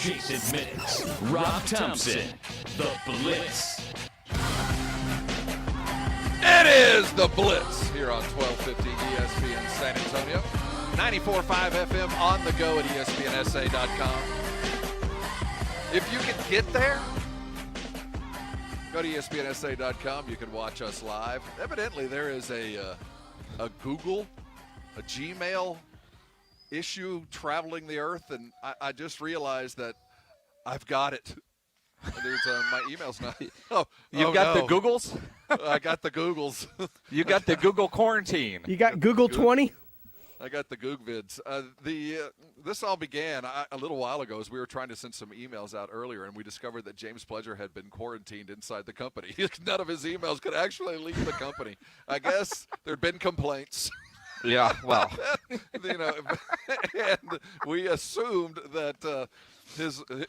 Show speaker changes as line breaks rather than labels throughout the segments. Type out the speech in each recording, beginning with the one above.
Jason Minix, Rob Thompson, The Blitz.
It is The Blitz here on 1250 ESPN San Antonio. 94.5 FM on the go at ESPNSA.com. If you can get there, go to ESPNSA.com. You can watch us live. Evidently, there is a Google, a Gmail issue traveling the earth, and I just realized that I've got it. There's my email's not.
You've got the Googles?
I got the Googles.
You got the Google quarantine.
You got Google 20?
I got the Googvids. This all began a little while ago as we were trying to send some emails out earlier, and we discovered that James Pledger had been quarantined inside the company. None of his emails could actually leave the company. I guess there had been complaints.
Yeah, well.
And we assumed that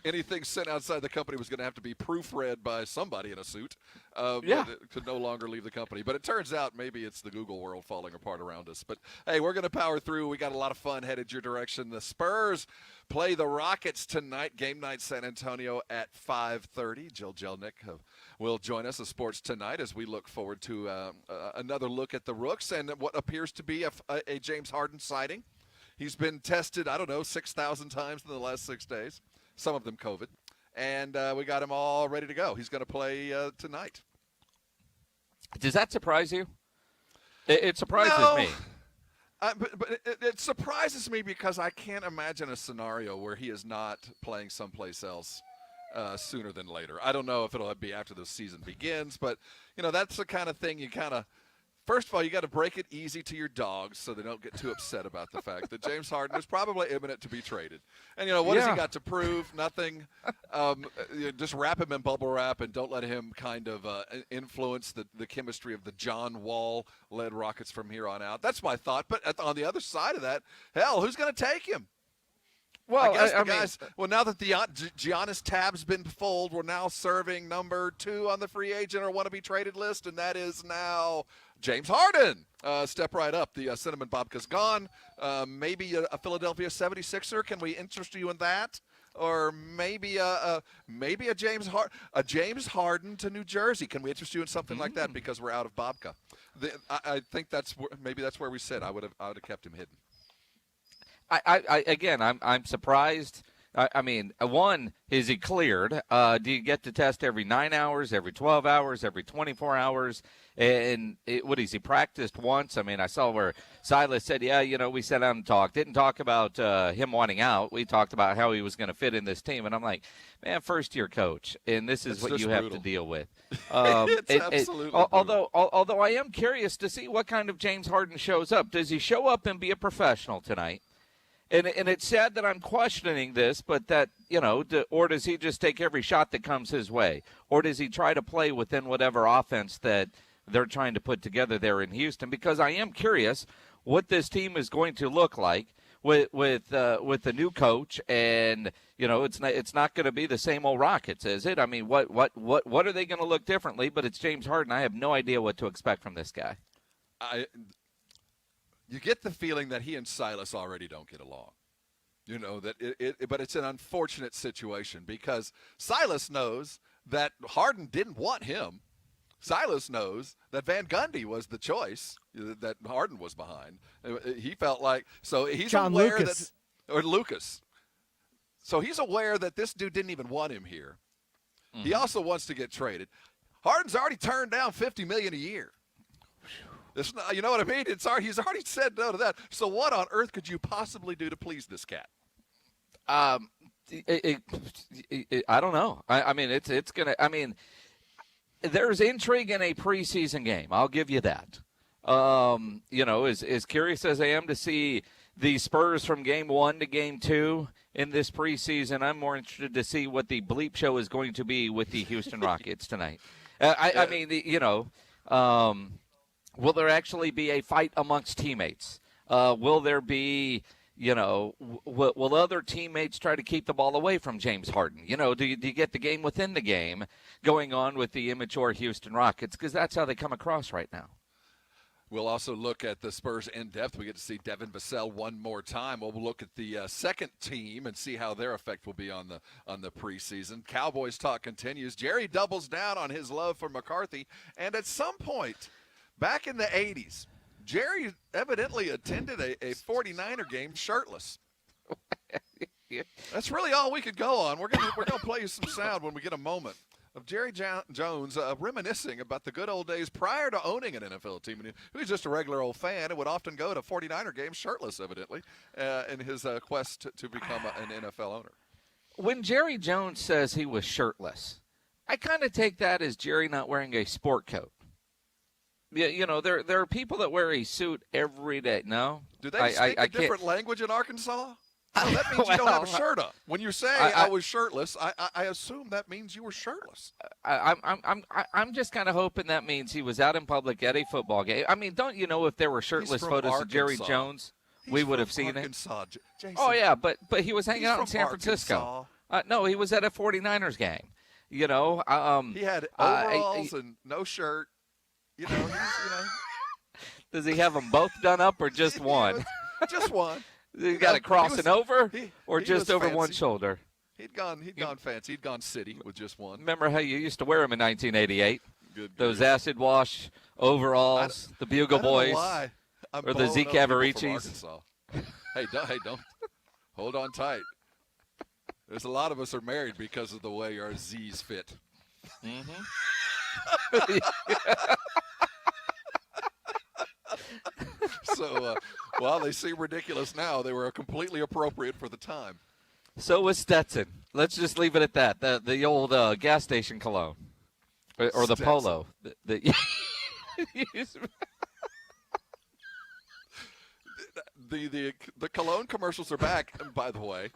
anything sent outside the company was going to have to be proofread by somebody in a suit.
Yeah.
It could no longer leave the company. But it turns out maybe it's the Google world falling apart around us. But, hey, we're going to power through. We got a lot of fun headed your direction. The Spurs play the Rockets tonight, game night San Antonio at 5:30. Jill Jelnick will join us, Sports Tonight, as we look forward to another look at the Rooks and what appears to be a James Harden sighting. He's been tested, 6,000 times in the last 6 days, some of them COVID. And we got him all ready to go. He's going to play tonight.
Does that surprise you? It surprises me.
But it surprises me because I can't imagine a scenario where he is not playing someplace else sooner than later. I don't know if it'll be after the season begins, but, that's the kind of thing you kind of – first of all, you got to break it easy to your dogs so they don't get too upset about the fact that James Harden is probably imminent to be traded. And, what has he got to prove? Nothing. Just wrap him in bubble wrap and don't let him kind of influence the chemistry of the John Wall-led Rockets from here on out. That's my thought. But on the other side of that, hell, who's going to take him?
Well,
I guess the guys. Well, now that the Giannis tab's been pulled, we're now serving number 2 on the free agent or want-to-be traded list, and that is now James Harden. Step right up. The cinnamon babka's gone. Maybe a Philadelphia 76er. Can we interest you in that? Or maybe a James Harden to New Jersey. Can we interest you in something like that because we're out of babka? I think that's where we sit. I would have kept him hidden.
I'm surprised. One, is he cleared? Do you get to test every 9 hours, every 12 hours, every 24 hours? And he practiced once? I saw where Silas said, we sat down and talked. Didn't talk about him wanting out. We talked about how he was going to fit in this team. And I'm like, man, first-year coach, and this is what you have to deal with.
It's absolutely
although I am curious to see what kind of James Harden shows up. Does he show up and be a professional tonight? And it's sad that I'm questioning this, but that, or does he just take every shot that comes his way? Or does he try to play within whatever offense that they're trying to put together there in Houston? Because I am curious what this team is going to look like with the new coach, and it's not going to be the same old Rockets, is it? What are they going to look differently? But it's James Harden. I have no idea what to expect from this guy.
You get the feeling that he and Silas already don't get along. But it's an unfortunate situation because Silas knows that Harden didn't want him. Silas knows that Van Gundy was the choice that Harden was behind. He felt like – so he's
John
aware
Lucas.
that – or Lucas. So he's aware that this dude didn't even want him here. Mm-hmm. He also wants to get traded. Harden's already turned down $50 million a year. It's not, you know what I mean? He's already said no to that. So what on earth could you possibly do to please this cat?
I don't know. It's going to – there's intrigue in a preseason game. I'll give you that. As curious as I am to see the Spurs from game 1 to game 2 in this preseason, I'm more interested to see what the bleep show is going to be with the Houston Rockets tonight. Will there actually be a fight amongst teammates? Will there be, will other teammates try to keep the ball away from James Harden? Do you get the game within the game going on with the immature Houston Rockets? Because that's how they come across right now.
We'll also look at the Spurs in depth. We get to see Devin Vassell one more time. We'll look at the second team and see how their effect will be on the preseason. Cowboys talk continues. Jerry doubles down on his love for McCarthy. And at some point, back in the 80s, Jerry evidently attended a 49er game shirtless. That's really all we could go on. We're gonna play you some sound when we get a moment of Jerry Jones reminiscing about the good old days prior to owning an NFL team. And he was just a regular old fan and would often go to 49er games shirtless, evidently, in his quest to become an NFL owner.
When Jerry Jones says he was shirtless, I kind of take that as Jerry not wearing a sport coat. Yeah, you know, there are people that wear a suit every day. No?
Do they speak a different language in Arkansas? No, that means you don't have a shirt up. When you say I was shirtless, I assume that means you were shirtless.
I'm just kind of hoping that means he was out in public at a football game. I mean, don't you know if there were shirtless photos of Jerry Jones, we would have seen it.
Jason,
oh yeah, but he was hanging out in San Francisco. No, he was at a 49ers game. You know,
he had overalls and no shirt. You know,
Does he have them both done up or just one?
Just one.
You got it crossing over, or just over
fancy.
one shoulder?
He'd gone fancy. He'd gone city with just one.
Remember how you used to wear them in 1988?
Good.
Those acid wash overalls, the Bugle Boys, or the Zeke Avericis.
Hey, don't hold on tight. There's a lot of us are married because of the way our Z's fit.
Mm-hmm.
So, while they seem ridiculous now, they were completely appropriate for the time.
So was Stetson. Let's just leave it at that. The old gas station cologne, or the Polo. The
cologne commercials are back, by the way.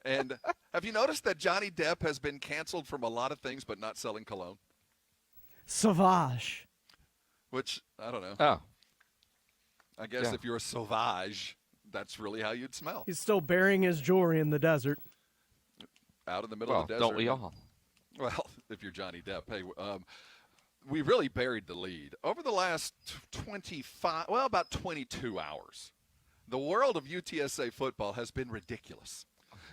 And have you noticed that Johnny Depp has been canceled from a lot of things, but not selling cologne?
Sauvage.
Which I don't know.
Oh.
I guess if you're a sauvage, that's really how you'd smell.
He's still burying his jewelry in the desert.
Out in the middle of the desert.
Don't we all?
Well, if you're Johnny Depp. Hey, we really buried the lead. Over the last about 22 hours, the world of UTSA football has been ridiculous.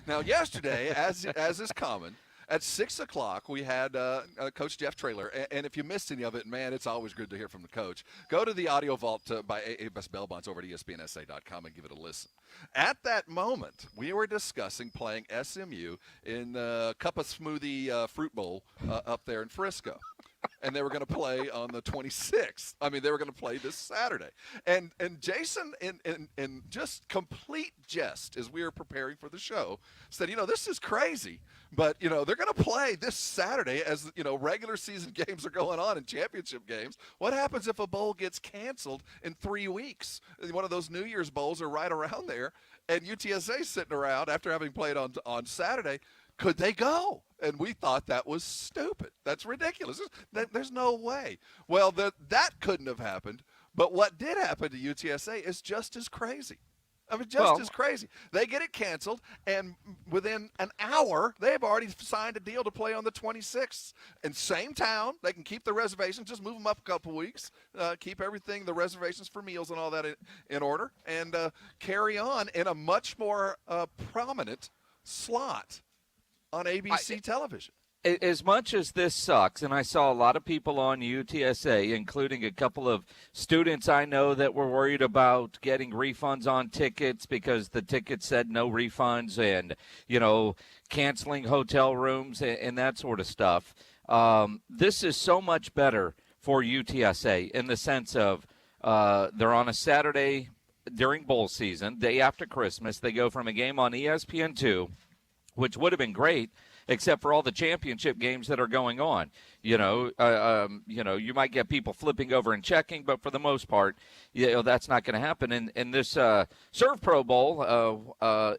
Now, yesterday, as is common, at 6 o'clock, we had Coach Jeff Traylor. And if you missed any of it, man, it's always good to hear from the coach. Go to the audio vault by A.A. Best Bell Bonds over at ESPNSA.com and give it a listen. At that moment, we were discussing playing SMU in the Cup of Smoothie Fruit Bowl up there in Frisco. And they were going to play on the 26th. I mean, they were going to play this Saturday. And Jason, in just complete jest, as we were preparing for the show, said, this is crazy. But, they're going to play this Saturday as, regular season games are going on and championship games. What happens if a bowl gets canceled in 3 weeks? One of those New Year's bowls are right around there. And UTSA sitting around after having played on Saturday. Could they go? And we thought that was stupid. That's ridiculous. There's no way. Well, that couldn't have happened. But what did happen to UTSA is just as crazy. I mean, as crazy. They get it canceled, and within an hour, they've already signed a deal to play on the 26th. In same town, they can keep the reservations, just move them up a couple weeks, keep everything, the reservations for meals and all that in order, and carry on in a much more prominent slot on ABC television.
As much as this sucks, and I saw a lot of people on UTSA, including a couple of students I know that were worried about getting refunds on tickets because the ticket said no refunds and, canceling hotel rooms and that sort of stuff. This is so much better for UTSA in the sense of they're on a Saturday during bowl season, day after Christmas. They go from a game on ESPN2, which would have been great, except for all the championship games that are going on. You might get people flipping over and checking, but for the most part, that's not going to happen. And this Serve Pro Bowl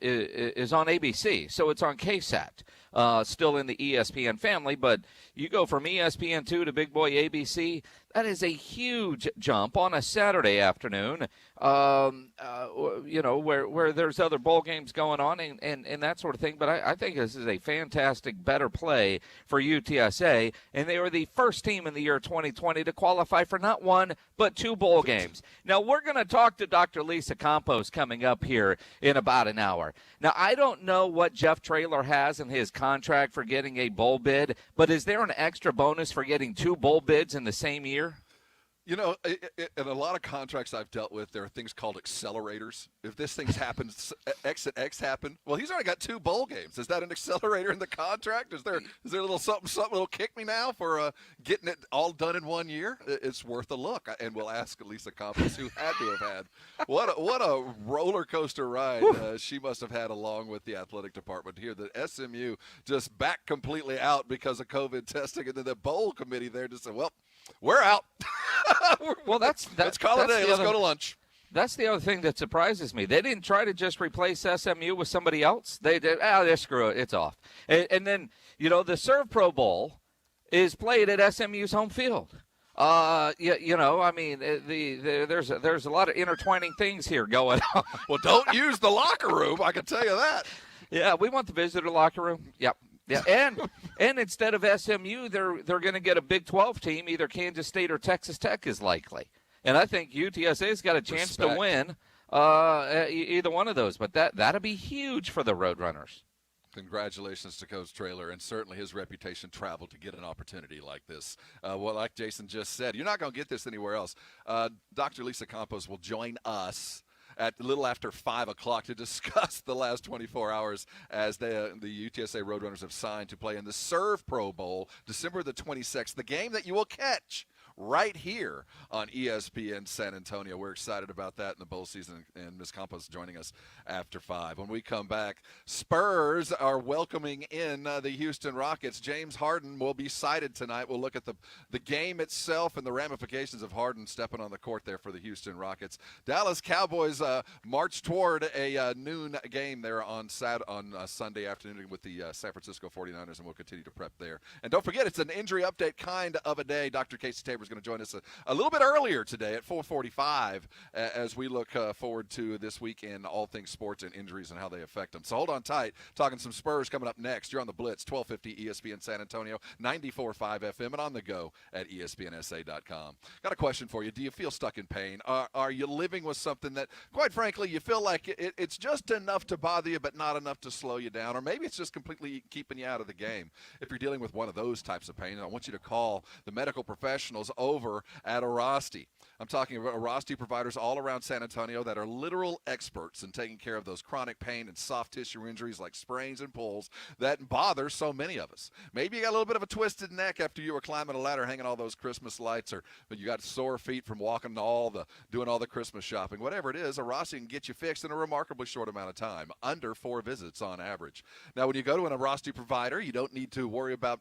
is on ABC, so it's on KSAT, still in the ESPN family. But you go from ESPN2 to Big Boy ABC, that is a huge jump on a Saturday afternoon, where there's other bowl games going on and that sort of thing. But I think this is a fantastic, better play for UTSA, and they were the first team in the year 2020 to qualify for not one, but 2 bowl games. Now, we're going to talk to Dr. Lisa Campos coming up here in about an hour. Now, I don't know what Jeff Traylor has in his contract for getting a bowl bid, but is there an extra bonus for getting 2 bowl bids in the same year?
You know, in a lot of contracts I've dealt with, there are things called accelerators. If this thing happens, X and X happen. Well, he's already got 2 bowl games. Is that an accelerator in the contract? Is there a little something little kick me now for getting it all done in 1 year? It's worth a look. And we'll ask Lisa Campos, who had to have had what a roller coaster ride she must have had along with the athletic department here. The SMU just backed completely out because of COVID testing, and then the bowl committee there just said, "Well, we're out."
Well, let's
call it a day. Let's go to lunch.
That's the other thing that surprises me. They didn't try to just replace SMU with somebody else. They did. Screw it. It's off. And then, the Serve Pro Bowl is played at SMU's home field. There's a lot of intertwining things here going on.
Well, don't use the locker room. I can tell you that.
Yeah, we want the visitor locker room. Yep. Yeah, and instead of SMU, they're going to get a Big 12 team. Either Kansas State or Texas Tech is likely, and I think UTSA's got a chance to win either one of those. But that'll be huge for the Roadrunners.
Congratulations to Coach Traylor, and certainly his reputation traveled to get an opportunity like this. Well, like Jason just said, you're not going to get this anywhere else. Dr. Lisa Campos will join us at a little after 5 o'clock to discuss the last 24 hours as the UTSA Roadrunners have signed to play in the Serve Pro Bowl December the 26th, the game that you will catch right here on ESPN San Antonio. We're excited about that in the bowl season, and Ms. Campos joining us after 5. When we come back, Spurs are welcoming in the Houston Rockets. James Harden will be cited tonight. We'll look at the game itself and the ramifications of Harden stepping on the court there for the Houston Rockets. Dallas Cowboys march toward a noon game there on Sunday afternoon with the San Francisco 49ers, and we'll continue to prep there. And don't forget, it's an injury update kind of a day. Dr. Casey Tabor is going to join us a little bit earlier today at 4:45 as we look forward to this week in all things sports and injuries and how they affect them. So hold on tight. Talking some Spurs coming up next. You're on the Blitz, 1250 ESPN San Antonio, 94.5 FM, and on the go at ESPNSA.com. Got a question for you. Do you feel stuck in pain? Are you living with something that, quite frankly, you feel like it's just enough to bother you but not enough to slow you down? Or maybe it's just completely keeping you out of the game. If you're dealing with one of those types of pain, I want you to call the medical professionals over at Orasti. I'm talking about Orasti providers all around San Antonio that are literal experts in taking care of those chronic pain and soft tissue injuries like sprains and pulls that bother so many of us. Maybe you got a little bit of a twisted neck after you were climbing a ladder hanging all those Christmas lights, or you got sore feet from walking doing all the Christmas shopping. Whatever it is, Orasti can get you fixed in a remarkably short amount of time, under 4 visits on average. Now, when you go to an Orasti provider, you don't need to worry about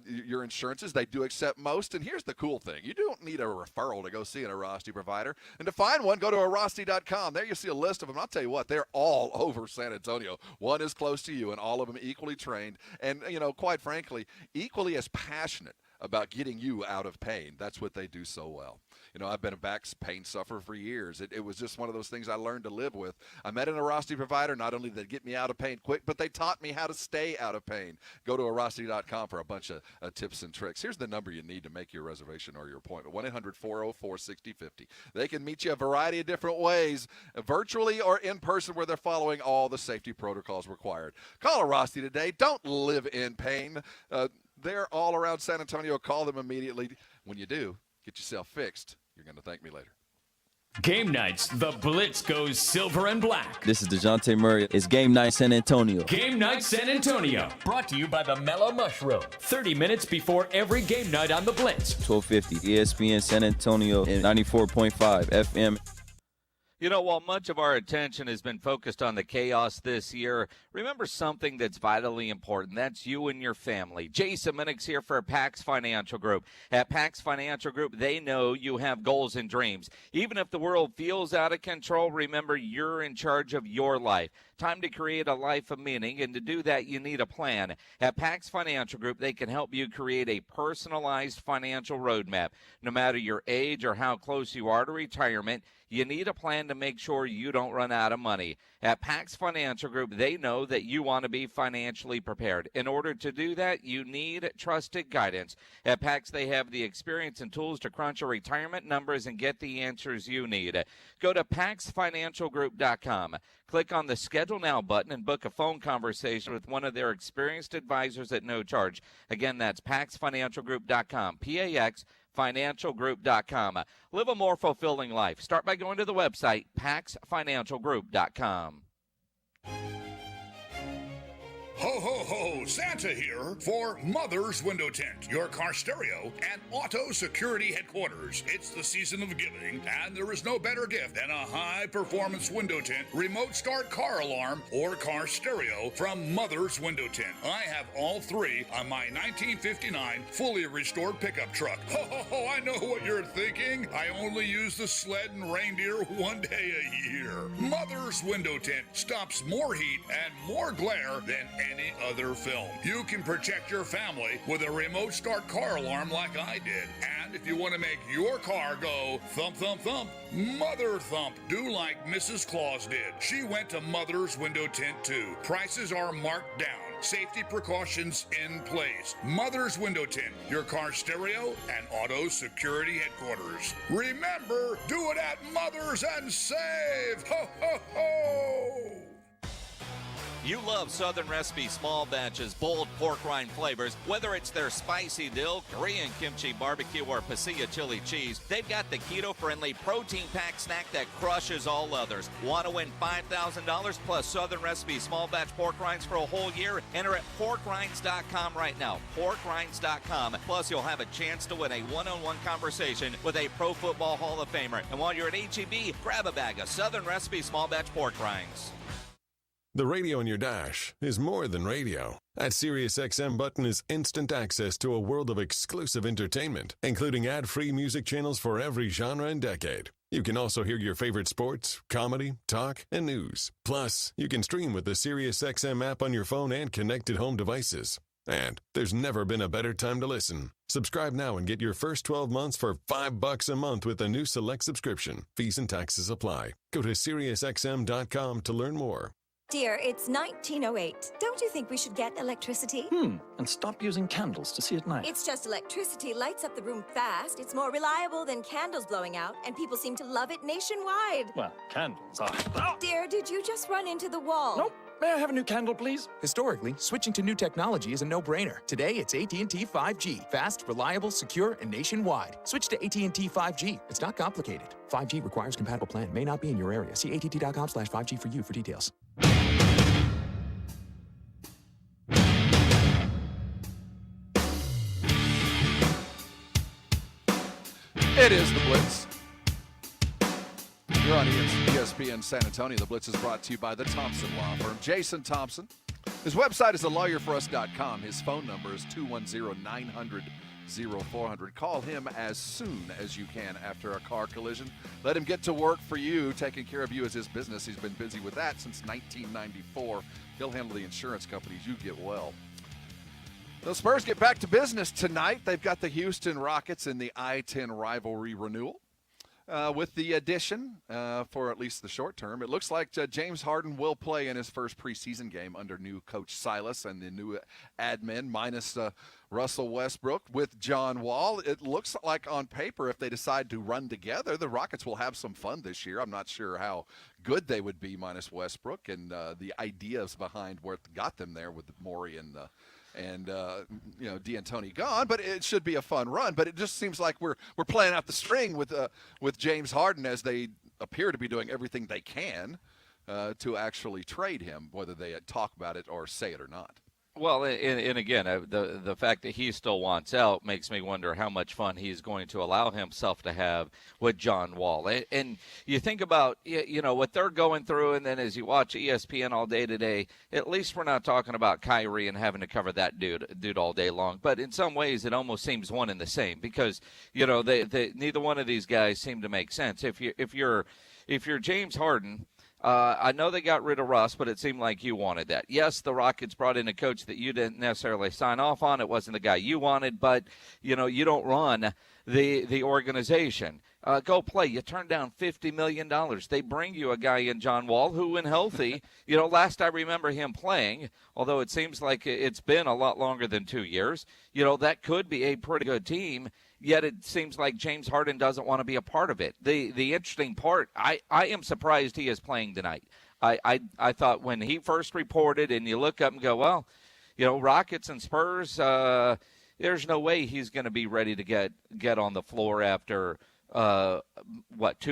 your insurances. They do accept most, and here's the cool thing. You don't need a referral to go see an Orasti provider. And to find one, go to Orasti.com. There you see a list of them. I'll tell you what, they're all over San Antonio. One is close to you, and all of them equally trained and, quite frankly, equally as passionate about getting you out of pain. That's what they do so well. I've been a back pain sufferer for years. It was just one of those things I learned to live with. I met an Orasti provider. Not only did they get me out of pain quick, but they taught me how to stay out of pain. Go to Orasti.com for a bunch of tips and tricks. Here's the number you need to make your reservation or your appointment, 1-800-404-6050. They can meet you a variety of different ways, virtually or in person, where they're following all the safety protocols required. Call Orasti today. Don't live in pain. They're all around San Antonio. Call them immediately. When you do, get yourself fixed. You're going to thank me later.
Game nights, the Blitz goes silver and black.
This is DeJounte Murray. It's Game Night San Antonio.
Game Night San Antonio. Brought to you by the Mellow Mushroom. 30 minutes before every game night on the Blitz.
1250 ESPN San Antonio and 94.5 FM.
While much of our attention has been focused on the chaos this year, remember something that's vitally important. That's you and your family. Jason Minnick's here for Pax Financial Group. At Pax Financial Group, they know you have goals and dreams. Even if the world feels out of control, remember you're in charge of your life. Time to create a life of meaning, and to do that, you need a plan. At Pax Financial Group, they can help you create a personalized financial roadmap. No matter your age or how close you are to retirement, you need a plan to make sure you don't run out of money. At Pax Financial Group, they know that you want to be financially prepared. In order to do that, you need trusted guidance. At Pax, they have the experience and tools to crunch your retirement numbers and get the answers you need. Go to PaxFinancialGroup.com. Click on the Schedule Now button and book a phone conversation with one of their experienced advisors at no charge. Again, that's PaxFinancialGroup.com. PAX financialgroup.com. Live a more fulfilling life. Start by going to the website, paxfinancialgroup.com.
Ho, ho, ho, Santa here for Mother's Window Tint, your car stereo and auto security headquarters. It's the season of giving, and there is no better gift than a high-performance window tint, remote start car alarm, or car stereo from Mother's Window Tint. I have all three on my 1959 fully restored pickup truck. Ho, ho, ho, I know what you're thinking. I only use the sled and reindeer one day a year. Mother's Window Tint stops more heat and more glare than any other film. You can protect your family with a remote start car alarm like I did. And if you want to make your car go thump, thump, thump, Mother Thump, do like Mrs. Claus did. She went to Mother's Window Tint too. Prices are marked down. Safety precautions in place. Mother's Window Tint, your car stereo and auto security headquarters. Remember, do it at Mother's and save. Ho, ho, ho!
You love Southern Recipe small batches, bold pork rind flavors. Whether it's their spicy dill, Korean kimchi barbecue, or pasilla chili cheese, they've got the keto-friendly protein-packed snack that crushes all others. Want to win $5,000 plus Southern Recipe small batch pork rinds for a whole year? Enter at porkrinds.com right now. Porkrinds.com. Plus, you'll have a chance to win a one-on-one conversation with a Pro Football Hall of Famer. And while you're at HEB, grab a bag of Southern Recipe small batch pork rinds.
The radio in your dash is more than radio. That Sirius XM button is instant access to a world of exclusive entertainment, including ad-free music channels for every genre and decade. You can also hear your favorite sports, comedy, talk, and news. Plus, you can stream with the Sirius XM app on your phone and connected home devices. And there's never been a better time to listen. Subscribe now and get your first 12 months for $5 a month with a new Select subscription. Fees and taxes apply. Go to SiriusXM.com to learn more.
Dear, it's 1908. Don't you think we should get electricity?
And stop using candles to see at night.
It's just electricity lights up the room fast. It's more reliable than candles blowing out, and people seem to love it nationwide.
Well, candles are... Oh!
Dear, did you just run into the wall?
Nope. May I have a new candle, please?
Historically, switching to new technology is a no-brainer. Today, it's AT&T 5G. Fast, reliable, secure, and nationwide. Switch to AT&T 5G. It's not complicated. 5G requires compatible plan. May not be in your area. See att.com/5G for you for details.
It is the Blitz. You're on ESPN San Antonio. The Blitz is brought to you by the Thompson Law Firm. Jason Thompson. His website is alawyerforus.com. His phone number is 210-900-0400. Call him as soon as you can after a car collision. Let him get to work for you. Taking care of you is his business. He's been busy with that since 1994. He'll handle the insurance companies. You get well. The Spurs get back to business tonight. They've got the Houston Rockets in the I-10 rivalry renewal. With the addition, for at least the short term, it looks like James Harden will play in his first preseason game under new coach Silas and the new admin, minus Russell Westbrook with John Wall. It looks like on paper, if they decide to run together, the Rockets will have some fun this year. I'm not sure how good they would be minus Westbrook and the ideas behind what got them there with Morey and D'Antoni gone, but it should be a fun run. But it just seems like we're playing out the string with James Harden, as they appear to be doing everything they can to actually trade him, whether they talk about it or say it or not.
Well, and again, the fact that he still wants out makes me wonder how much fun he's going to allow himself to have with John Wall. And you think about, what they're going through, and then as you watch ESPN all day today, at least we're not talking about Kyrie and having to cover that dude all day long. But in some ways, it almost seems one and the same because, they neither one of these guys seem to make sense. If you're James Harden, I know they got rid of Russ, but it seemed like you wanted that. Yes, the Rockets brought in a coach that you didn't necessarily sign off on. It wasn't the guy you wanted, but, you don't run the organization. go play. You turn down $50 million. They bring you a guy in John Wall who, when healthy, last I remember him playing, although it seems like it's been a lot longer than 2 years, that could be a pretty good team. Yet it seems like James Harden doesn't want to be a part of it. The interesting part, I am surprised he is playing tonight. I thought when he first reported, and you look up and go, well, Rockets and Spurs, there's no way he's going to be ready to get on the floor after – 2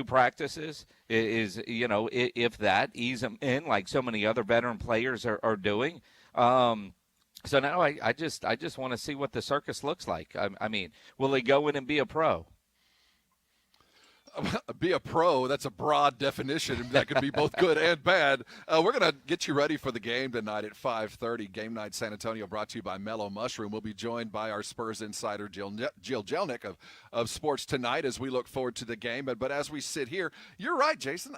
practices is if that, ease him in like so many other veteran players are doing. So now I just want to see what the circus looks like. I mean, will he go in and be a pro?
Be a pro, that's a broad definition. That could be both good and bad. We're going to get you ready for the game tonight at 5:30. Game Night San Antonio brought to you by Mellow Mushroom. We'll be joined by our Spurs insider, Jill Jelnick of Sports Tonight as we look forward to the game. But as we sit here, you're right, Jason.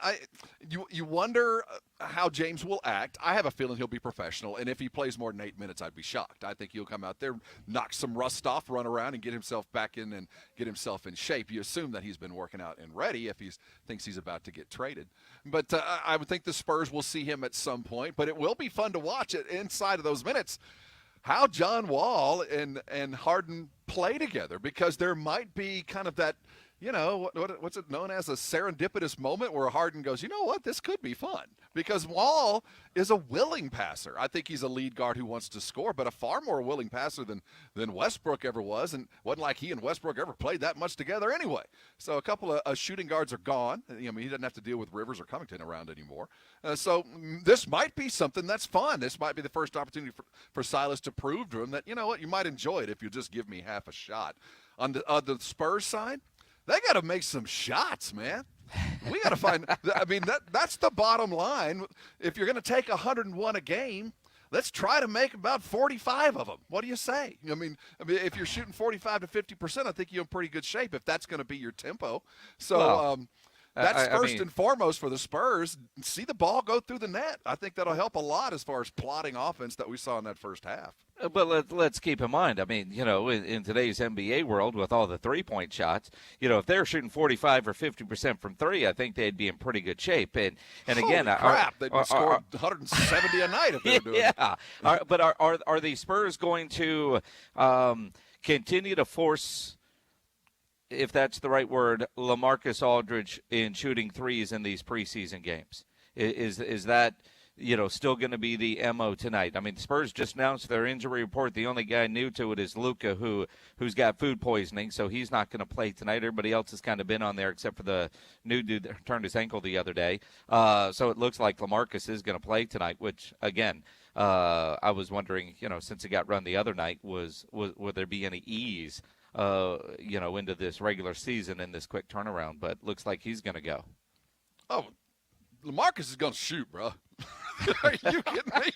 You wonder how James will act. I have a feeling he'll be professional, and if he plays more than 8 minutes, I'd be shocked. I think he'll come out there, knock some rust off, run around, and get himself back in and get himself in shape. You assume that he's been working out and ready if he thinks he's about to get traded. But I would think the Spurs will see him at some point, but it will be fun to watch it inside of those minutes how John Wall and Harden play together, because there might be kind of that, what's it known as, a serendipitous moment where Harden goes, you know what, this could be fun. Because Wall is a willing passer. I think he's a lead guard who wants to score, but a far more willing passer than Westbrook ever was. And wasn't like he and Westbrook ever played that much together anyway. So a couple of shooting guards are gone. He doesn't have to deal with Rivers or Covington around anymore. So this might be something that's fun. This might be the first opportunity for Silas to prove to him that, you know what, you might enjoy it if you just give me half a shot. On the Spurs side, they got to make some shots, man. We got to find – I mean, that's the bottom line. If you're going to take 101 a game, let's try to make about 45 of them. What do you say? I mean, if you're shooting 45 to 50%, I think you're in pretty good shape if that's going to be your tempo. So that's first and foremost for the Spurs. See the ball go through the net. I think that'll help a lot as far as plotting offense that we saw in that first half.
But let's keep in mind, I mean, in today's NBA world with all the three-point shots, if they're shooting 45 or 50% from three, I think they'd be in pretty good shape. And again,
holy crap, they'd score 170 a night if they were doing it.
Yeah, but are the Spurs going to continue to force, if that's the right word, LaMarcus Aldridge in shooting threes in these preseason games? Is that still going to be the MO tonight? I mean, the Spurs just announced their injury report. The only guy new to it is Luka, who's got food poisoning, so he's not going to play tonight. Everybody else has kind of been on there except for the new dude that turned his ankle the other day. So it looks like LaMarcus is going to play tonight, which, again, I was wondering, since it got run the other night, would there be any ease, into this regular season in this quick turnaround? But looks like he's going to go.
Oh, LaMarcus is going to shoot, bro. Are you kidding me?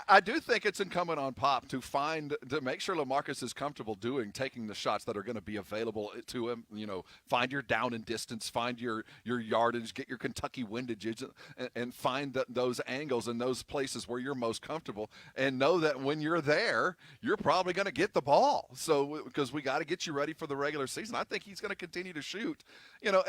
I do think it's incumbent on Pop to make sure LaMarcus is comfortable taking the shots that are going to be available to him. Find your down and distance, find your yardage, get your Kentucky windages, and find those angles and those places where you're most comfortable, and know that when you're there, you're probably going to get the ball. So because we got to get you ready for the regular season. I think he's going to continue to shoot,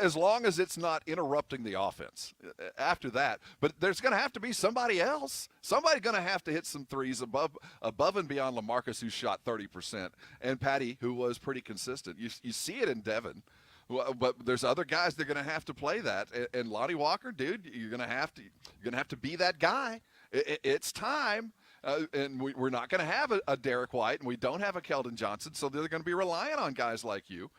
as long as it's not interrupting the offense after that. But there's going to have to be somebody else. Somebody's going to have to hit some threes above and beyond LaMarcus, who shot 30%, and Patty, who was pretty consistent. You see it in Devin, but there's other guys that are going to have to play that. And Lonnie Walker, dude, you're going to have to be that guy. It's time. And we're not going to have a Derek White, and we don't have a Keldon Johnson, so they're going to be relying on guys like you.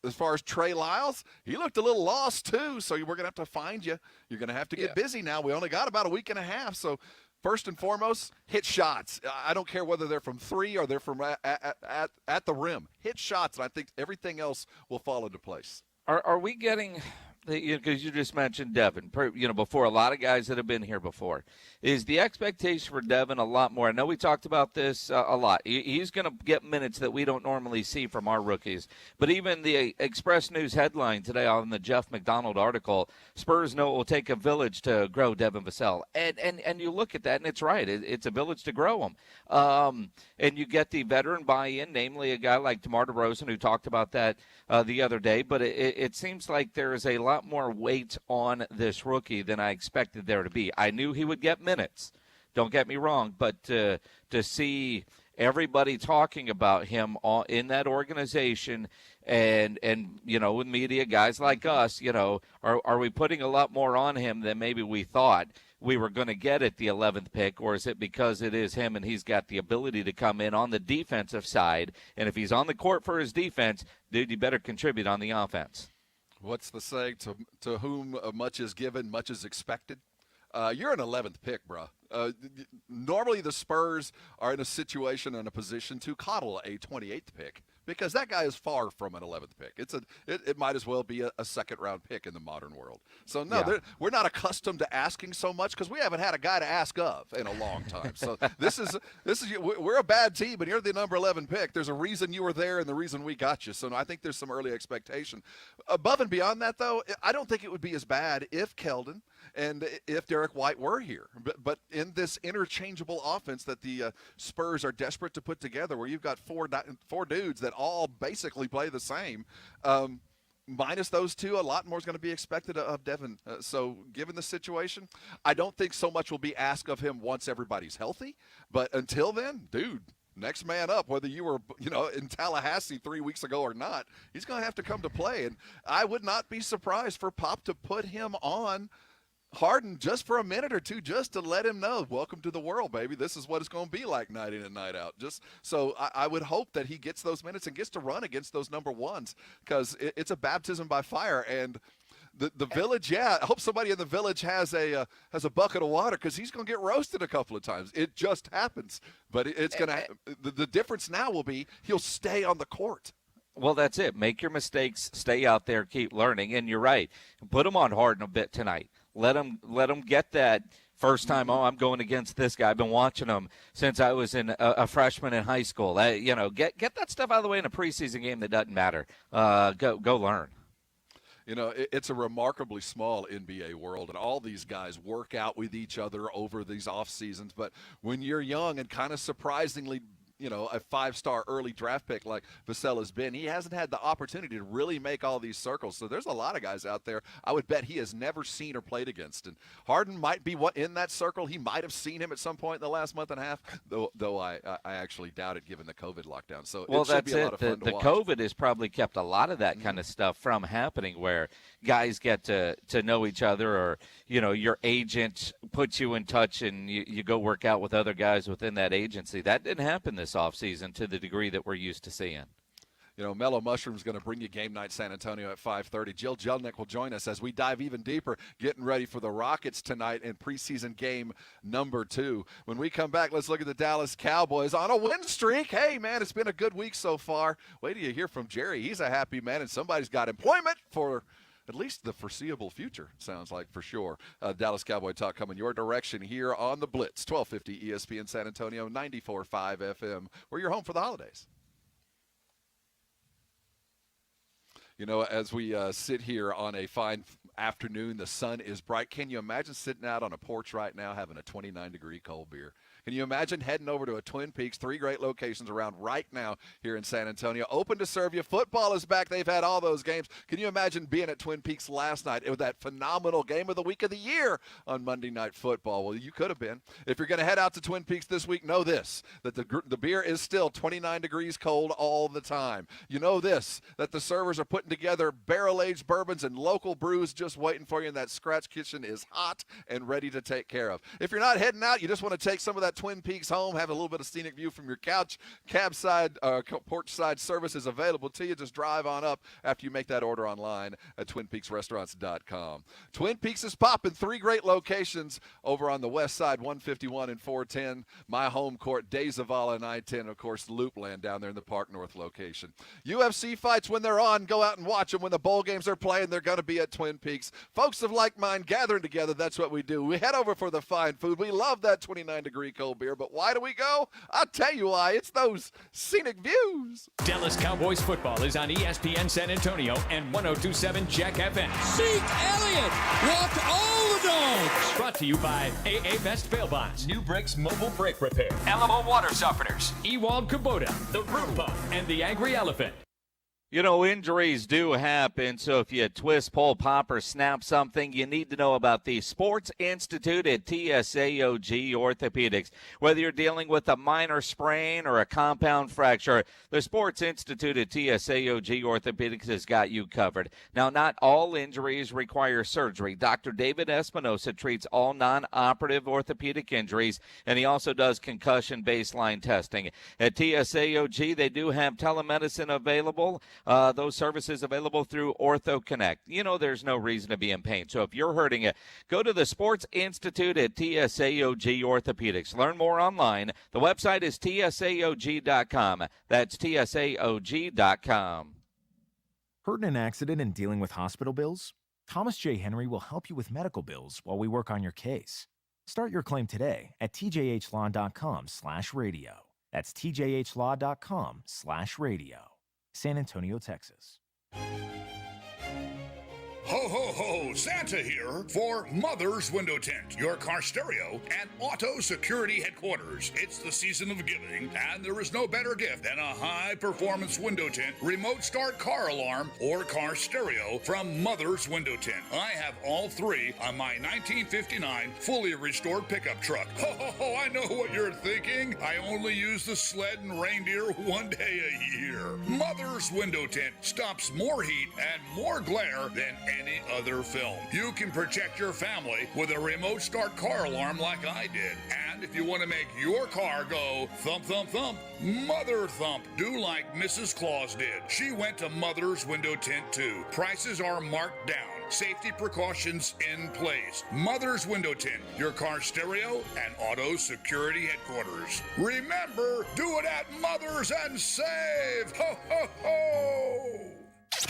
As far as Trey Lyles, he looked a little lost too, so we're going to have to find you. You're going to have to get busy now. We only got about a week and a half, so first and foremost, hit shots. I don't care whether they're from three or they're from at the rim. Hit shots, and I think everything else will fall into place.
Are we getting because you just mentioned Devin, before a lot of guys that have been here before, is the expectation for Devin a lot more? I know we talked about this a lot. He's going to get minutes that we don't normally see from our rookies. But even the Express News headline today on the Jeff McDonald article, Spurs know it will take a village to grow Devin Vassell. And you look at that, and it's right. It's a village to grow him. And you get the veteran buy-in, namely a guy like DeMar DeRozan, who talked about that the other day. But it seems like there is a lot more weight on this rookie than I expected there to be. I knew he would get minutes, don't get me wrong, but to see everybody talking about him in that organization and with media, guys like us, are we putting a lot more on him than maybe we thought we were going to get at the 11th pick, or is it because it is him and he's got the ability to come in on the defensive side, and if he's on the court for his defense, dude, you better contribute on the offense?
What's the saying? To whom much is given, much is expected. You're an 11th pick, bro. Normally the Spurs are in a situation and a position to coddle a 28th pick because that guy is far from an 11th pick. It might as well be a second-round pick in the modern world. So, no, we're not accustomed to asking so much because we haven't had a guy to ask of in a long time. So we're a bad team, and you're the number 11 pick. There's a reason you were there and the reason we got you. So I think there's some early expectation. Above and beyond that, though, I don't think it would be as bad if Keldon and if Derek White were here. But in this interchangeable offense that the Spurs are desperate to put together, where you've got four dudes that all basically play the same, minus those two, a lot more is going to be expected of Devin. So given the situation, I don't think so much will be asked of him once everybody's healthy. But until then, dude, next man up, whether you were in Tallahassee 3 weeks ago or not, he's going to have to come to play. And I would not be surprised for Pop to put him on Harden just for a minute or two, just to let him know, welcome to the world, baby. This is what it's going to be like night in and night out. Just so I would hope that he gets those minutes and gets to run against those number ones, because it's a baptism by fire. And the village, I hope somebody in the village has a bucket of water, because he's going to get roasted a couple of times. It just happens. But it's going to the difference now will be he'll stay on the court.
Well, that's it. Make your mistakes, stay out there, keep learning. And you're right. Put him on Harden a bit tonight. Let him get that first time. Oh, I'm going against this guy. I've been watching him since I was a freshman in high school. Get that stuff out of the way in a preseason game that doesn't matter. Go learn.
It's a remarkably small NBA world, and all these guys work out with each other over these off seasons. But when you're young and kind of surprisingly, a five-star early draft pick like Vassell has been, he hasn't had the opportunity to really make all these circles. So there's a lot of guys out there I would bet he has never seen or played against. And Harden might be in that circle. He might have seen him at some point in the last month and a half, though I actually doubt it given the COVID lockdown. So it should be a lot of fun to watch. The
COVID has probably kept a lot of that kind of stuff from happening, where guys get to know each other, or your agent puts you in touch and you go work out with other guys within that agency. That didn't happen this offseason to the degree that we're used to seeing.
Mellow Mushroom is going to bring you Game Night San Antonio at 5:30. Jill Jelnick will join us as we dive even deeper, getting ready for the Rockets tonight in preseason game number 2. When we come back, let's look at the Dallas Cowboys on a win streak. Hey, man, it's been a good week so far. Wait till you hear from Jerry. He's a happy man, and somebody's got employment for at least the foreseeable future, sounds like, for sure. Dallas Cowboy Talk coming your direction here on the Blitz, 1250 ESPN San Antonio, 94.5 FM. We're your home for the holidays. As we sit here on a fine afternoon, the sun is bright. Can you imagine sitting out on a porch right now having a 29-degree cold beer? Can you imagine heading over to a Twin Peaks, 3 great locations around right now here in San Antonio, open to serve you? Football is back. They've had all those games. Can you imagine being at Twin Peaks last night? It was that phenomenal game of the week of the year on Monday Night Football. Well, you could have been. If you're going to head out to Twin Peaks this week, know this, that the beer is still 29 degrees cold all the time. You know this, that the servers are putting together barrel-aged bourbons and local brews just waiting for you, and that scratch kitchen is hot and ready to take care of. If you're not heading out, you just want to take some of that Twin Peaks home, have a little bit of scenic view from your couch, porch side service is available to you. Just drive on up after you make that order online at twinpeaksrestaurants.com. Twin Peaks is popping. 3 great locations over on the west side, 151 and 410, my home court, De Zavala and I-10, of course, Loopland down there in the Park North location. UFC fights, when they're on, go out and watch them. When the bowl games are playing, they're going to be at Twin Peaks. weeks. Folks of like mind gathering together, that's what we do. We head over for the fine food. We love that 29-degree cold beer, but why do we go? I'll tell you why. It's those scenic views.
Dallas Cowboys football is on ESPN San Antonio and 102.7 Jack FM.
Zeke Elliott walked all the dogs.
Brought to you by AA Best Bail Bonds, New Bricks Mobile Brake Repair, Alamo Water Softeners, Ewald Kubota, The Root Pump, and The Angry Elephant.
You know, injuries do happen, so if you twist, pull, pop, or snap something, you need to know about the Sports Institute at TSAOG Orthopedics. Whether you're dealing with a minor sprain or a compound fracture, the Sports Institute at TSAOG Orthopedics has got you covered. Now, not all injuries require surgery. Dr. David Espinosa treats all non-operative orthopedic injuries, and he also does concussion baseline testing. At TSAOG, they do have telemedicine available. Those services available through Ortho Connect. You know there's no reason to be in pain. So if you're hurting it, go to the Sports Institute at TSAOG Orthopedics. Learn more online. The website is TSAOG.com. That's TSAOG.com.
Hurt in an accident and dealing with hospital bills? Thomas J. Henry will help you with medical bills while we work on your case. Start your claim today at tjhlaw.com/radio. That's tjhlaw.com/radio. San Antonio, Texas.
Ho, ho, ho! Santa here for Mother's Window Tint, your car stereo and auto security headquarters. It's the season of giving, and there is no better gift than a high-performance window tint, remote start car alarm, or car stereo from Mother's Window Tint. I have all three on my 1959 fully restored pickup truck. Ho, ho, ho! I know what you're thinking. I only use the sled and reindeer one day a year. Mother's Window Tint stops more heat and more glare than any other film. You can protect your family with a remote start car alarm like I did. And if you want to make your car go thump, thump, thump, Mother Thump, do like Mrs. Claus did. She went to Mother's Window Tint too. Prices are marked down. Safety precautions in place. Mother's Window Tint, your car stereo and auto security headquarters. Remember, do it at Mother's and save. Ho, ho, ho!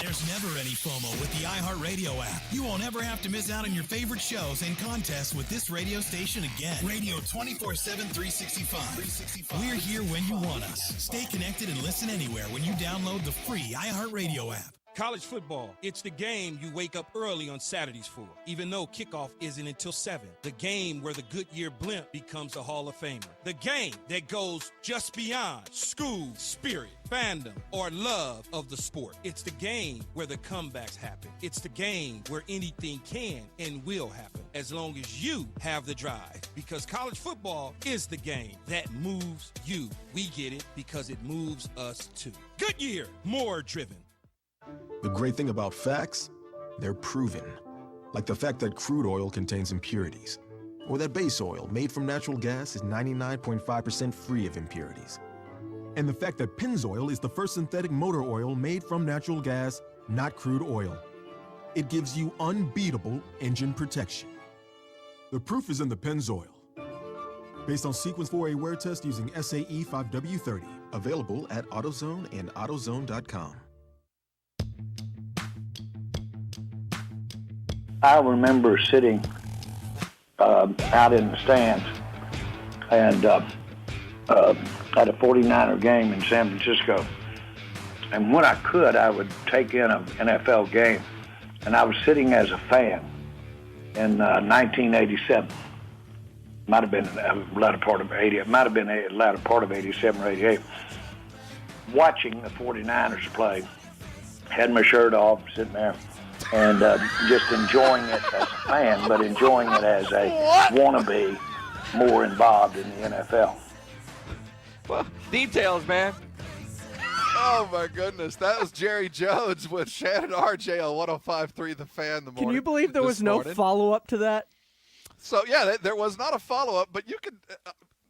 There's never any FOMO with the iHeartRadio app. You won't ever have to miss out on your favorite shows and contests with this radio station again. Radio 24/7, 365. We're here when you want us. Stay connected and listen anywhere when you download the free iHeartRadio app.
College football, it's the game you wake up early on Saturdays for, even though kickoff isn't until 7. The game where the Goodyear blimp becomes a Hall of Famer. The game that goes just beyond school, spirit, fandom, or love of the sport. It's the game where the comebacks happen. It's the game where anything can and will happen as long as you have the drive. Because college football is the game that moves you. We get it because it moves us too. Goodyear, more driven.
The great thing about facts, they're proven. Like the fact that crude oil contains impurities, or that base oil made from natural gas is 99.5% free of impurities. And the fact that Pennzoil is the first synthetic motor oil made from natural gas, not crude oil. It gives you unbeatable engine protection. The proof is in the Pennzoil. Based on Sequence 4A wear test using SAE 5W30. Available at AutoZone and AutoZone.com.
I remember sitting out in the stands and at a 49er game in San Francisco. And when I could, I would take in an NFL game. And I was sitting as a fan in 1987. Might have been the latter part of 80. It might have been the latter part of 87 or 88. Watching the 49ers play. Had my shirt off, sitting there. And just enjoying it as a fan, but enjoying it as a wannabe more involved in the NFL.
Well, details, man.
Oh, my goodness. That was Jerry Jones with Shannon RJ on 105.3 The Fan the morning.
Can you believe there was no follow-up to that?
So, yeah, there was not a follow-up, but you could.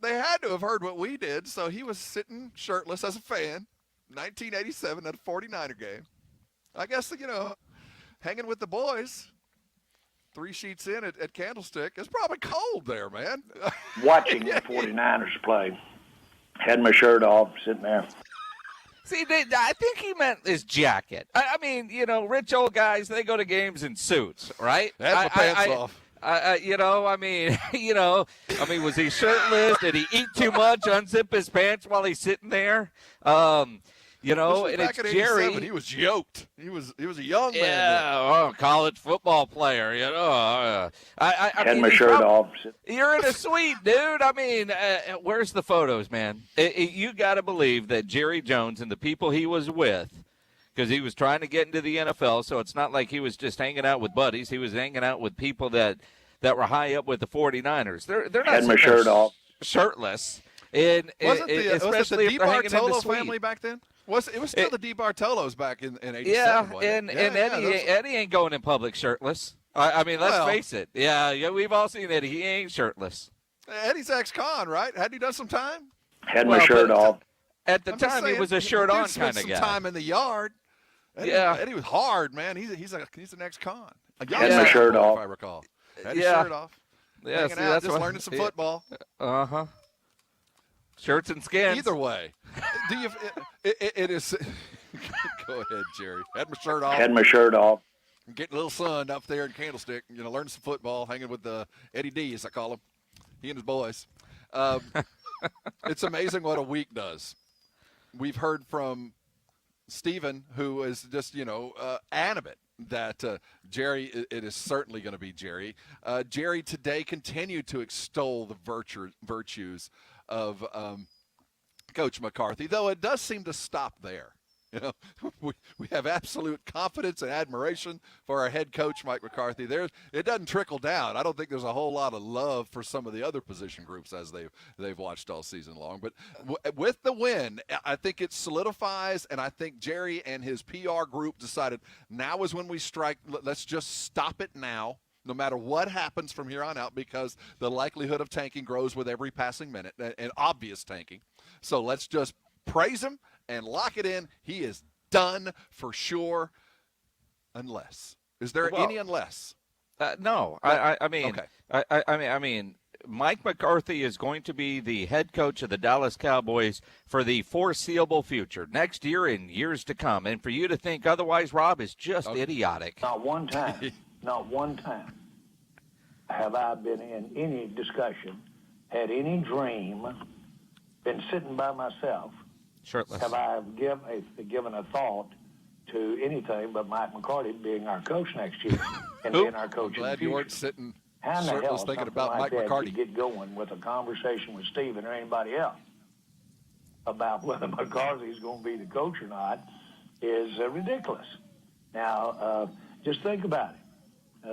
They had to have heard what we did, so he was sitting shirtless as a fan, 1987 at a 49er game. I guess, hanging with the boys, 3 sheets in at Candlestick. It's probably cold there, man.
Watching the 49ers play, had my shirt off, sitting there.
See, I think he meant his jacket. I mean, rich old guys, they go to games in suits, right?
Had my pants off.
Was he shirtless? Did he eat too much? Unzip his pants while he's sitting there? And
back
it's
in
Jerry.
87, he was yoked. He was a young man.
Yeah, college football player. I
had my shirt off.
You're in a suite, dude. I mean, where's the photos, man? You got to believe that Jerry Jones and the people he was with, because he was trying to get into the NFL, so it's not like he was just hanging out with buddies. He was hanging out with people that were high up with the 49ers. They're not
had my shirt off,
shirtless.
Wasn't the
especially if they're hanging in the
DiBartolo
suite.
family back then? It was still the DiBartolos back in 87.
Yeah, and Eddie ain't going in public shirtless. I mean, let's face it. Yeah, we've all seen Eddie. He ain't shirtless.
Eddie's ex-con, right? Hadn't he done some time?
had my shirt off.
At the time, he was a shirt-on kind of guy.
Some time in the yard. Eddie was hard, man. He's an ex-con.
Had my shirt off,
if I recall. Had his shirt off.
Yeah,
hanging out, just learning some football.
Uh-huh. Shirts and skins.
Either way, it is. Go ahead, Jerry. Had my shirt off.
Had my shirt off.
Getting a little sun up there in Candlestick. Learning some football, hanging with Eddie D, as I call him. He and his boys. It's amazing what a week does. We've heard from Stephen, who is just animate that Jerry, it is certainly going to be Jerry. Jerry today continued to extol the virtues of Coach McCarthy, though it does seem to stop there. We have absolute confidence and admiration for our head coach, Mike McCarthy. It doesn't trickle down. I don't think there's a whole lot of love for some of the other position groups as they've watched all season long. But with the win, I think it solidifies, and I think Jerry and his PR group decided now is when we strike. Let's just stop it now, no matter what happens from here on out, because the likelihood of tanking grows with every passing minute, and obvious tanking. So let's just praise him and lock it in. He is done for sure, unless. Is there any unless?
No. I mean, okay. I mean, Mike McCarthy is going to be the head coach of the Dallas Cowboys for the foreseeable future, next year and years to come. And for you to think otherwise, Rob, is just idiotic.
Not one time have I been in any discussion, had any dream, been sitting by myself,
shirtless.
Have I given a thought to anything but Mike McCarthy being our coach next year and being our coach in the future?
You weren't sitting
How in the hell
thinking about
like
Mike McCarthy.
Get going with a conversation with Steven or anybody else about whether McCarthy's going to be the coach or not is ridiculous. Now, just think about it.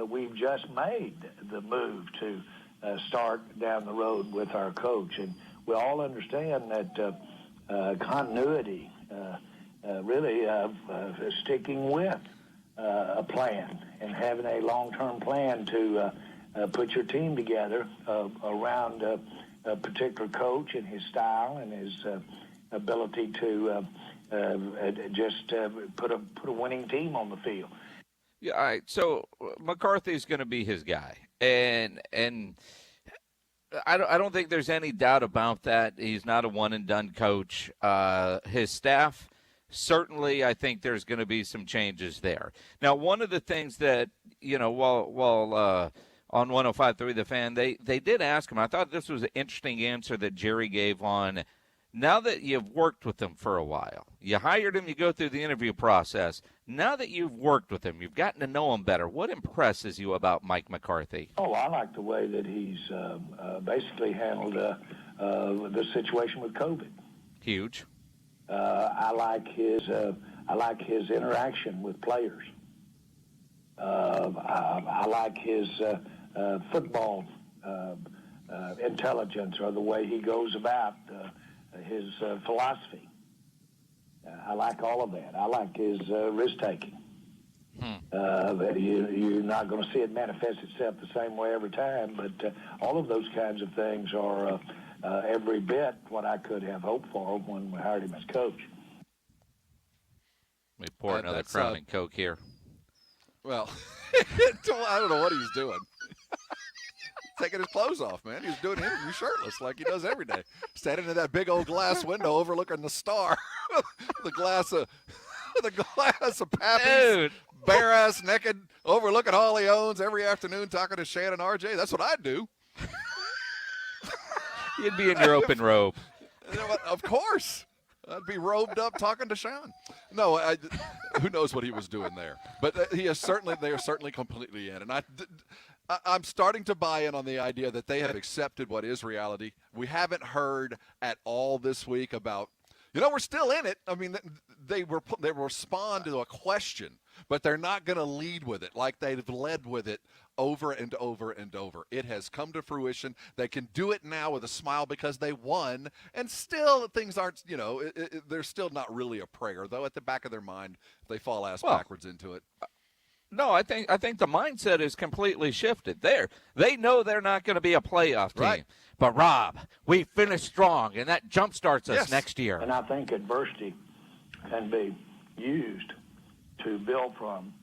We've just made the move to start down the road with our coach, and we all understand that continuity, really sticking with a plan and having a long-term plan to put your team together around a particular coach and his style and his ability to just put a winning team on the field.
Yeah, all right. So McCarthy's going to be his guy, and I don't think there's any doubt about that. He's not a one-and-done coach. His staff, certainly, I think there's going to be some changes there. Now, one of the things that, while on 105.3 The Fan, they did ask him, I thought this was an interesting answer that Jerry gave on, now that you've worked with him for a while, you hired him, you go through the interview process. Now that you've worked with him, you've gotten to know him better, what impresses you about Mike McCarthy?
Oh, I like the way that he's basically handled the situation with COVID.
Huge.
I like his interaction with players. I like his football intelligence, or the way he goes about his philosophy. I like all of that. I like his risk-taking. You're not going to see it manifest itself the same way every time, but all of those kinds of things are every bit what I could have hoped for when we hired him as coach.
Let me pour another Crown and Coke here.
Well, I don't know what he's doing. taking his clothes off, man. He was doing an interview shirtless like he does every day. Standing in that big old glass window overlooking the star. the glass of Pappy's, bare ass naked, overlooking all he owns every afternoon, talking to Shannon RJ. That's what I'd do.
You'd be in your open robe.
You know what? Of course. I'd be robed up talking to Sean. No, who knows what he was doing there. But they are certainly completely in. And I'm starting to buy in on the idea that they have accepted what is reality. We haven't heard at all this week about, we're still in it. I mean, they respond to a question, but they're not going to lead with it like they've led with it over and over and over. It has come to fruition. They can do it now with a smile because they won, and still things aren't, they're still not really a prayer, though at the back of their mind, they fall backwards into it.
No, I think the mindset is completely shifted. They know they're not going to be a playoff team.
Right.
But, Rob, we finished strong, and that jumpstarts us next year.
And I think adversity can be used to build from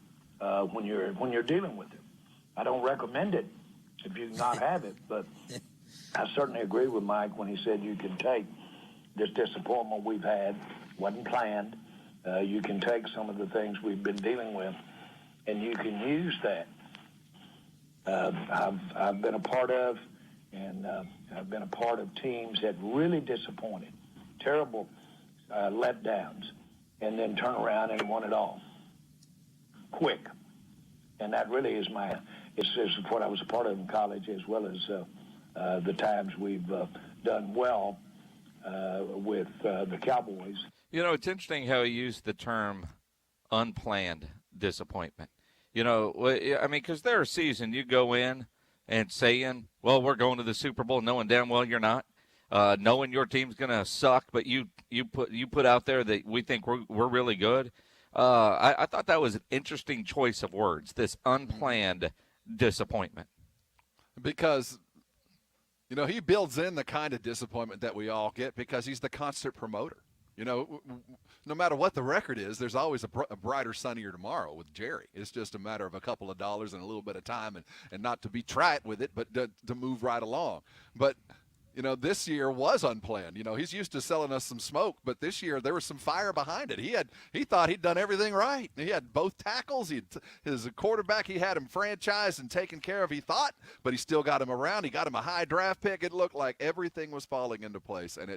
when you're dealing with it. I don't recommend it if you not have it, but I certainly agree with Mike when he said you can take this disappointment we've had, wasn't planned. You can take some of the things we've been dealing with, and you can use that. I've been a part of, and I've been a part of teams that really disappointed, terrible letdowns, and then turn around and won it all quick. And that really is it's what I was a part of in college, as well as the times we've done well with the Cowboys.
It's interesting how he used the term unplanned disappointment. Because there are seasons you go in and saying, well, we're going to the Super Bowl, knowing damn well you're not, knowing your team's going to suck, but you put out there that we think we're really good. I thought that was an interesting choice of words, this unplanned disappointment.
Because, he builds in the kind of disappointment that we all get because he's the constant promoter. No matter what the record is, there's always a brighter, sunnier tomorrow with Jerry. It's just a matter of a couple of dollars and a little bit of time and not to be trite with it, but to move right along. But this year was unplanned. He's used to selling us some smoke, but this year there was some fire behind it. He thought he'd done everything right. He had both tackles. His quarterback, he had him franchised and taken care of, he thought, but he still got him around. He got him a high draft pick. It looked like everything was falling into place, and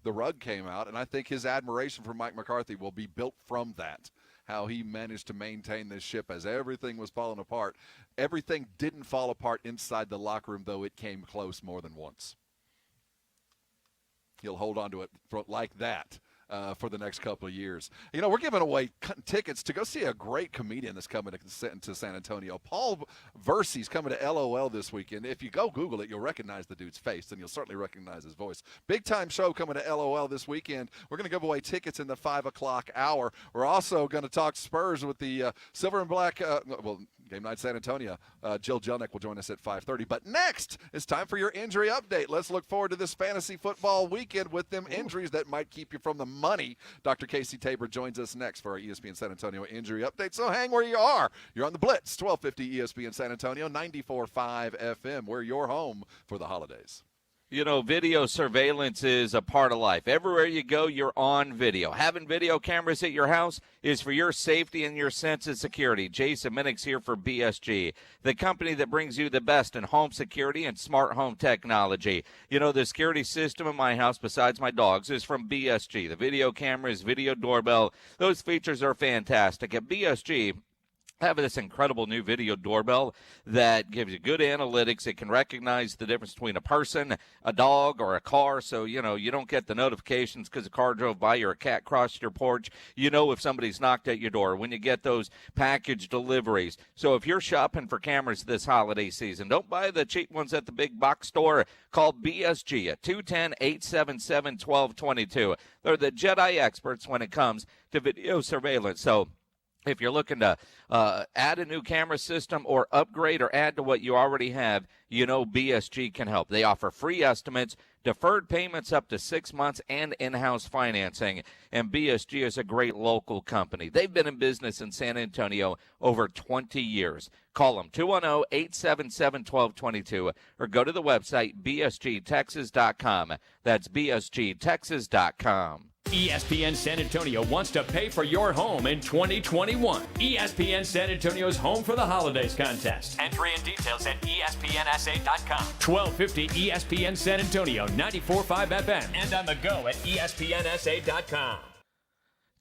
the rug came out, and I think his admiration for Mike McCarthy will be built from that. How he managed to maintain this ship as everything was falling apart. Everything didn't fall apart inside the locker room, though it came close more than once. He'll hold on to it like that for the next couple of years. We're giving away tickets to go see a great comedian that's coming to San Antonio. Paul Versi's coming to LOL this weekend. If you go Google it, you'll recognize the dude's face, and you'll certainly recognize his voice. Big-time show coming to LOL this weekend. We're going to give away tickets in the 5 o'clock hour. We're also going to talk Spurs with the Silver and Black Game Night San Antonio. Jill Jelnick will join us at 5:30. But next, it's time for your injury update. Let's look forward to this fantasy football weekend with them injuries that might keep you from the money. Dr. Casey Tabor joins us next for our ESPN San Antonio injury update. So hang where you are. You're on the Blitz, 1250 ESPN San Antonio, 94.5 FM. We're your home for the holidays.
Video surveillance is a part of life. Everywhere you go, you're on video. Having video cameras at your house is for your safety and your sense of security. Jason Minnick's here for BSG, the company that brings you the best in home security and smart home technology. The security system in my house, besides my dogs, is from BSG. The video cameras, video doorbell, those features are fantastic. At BSG, have this incredible new video doorbell that gives you good analytics. It can recognize the difference between a person, a dog, or a car. So, you don't get the notifications because a car drove by or a cat crossed your porch. If somebody's knocked at your door when you get those package deliveries. So if you're shopping for cameras this holiday season, don't buy the cheap ones at the big box store. Call BSG at 210-877-1222. They're the Jedi experts when it comes to video surveillance. So If you're looking to add a new camera system or upgrade or add to what you already have, you know BSG can help. They offer free estimates, deferred payments up to 6 months, and in-house financing. And BSG is a great local company. They've been in business in San Antonio over 20 years. Call them 210-877-1222 or go to the website bsgtexas.com. That's bsgtexas.com.
ESPN San Antonio wants to pay for your home in 2021. ESPN San Antonio's Home for the Holidays contest. Entry and details at ESPNSA.com. 1250 ESPN San Antonio, 94.5 FM, and on the go at ESPNSA.com.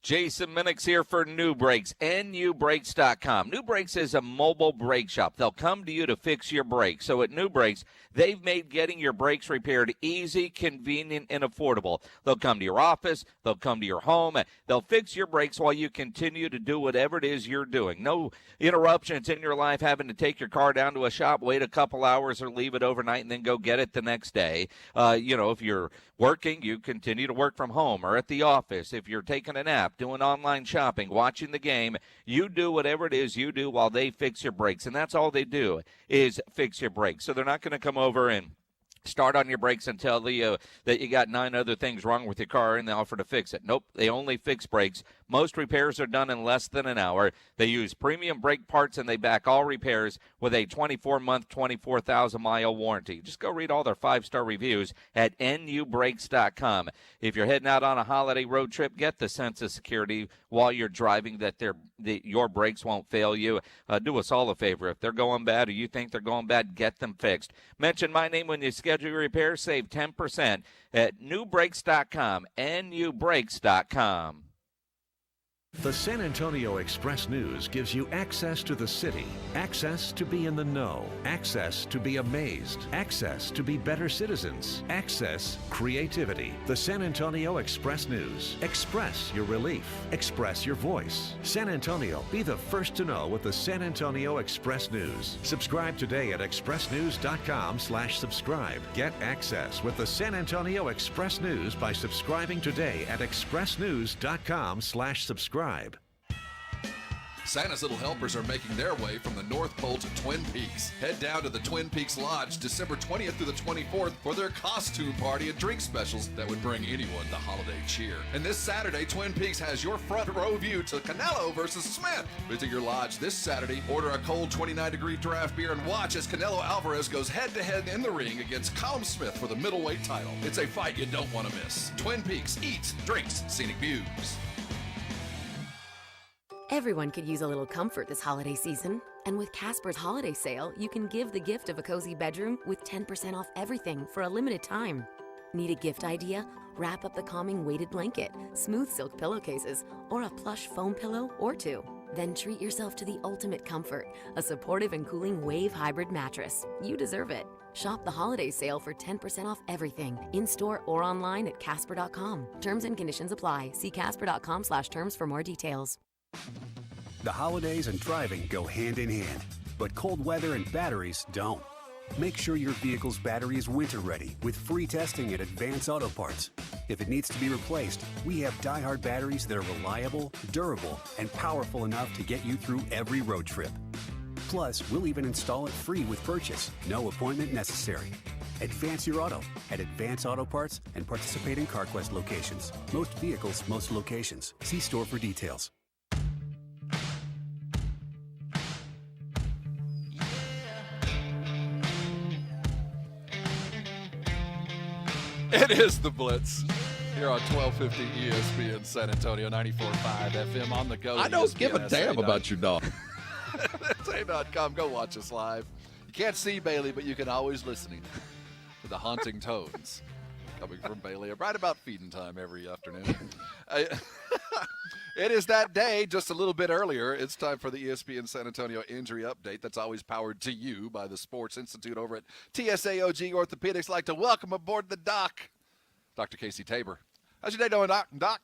Jason Minix here for New Brakes, nubrakes.com. New Brakes is a mobile brake shop. They'll come to you to fix your brakes. So at New Brakes, they've made getting your brakes repaired easy, convenient, and affordable. They'll come to your office. They'll come to your home. They'll fix your brakes while you continue to do whatever it is you're doing. No interruptions in your life, having to take your car down to a shop, wait a couple hours, or leave it overnight and then go get it the next day. If you're working, you continue to work from home or at the office. If you're taking a nap, doing online shopping, watching the game, you do whatever it is you do while they fix your brakes. And that's all they do is fix your brakes. So they're not going to come over and start on your brakes and tell you that you got 9 other things wrong with your car and they offer to fix it. Nope, they only fix brakes. Most repairs are done in less than an hour. They use premium brake parts and they back all repairs with a 24-month, 24,000-mile warranty. Just go read all their 5-star reviews at nubrakes.com. If you're heading out on a holiday road trip, get the sense of security while you're driving that your brakes won't fail you. Do us all a favor. If they're going bad or you think they're going bad, get them fixed. Mention my name when you schedule your repair. Save 10% at nubrakes.com, nubrakes.com.
The San Antonio Express News gives you access to the city, access to be in the know, access to be amazed, access to be better citizens, access creativity. The San Antonio Express News. Express your relief. Express your voice. San Antonio, be the first to know with the San Antonio Express News. Subscribe today at expressnews.com/subscribe. Get access with the San Antonio Express News by subscribing today at expressnews.com/subscribe.
Santa's Little Helpers are making their way from the North Pole to Twin Peaks. Head down to the Twin Peaks Lodge December 20th through the 24th for their costume party and drink specials that would bring anyone the holiday cheer. And this Saturday, Twin Peaks has your front row view to Canelo versus Smith. Visit your lodge this Saturday, order a cold 29-degree draft beer, and watch as Canelo Alvarez goes head-to-head in the ring against Callum Smith for the middleweight title. It's a fight you don't want to miss. Twin Peaks eats, drinks, scenic views.
Everyone could use a little comfort this holiday season. And with Casper's holiday sale, you can give the gift of a cozy bedroom with 10% off everything for a limited time. Need a gift idea? Wrap up the calming weighted blanket, smooth silk pillowcases, or a plush foam pillow or two. Then treat yourself to the ultimate comfort, a supportive and cooling Wave Hybrid mattress. You deserve it. Shop the holiday sale for 10% off everything, in-store or online at Casper.com. Terms and conditions apply. See Casper.com/terms for more details.
The holidays and driving go hand in hand, but cold weather and batteries don't. Make sure your vehicle's battery is winter ready with free testing at Advance Auto Parts. If it needs to be replaced, we have Die-Hard batteries that are reliable, durable, and powerful enough to get you through every road trip. Plus, we'll even install it free with purchase, no appointment necessary. Advance your auto at Advance Auto Parts and participating CarQuest locations. Most vehicles, most locations. See store for details.
It is the Blitz here on 1250 ESPN San Antonio, 94.5 FM on the go.
I don't give a damn about your dog.
SA.com. Go watch us live. You can't see Bailey, but you can always listen to the haunting tones coming from Bailey right about feeding time every afternoon. It is that day just a little bit earlier. It's time for the ESPN San Antonio Injury Update. That's always powered to you by the Sports Institute over at TSAOG Orthopedics. Like to welcome aboard the doc, Dr. Casey Tabor. How's your day going, Doc?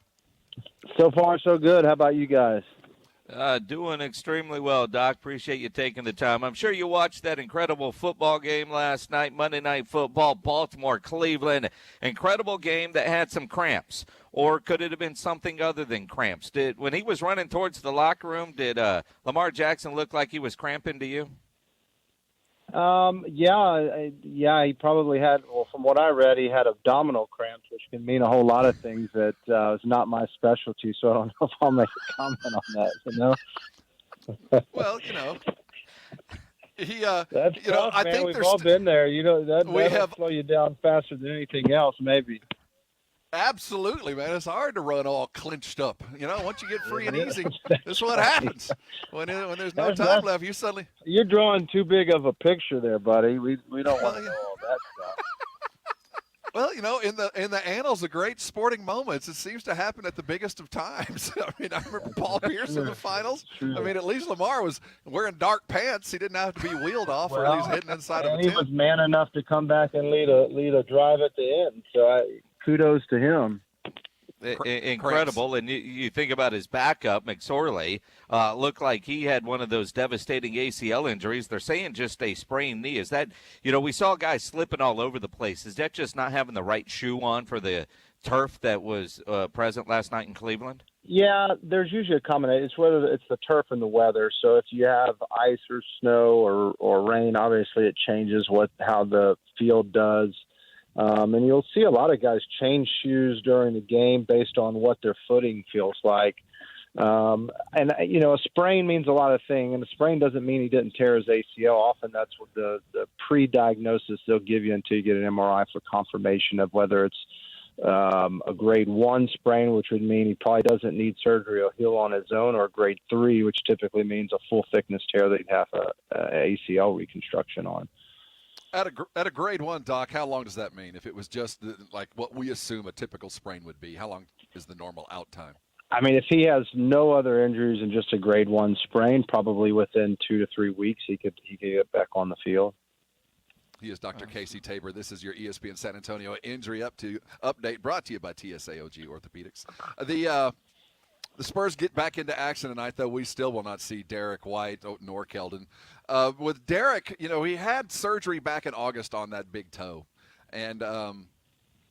So far, so good. How about you guys?
Doing extremely well, Doc. Appreciate you taking the time. I'm sure you watched that incredible football game last night, Monday Night Football, Baltimore-Cleveland. Incredible game that had some cramps. Or could it have been something other than cramps? When he was running towards the locker room, did Lamar Jackson look like he was cramping to you?
Yeah, he probably had, well, from what I read, he had abdominal cramps, which can mean a whole lot of things that is not my specialty, so I don't know if I'll make a comment on that,
Well, he,
That's tough,
I
man.
think
We've all been there. That'll slow you down faster than anything else, maybe.
Absolutely, man. It's hard to run all clinched up. Once you get free and easy, this is what happens. When there's no time left,
You're drawing too big of a picture there, buddy. We don't want to know all that stuff.
Well, in the annals of great sporting moments, it seems to happen at the biggest of times. I remember Paul Pierce in the finals. At least Lamar was wearing dark pants. He didn't have to be wheeled off or at least hidden inside of a tent.
He was man enough to come back and lead a drive at the end. So kudos to him.
Incredible. And you think about his backup, McSorley, looked like he had one of those devastating ACL injuries. They're saying just a sprained knee. Is that, we saw guys slipping all over the place. Is that just not having the right shoe on for the turf that was present last night in Cleveland?
Yeah, there's usually a combination. It's whether it's the turf and the weather. So if you have ice or snow or rain, obviously it changes how the field does. And you'll see a lot of guys change shoes during the game based on what their footing feels like. And a sprain means a lot of things. And a sprain doesn't mean he didn't tear his ACL. Often that's what the pre-diagnosis they'll give you until you get an MRI for confirmation of whether it's a grade 1 sprain, which would mean he probably doesn't need surgery or heal on his own, or grade 3, which typically means a full thickness tear that he'd have a ACL reconstruction on.
At a grade 1, Doc, how long does that mean? If it was just like what we assume a typical sprain would be, how long is the normal out time?
If he has no other injuries and just a grade 1 sprain, probably within 2 to 3 weeks he could get back on the field.
He is Dr. Casey Tabor. This is your ESPN San Antonio injury update brought to you by TSAOG Orthopedics. The Spurs get back into action tonight, though we still will not see Derek White nor Keldon. With Derek, he had surgery back in August on that big toe, and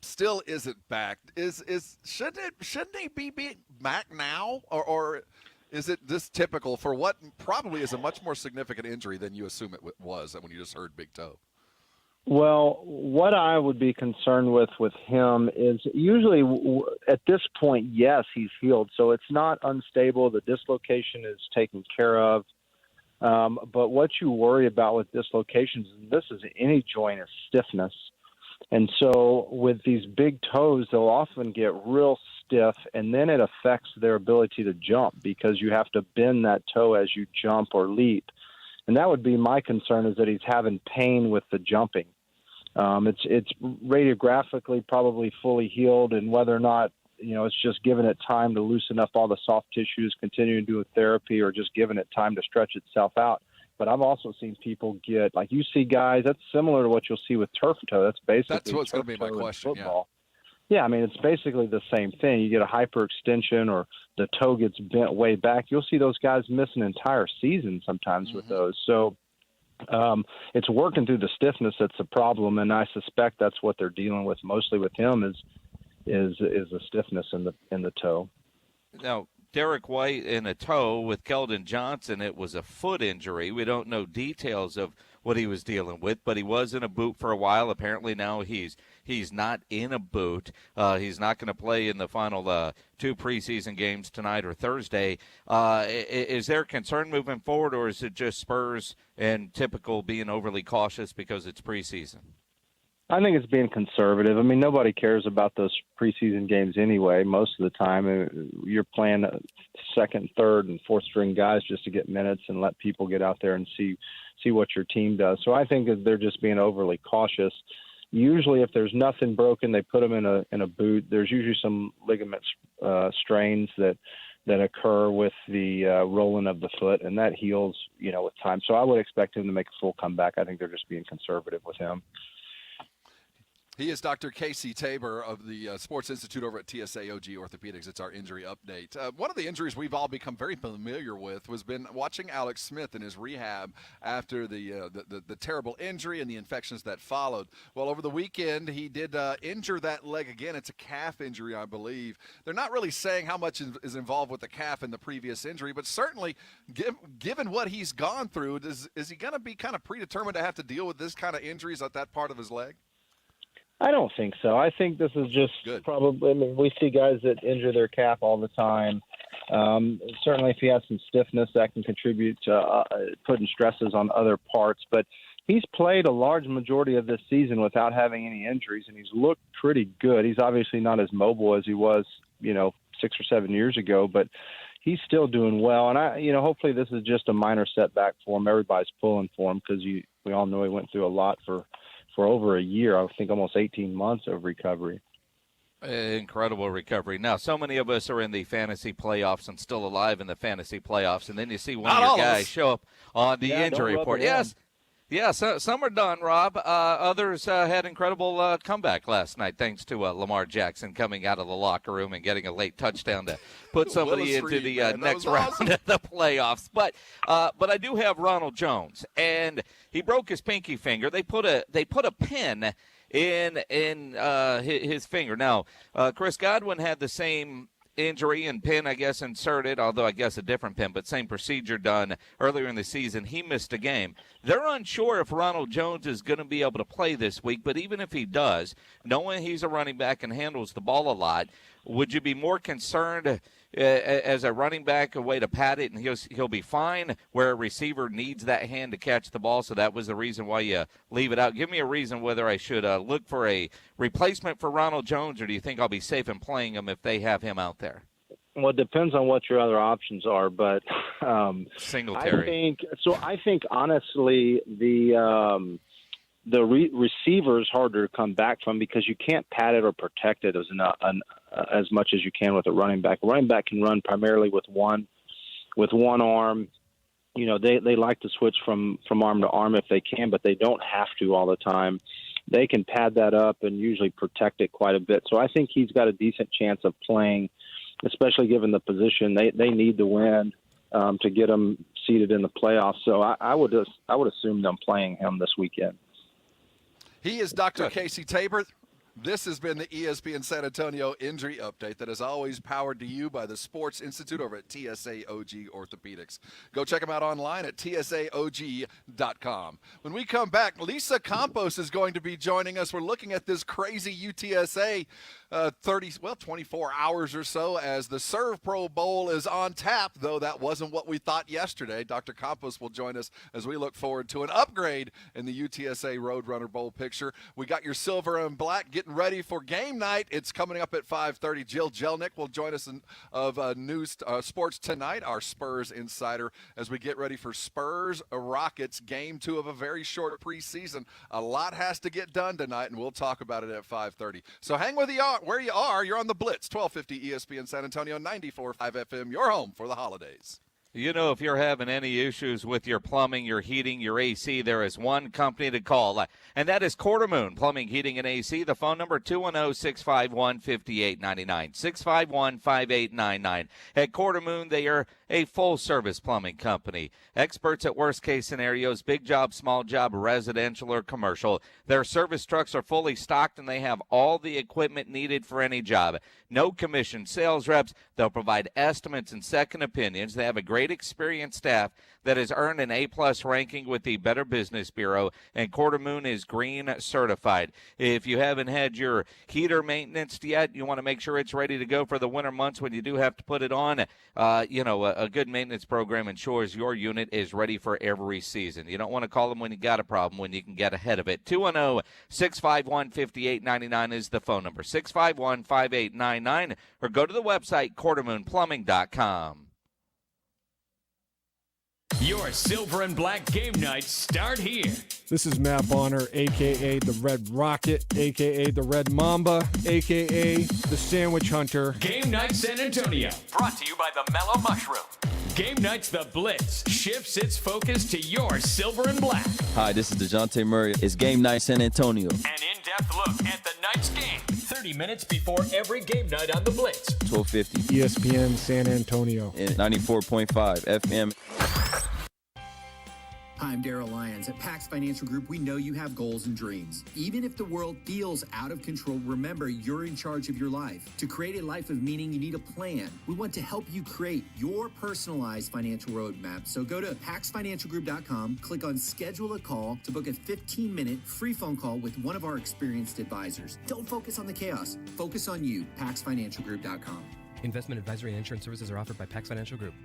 still isn't back. Shouldn't he be back now, or is it this typical for what probably is a much more significant injury than you assume it was when you just heard big toe?
Well, what I would be concerned with him is usually at this point, yes, he's healed. So it's not unstable. The dislocation is taken care of. But what you worry about with dislocations, and this is any joint, is stiffness. And so with these big toes, they'll often get real stiff, and then it affects their ability to jump because you have to bend that toe as you jump or leap. And that would be my concern, is that he's having pain with the jumping. It's radiographically probably fully healed, and whether or not, it's just giving it time to loosen up all the soft tissues, continuing to do therapy, or just giving it time to stretch itself out. But I've also seen people get, like you see guys, that's similar to what you'll see with turf toe. That's
what's going to be my question.
Football. Yeah, it's basically the same thing. You get a hyperextension or the toe gets bent way back. You'll see those guys miss an entire season sometimes with those. So it's working through the stiffness that's the problem, and I suspect that's what they're dealing with mostly with him is the stiffness in the toe.
Now, Derek White in a toe. With Keldon Johnson, it was a foot injury. We don't know details of what he was dealing with, but he was in a boot for a while. Apparently now he's not in a boot. He's not going to play in the final 2 preseason games tonight or Thursday. Is there concern moving forward, or is it just Spurs and typical being overly cautious because it's preseason?
I think it's being conservative. Nobody cares about those preseason games anyway. Most of the time, you're playing second, third, and fourth string guys just to get minutes and let people get out there and see what your team does. So I think that they're just being overly cautious. Usually, if there's nothing broken, they put them in a boot. There's usually some ligament strains that occur with the rolling of the foot, and that heals, with time. So I would expect him to make a full comeback. I think they're just being conservative with him.
He is Dr. Casey Tabor of the Sports Institute over at TSA OG Orthopedics. It's our injury update. One of the injuries we've all become very familiar with was been watching Alex Smith in his rehab after the terrible injury and the infections that followed. Well, over the weekend, he did injure that leg again. It's a calf injury, I believe. They're not really saying how much is involved with the calf in the previous injury, but certainly, given what he's gone through, is he going to be kind of predetermined to have to deal with this kind of injuries at that part of his leg?
I don't think so. I think this is just probably – I mean, we see guys that injure their calf all the time. Certainly if he has some stiffness, that can contribute to putting stresses on other parts. But he's played a large majority of this season without having any injuries, and he's looked pretty good. He's obviously not as mobile as he was, 6 or 7 years ago, but he's still doing well. And, hopefully this is just a minor setback for him. Everybody's pulling for him because we all know he went through a lot for over a year, I think almost 18 months of recovery.
Incredible recovery. Now, so many of us are in the fantasy playoffs and still alive in the fantasy playoffs, and then you see one of your guys show up on the injury report. Yes, some are done, Rob. Others had incredible comeback last night thanks to Lamar Jackson coming out of the locker room and getting a late touchdown to put somebody into the next round of the playoffs. But I do have Ronald Jones, and he broke his pinky finger. They put a pin in his finger. Now, Chris Godwin had the same injury and pin, I guess, inserted, although I guess a different pin, but same procedure done earlier in the season. He missed a game. They're unsure if Ronald Jones is going to be able to play this week, but even if he does, knowing he's a running back and handles the ball a lot, would you be more concerned as a running back, a way to pat it and he'll be fine, where a receiver needs that hand to catch the ball, so that was the reason why you leave it out? Give me a reason whether I should look for a replacement for Ronald Jones, or do you think I'll be safe in playing him if they have him out there?
Well, it depends on what your other options are, but
Singletary.
I think honestly the receiver is harder to come back from because you can't pat it or protect it as much as you can with a running back. A running back can run primarily with one arm. They like to switch from arm to arm if they can, but they don't have to all the time. They can pad that up and usually protect it quite a bit. So I think he's got a decent chance of playing, especially given the position. They need to win to get them seated in the playoffs. So I would assume them playing him this weekend.
He is Dr. Casey Tabor. This has been the ESPN San Antonio Injury Update that is always powered to you by the Sports Institute over at TSA OG Orthopedics. Go check them out online at tsaog.com. When we come back, Lisa Campos is going to be joining us. We're looking at this crazy UTSA 24 hours or so as the Serve Pro Bowl is on tap, though that wasn't what we thought yesterday. Dr. Campos will join us as we look forward to an upgrade in the UTSA Roadrunner Bowl picture. We got your silver and black getting ready for game night. It's coming up at 5:30. Jill Jelnick will join us of News Sports Tonight, our Spurs insider, as we get ready for Spurs Rockets game 2 of a very short preseason. A lot has to get done tonight, and we'll talk about it at 5:30. So hang with where you are. You're on the Blitz, 1250 ESPN San Antonio, 94.5 FM, your home for the holidays.
If you're having any issues with your plumbing, your heating, your AC, there is one company to call, and that is Quarter Moon Plumbing, Heating, and AC. The phone number, 210-651-5899, 651-5899. At Quarter Moon, they are a full-service plumbing company. Experts at worst-case scenarios, big job, small job, residential or commercial. Their service trucks are fully stocked, and they have all the equipment needed for any job. No commission sales reps. They'll provide estimates and second opinions. They have a great experienced staff that has earned an A-plus ranking with the Better Business Bureau, and Quarter Moon is green certified. If you haven't had your heater maintenance yet, you want to make sure it's ready to go for the winter months when you do have to put it on. A good maintenance program ensures your unit is ready for every season. You don't want to call them when you got a problem, when you can get ahead of it. 210-651-5899 is the phone number, 651-5899, or go to the website, quartermoonplumbing.com.
Your silver and black game nights start here.
This is Matt Bonner, a.k.a. the Red Rocket, a.k.a. the Red Mamba, a.k.a. the Sandwich Hunter.
Game Night San Antonio, brought to you by the Mellow Mushroom. Game Night's The Blitz shifts its focus to your silver and black.
Hi, this is DeJounte Murray. It's Game Night San Antonio.
An in-depth in-depth look at the night's game. 30 minutes before every game night on the Blitz.
1250
ESPN San Antonio.
and 94.5 FM.
I'm Daryl Lyons. At Pax Financial Group, we know you have goals and dreams. Even if the world feels out of control, remember you're in charge of your life. To create a life of meaning, you need a plan. We want to help you create your personalized financial roadmap. So go to paxfinancialgroup.com, click on Schedule a Call to book a 15-minute free phone call with one of our experienced advisors. Don't focus on the chaos. Focus on you. paxfinancialgroup.com.
Investment advisory and insurance services are offered by Pax Financial Group.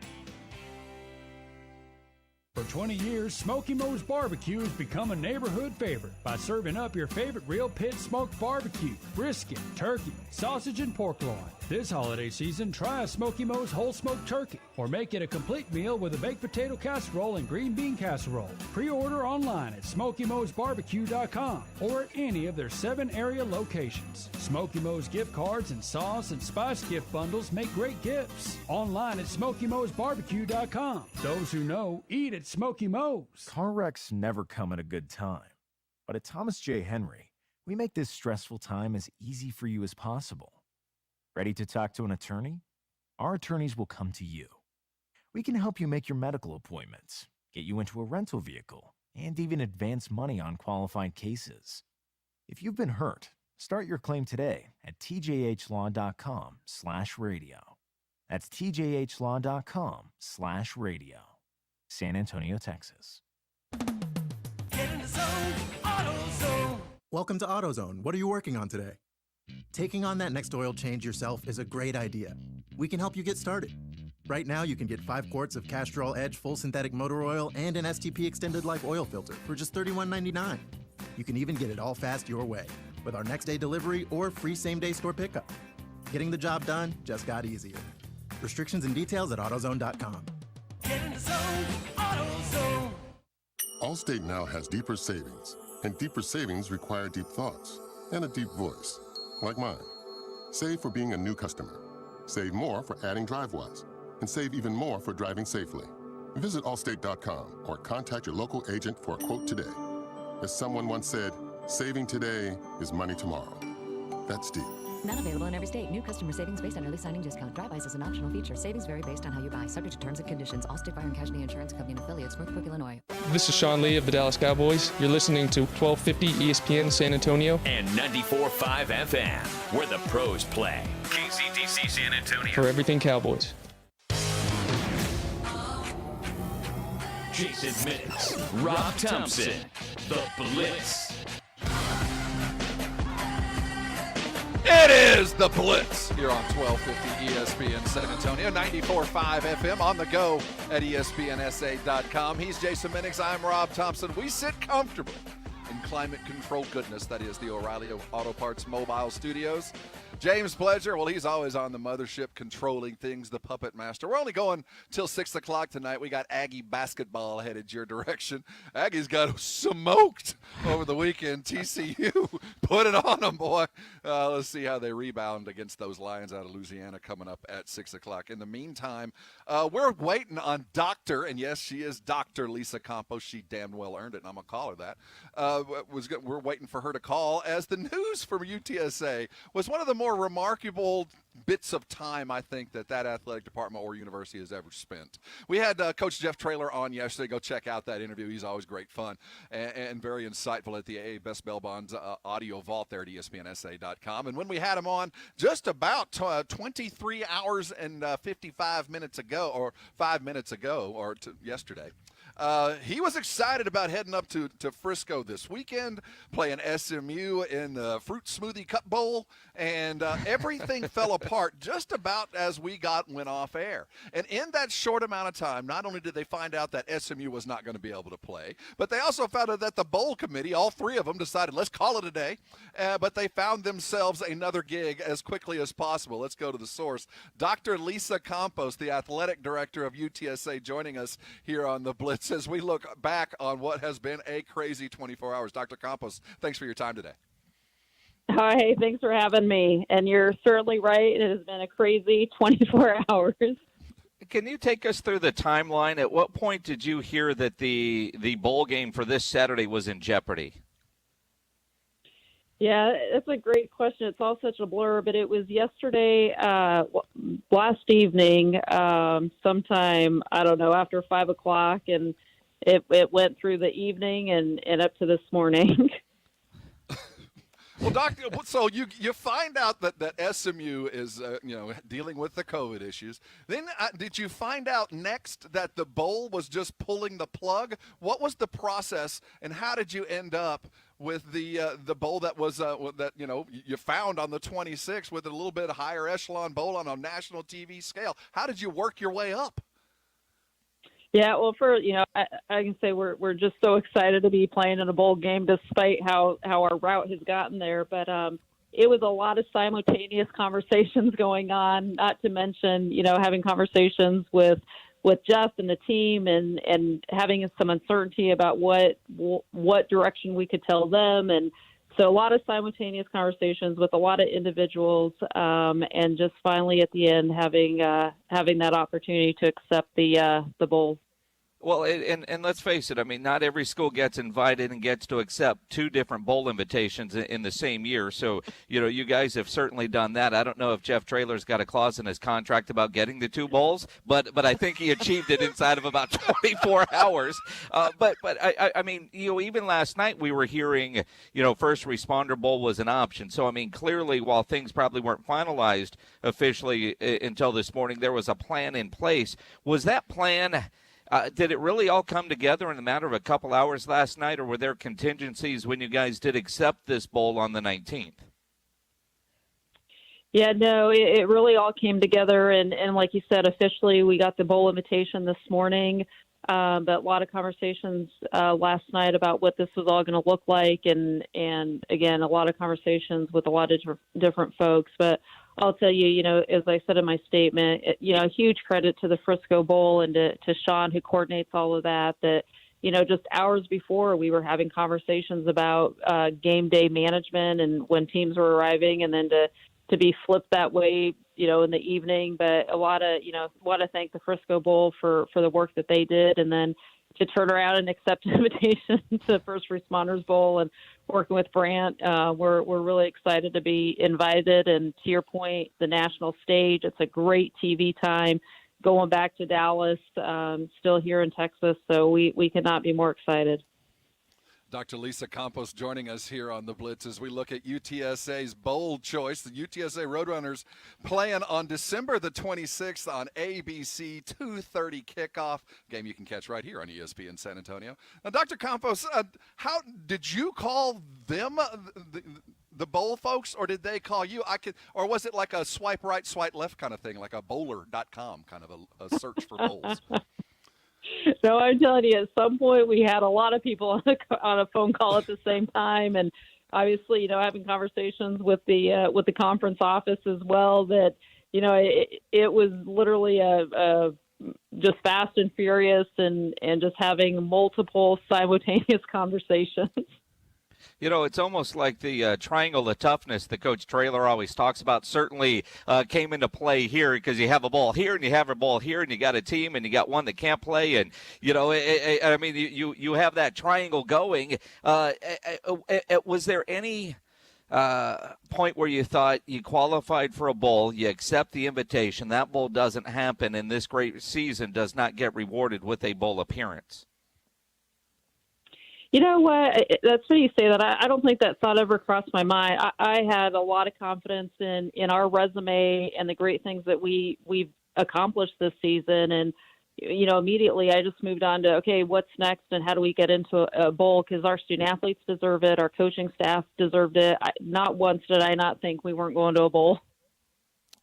For 20 years, Smokey Mo's Barbecue has become a neighborhood favorite by serving up your favorite real pit smoked barbecue, brisket, turkey, sausage, and pork loin. This holiday season, try a Smokey Mo's whole smoked turkey or make it a complete meal with a baked potato casserole and green bean casserole. Pre-order online at SmokeyMo'sBarbecue.com or at any of their 7 area locations. Smokey Mo's gift cards and sauce and spice gift bundles make great gifts. Online at SmokeyMo'sBarbecue.com. Those who know, eat at Smokey Mo's.
Car wrecks never come at a good time. But at Thomas J. Henry, we make this stressful time as easy for you as possible. Ready to talk to an attorney? Our attorneys will come to you. We can help you make your medical appointments, get you into a rental vehicle, and even advance money on qualified cases. If you've been hurt, start your claim today at tjhlaw.com/radio. That's tjhlaw.com/radio. San Antonio, Texas.
Get in the zone, AutoZone.
Welcome to AutoZone. What are you working on today? Taking on that next oil change yourself is a great idea. We can help you get started. Right now, you can get 5 quarts of Castrol Edge full synthetic motor oil and an STP extended life oil filter for just $31.99. You can even get it all fast your way with our next day delivery or free same-day store pickup. Getting the job done just got easier. Restrictions and details at AutoZone.com.
Get in the zone, AutoZone.
Allstate now has deeper savings, and deeper savings require deep thoughts and a deep voice, like mine. Save for being a new customer. Save more for adding DriveWise, and save even more for driving safely. Visit Allstate.com or contact your local agent for a quote today. As someone once said, saving today is money tomorrow. That's deep.
Not available in every state. New customer savings based on early signing discount. Drive-bys is an optional feature. Savings vary based on how you buy. Subject to terms and conditions. Allstate Fire and Casualty Insurance Company and affiliates. Northbrook, Illinois.
This is Sean Lee of the Dallas Cowboys. You're listening to 1250 ESPN San Antonio.
And 94.5 FM, where the pros play. KCDC San Antonio.
For everything Cowboys.
Jason Minix, Rob Thompson, The Blitz.
It is the Blitz here on 1250 ESPN San Antonio, 94.5 FM, on the go at ESPNSA.com. He's Jason Minix. I'm Rob Thompson. We sit comfortably in climate-controlled goodness. That is the O'Reilly Auto Parts Mobile Studios. James Pledger, well, he's always on the mothership controlling things, the puppet master. We're only going till 6 o'clock tonight. We got Aggie basketball headed your direction. Aggie's got smoked over the weekend. TCU, put it on them, boy. Let's see how they rebound against those Lions out of Louisiana coming up at 6 o'clock. In the meantime, we're waiting on Dr., and yes, she is Dr. Lisa Campos. She damn well earned it, and I'm going to call her that. We're waiting for her to call, as the news from UTSA was one of the more remarkable bits of time, I think, that athletic department or university has ever spent. We had Coach Jeff Traylor on yesterday. Go check out that interview. He's always great fun and very insightful at the AA Best Bell Bonds audio vault there at ESPNSA.com. And when we had him on just about 23 hours and 55 minutes ago, or 5 minutes ago, or yesterday, he was excited about heading up to Frisco this weekend, playing SMU in the Fruit Smoothie Cup Bowl, and everything fell apart just about as we went off air. And in that short amount of time, not only did they find out that SMU was not going to be able to play, but they also found out that the bowl committee, all 3 of them, decided, let's call it a day. But they found themselves another gig as quickly as possible. Let's go to the source. Dr. Lisa Campos, the athletic director of UTSA, joining us here on the Blitz as we look back on what has been a crazy 24 hours. Dr. Campos, thanks for your time today.
Hi, thanks for having me. And you're certainly right. It has been a crazy 24 hours.
Can you take us through the timeline? At what point did you hear that the bowl game for this Saturday was in jeopardy?
Yeah, that's a great question. It's all such a blur, but it was yesterday, last evening, sometime, I don't know, after 5 o'clock, and it went through the evening and up to this morning.
Well, Doctor, so you find out that SMU is dealing with the COVID issues. Then did you find out next that the bowl was just pulling the plug? What was the process, and how did you end up with the bowl that was you found on the 26th with a little bit higher echelon bowl on a national TV scale? How did you work your way up?
Yeah, well, I can say we're just so excited to be playing in a bowl game, despite how our route has gotten there. But it was a lot of simultaneous conversations going on. Not to mention, having conversations with Jeff and the team, and having some uncertainty about what direction we could tell them, and so a lot of simultaneous conversations with a lot of individuals, and just finally at the end having that opportunity to accept the bowl.
Well, and let's face it, I mean, not every school gets invited and gets to accept 2 different bowl invitations in the same year. So, you guys have certainly done that. I don't know if Jeff Traylor's got a clause in his contract about getting the 2 bowls, but I think he achieved it inside of about 24 hours. But I mean, even last night we were hearing, First Responder Bowl was an option. So, I mean, clearly, while things probably weren't finalized officially until this morning, there was a plan in place. Was that plan... did it really all come together in a matter of a couple hours last night, or were there contingencies when you guys did accept this bowl on the 19th?
Yeah, no, it really all came together. And like you said, officially we got the bowl invitation this morning, but a lot of conversations last night about what this was all going to look like. And again, a lot of conversations with a lot of different folks. But I'll tell you, as I said in my statement, a huge credit to the Frisco Bowl and to Sean, who coordinates all of that, just hours before we were having conversations about game day management and when teams were arriving, and then to be flipped that way, in the evening. But want to thank the Frisco Bowl for the work that they did, and then to turn around and accept an invitation to First Responders Bowl and working with Brant. We're really excited to be invited. And to your point, the national stage, it's a great TV time. Going back to Dallas, still here in Texas, so we could not be more excited.
Dr. Lisa Campos joining us here on the Blitz as we look at UTSA's bold choice. The UTSA Roadrunners playing on December the 26th on ABC, 2:30 kickoff. Game you can catch right here on ESPN San Antonio. Now, Dr. Campos, how did you call them, the bowl folks, or did they call you? Or was it like a swipe right, swipe left kind of thing, like a bowler.com kind of a search for bowls?
No, I'm telling you, at some point we had a lot of people on a phone call at the same time, and obviously, having conversations with the conference office as well. That it was literally just fast and furious, and just having multiple simultaneous conversations.
It's almost like the triangle of toughness that Coach Traylor always talks about certainly came into play here, because you have a ball here and you have a ball here and you got a team and you got one that can't play. And, I mean, you have that triangle going. Was there any point where you thought you qualified for a bowl, you accept the invitation, that bowl doesn't happen, and this great season does not get rewarded with a bowl appearance?
You know what? That's funny you say that. I don't think that thought ever crossed my mind. I had a lot of confidence in our resume and the great things that we've accomplished this season. And, immediately I just moved on to, okay, what's next and how do we get into a bowl? Because our student athletes deserve it. Our coaching staff deserved it. Not once did I not think we weren't going to a bowl.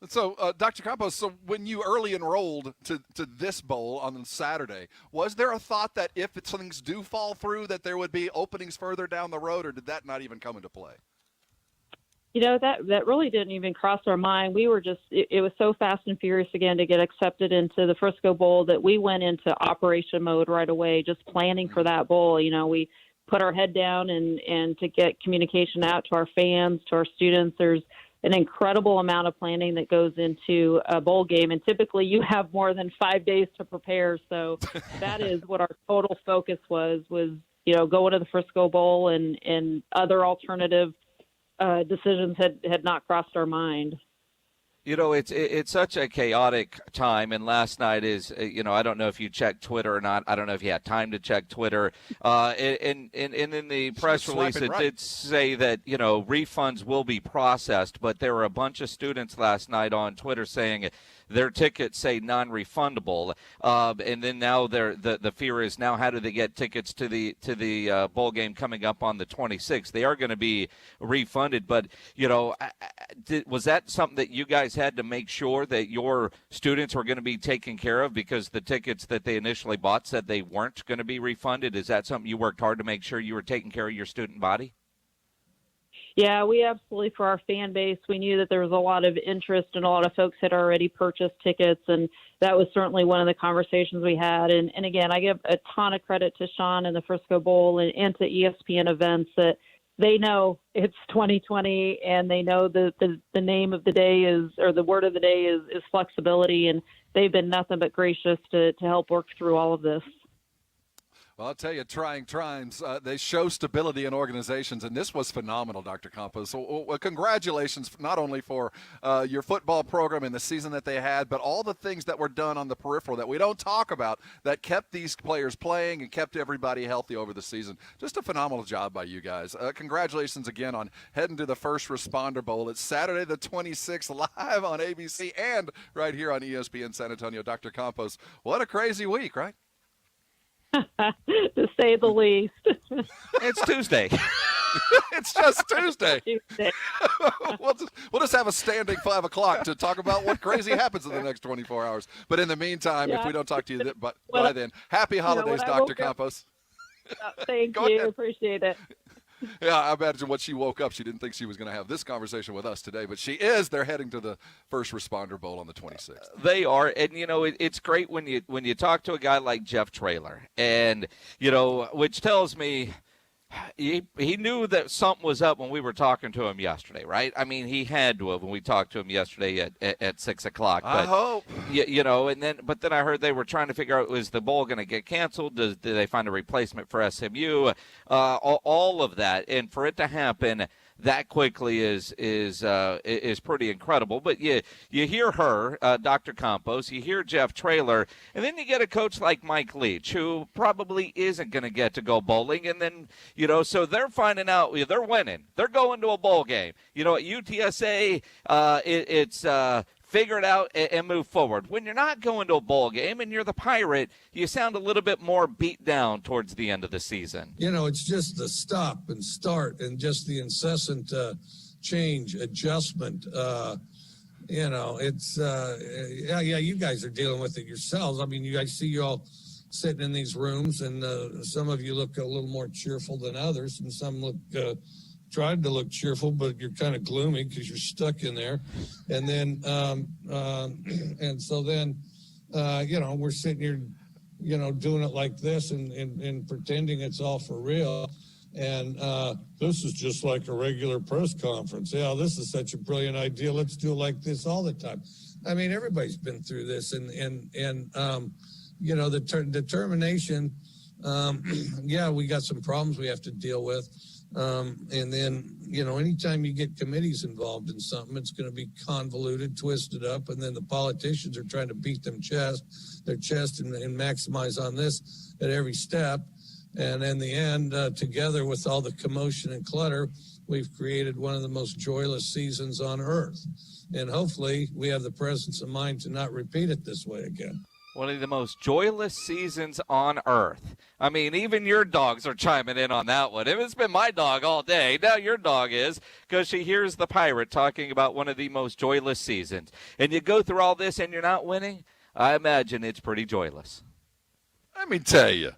So, Dr. Campos, so when you early enrolled to this bowl on Saturday, was there a thought that if things do fall through that there would be openings further down the road, or did that not even come into play?
That really didn't even cross our mind. We were just, it was so fast and furious again to get accepted into the Frisco Bowl that we went into operation mode right away, just planning for that bowl. We put our head down and to get communication out to our fans, to our students. There's an incredible amount of planning that goes into a bowl game. And typically you have more than 5 days to prepare. So that is what our total focus was, going to the Frisco Bowl and other alternative decisions had not crossed our mind.
You know, it's such a chaotic time, and last night is, I don't know if you checked Twitter or not. I don't know if you had time to check Twitter. And in the press release, it did say that, refunds will be processed, but there were a bunch of students last night on Twitter saying their tickets say non-refundable, and then now the fear is now how do they get tickets to the bowl game coming up on the 26th? They are going to be refunded, but was that something that you guys had to make sure that your students were going to be taken care of because the tickets that they initially bought said they weren't going to be refunded? Is that something you worked hard to make sure you were taking care of your student body?
Yeah, we absolutely, for our fan base, we knew that there was a lot of interest and a lot of folks had already purchased tickets, and that was certainly one of the conversations we had. And again, I give a ton of credit to Sean and the Frisco Bowl and to ESPN Events that they know it's 2020 and they know the name of the day is, or the word of the day is flexibility, and they've been nothing but gracious to help work through all of this.
Well, I'll tell you, trying times, they show stability in organizations, and this was phenomenal, Dr. Campos. So, congratulations not only for your football program and the season that they had, but all the things that were done on the peripheral that we don't talk about that kept these players playing and kept everybody healthy over the season. Just a phenomenal job by you guys. Congratulations again on heading to the First Responder Bowl. It's Saturday the 26th, live on ABC and right here on ESPN San Antonio. Dr. Campos, what a crazy week, right?
To say the least.
It's Tuesday.
It's just Tuesday. We'll just have a standing 5 o'clock to talk about what crazy happens in the next 24 hours. But in the meantime, if we don't talk to you by then, happy holidays, Dr. Campos.
Thank you.
Ahead.
Appreciate it.
Yeah, I imagine when she woke up, she didn't think she was going to have this conversation with us today, but she is. They're heading to the First Responder Bowl on the 26th.
They are, and it's great when you talk to a guy like Jeff Traylor, and which tells me he knew that something was up when we were talking to him yesterday, right? I mean, he had to have when we talked to him yesterday at 6 o'clock.
I hope.
But then I heard they were trying to figure out, was the bowl going to get canceled? Did they find a replacement for SMU? All of that, and for it to happen that quickly is pretty incredible. But you hear her, Dr. Campos, you hear Jeff Traylor, and then you get a coach like Mike Leach, who probably isn't going to get to go bowling. And then, so they're finding out they're winning. They're going to a bowl game. At UTSA, it's figure it out and move forward. When you're not going to a bowl game and you're the Pirate, you sound a little bit more beat down towards the end of the season.
It's just the stop and start and just the incessant change, adjustment. It's, you guys are dealing with it yourselves. I mean, I see you all sitting in these rooms, and some of you look a little more cheerful than others, and some look tried to look cheerful, but you're kind of gloomy because you're stuck in there. And then, we're sitting here, doing it like this and pretending it's all for real. And this is just like a regular press conference. Yeah, this is such a brilliant idea. Let's do it like this all the time. I mean, everybody's been through this, and the determination. We got some problems we have to deal with. And then, anytime you get committees involved in something, it's going to be convoluted, twisted up, and then the politicians are trying to beat their chest and maximize on this at every step. And in the end, together with all the commotion and clutter, we've created one of the most joyless seasons on earth. And hopefully we have the presence of mind to not repeat it this way again.
One of the most joyless seasons on earth. I mean, even your dogs are chiming in on that one. It's been my dog all day. Now your dog is, because she hears the Pirate talking about one of the most joyless seasons. And you go through all this and you're not winning? I imagine it's pretty joyless.
Let me tell you.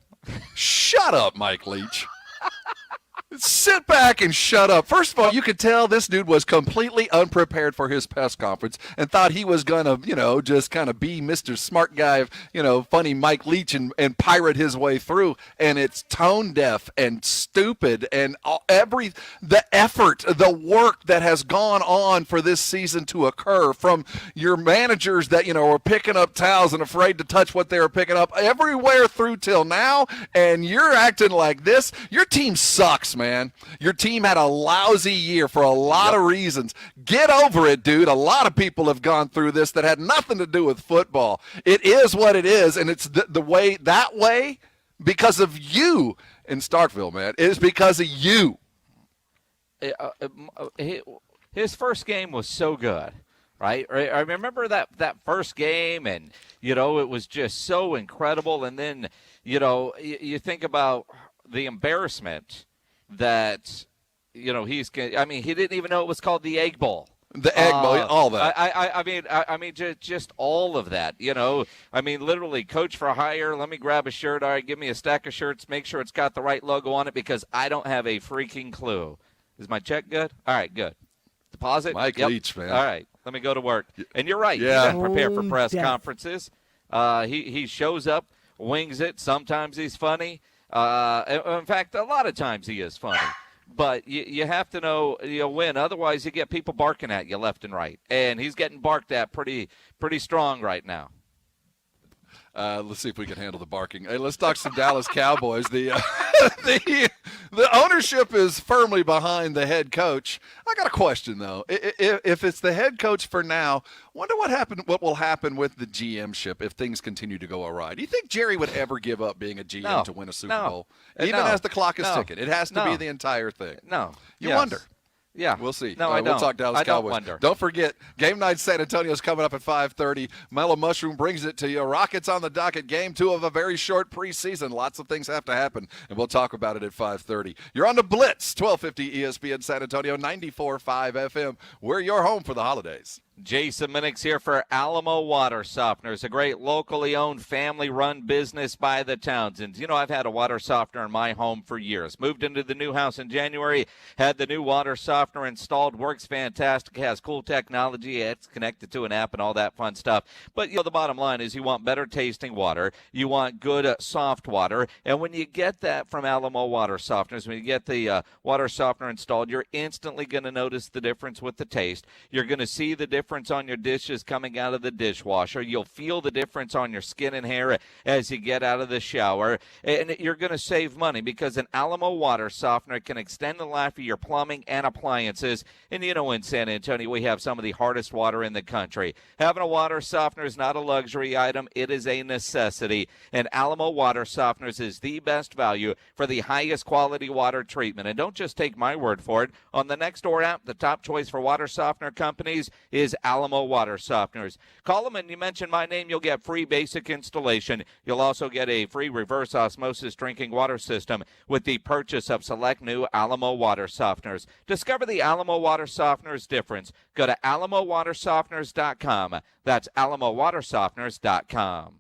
Shut up, Mike Leach. Sit back and shut up. First of all, you could tell this dude was completely unprepared for his press conference and thought he was going to, just kind of be Mr. Smart Guy, funny Mike Leach and pirate his way through. And it's tone deaf and stupid, and the effort, the work that has gone on for this season to occur from your managers that, were picking up towels and afraid to touch what they were picking up everywhere through till now. And you're acting like this. Your team sucks, man. man. Your team had a lousy year for a lot of reasons. Get over it, dude. A lot of people have gone through this that had nothing to do with football. It is what it is, and it's the way that way because of you in Starkville, man. It is because of you.
His first game was so good. Right? I remember that first game, and, you know, it was just so incredible. And then, you know, you think about the embarrassment that, you know, he didn't even know it was called the Egg Bowl.
The Egg Bowl, all that.
I mean, just all of that, you know. I mean, literally, coach for hire, let me grab a shirt. All right, give me a stack of shirts. Make sure it's got the right logo on it because I don't have a freaking clue. Is my check good? All right, good. Deposit?
Mike Leach, man.
All right, let me go to work. And you're right.
Yeah.
He doesn't prepare for press conferences. He shows up, wings it. Sometimes he's funny. In fact, a lot of times he is funny. But you have to know when. Otherwise, you get people barking at you left and right. And he's getting barked at pretty strong right now.
Let's see if we can handle the barking. Hey, let's talk some Dallas Cowboys. The ownership is firmly behind the head coach. I got a question, though. If it's the head coach for now, wonder what will happen with the GM-ship if things continue to go awry. Do you think Jerry would ever give up being a GM to win a Super Bowl? Even as the clock is ticking. It has to be the entire thing.
No.
You wonder.
Yeah.
We'll see.
No, I don't.
We'll talk Dallas Cowboys.
Don't wonder.
Don't forget, Game Night San Antonio is coming up at 5:30. Mellow Mushroom brings it to you. Rockets on the docket. Game 2 of a very short preseason. Lots of things have to happen, and we'll talk about it at 5:30. You're on the Blitz, 1250 ESPN San Antonio, 94.5 FM. We're your home for the holidays.
Jason Minix here for Alamo Water Softeners, a great locally owned, family-run business by the Townsends. You know, I've had a water softener in my home for years. Moved into the new house in January, had the new water softener installed, works fantastic, has cool technology, it's connected to an app and all that fun stuff. But, you know, the bottom line is you want better tasting water, you want good soft water, and when you get that from Alamo Water Softeners, when you get the water softener installed, you're instantly going to notice the difference with the taste. You're going to see the difference on your dishes coming out of the dishwasher. You'll feel the difference on your skin and hair as you get out of the shower. And you're going to save money because an Alamo water softener can extend the life of your plumbing and appliances. And you know, in San Antonio, we have some of the hardest water in the country. Having a water softener is not a luxury item. It is a necessity. And Alamo water softeners is the best value for the highest quality water treatment. And don't just take my word for it. On the Nextdoor app, the top choice for water softener companies is Alamo Water Softeners. Call them and you mention my name, you'll get free basic installation. You'll also get a free reverse osmosis drinking water system with the purchase of select new Alamo Water Softeners. Discover the Alamo Water Softeners difference. Go to alamowatersofteners.com. That's alamowatersofteners.com.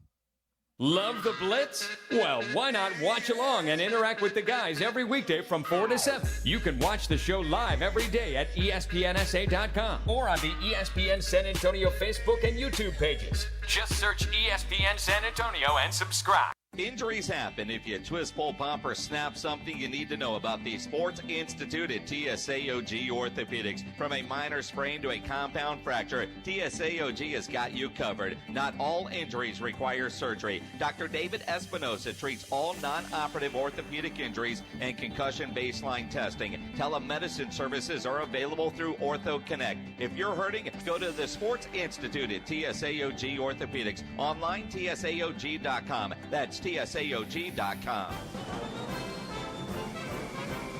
Love the Blitz? Well, why not watch along and interact with the guys every weekday from 4 to 7? You can watch the show live every day at ESPNSA.com or on the ESPN San Antonio Facebook and YouTube pages. Just search ESPN San Antonio and subscribe.
Injuries happen. If you twist, pull, pump, or snap something, you need to know about the Sports Institute at TSAOG Orthopedics. From a minor sprain to a compound fracture, TSAOG has got you covered. Not all injuries require surgery. Dr. David Espinosa treats all non-operative orthopedic injuries and concussion baseline testing. Telemedicine services are available through Ortho Connect. If you're hurting, go to the Sports Institute at TSAOG Orthopedics. Online, TSAOG.com. That's TSAOG.com.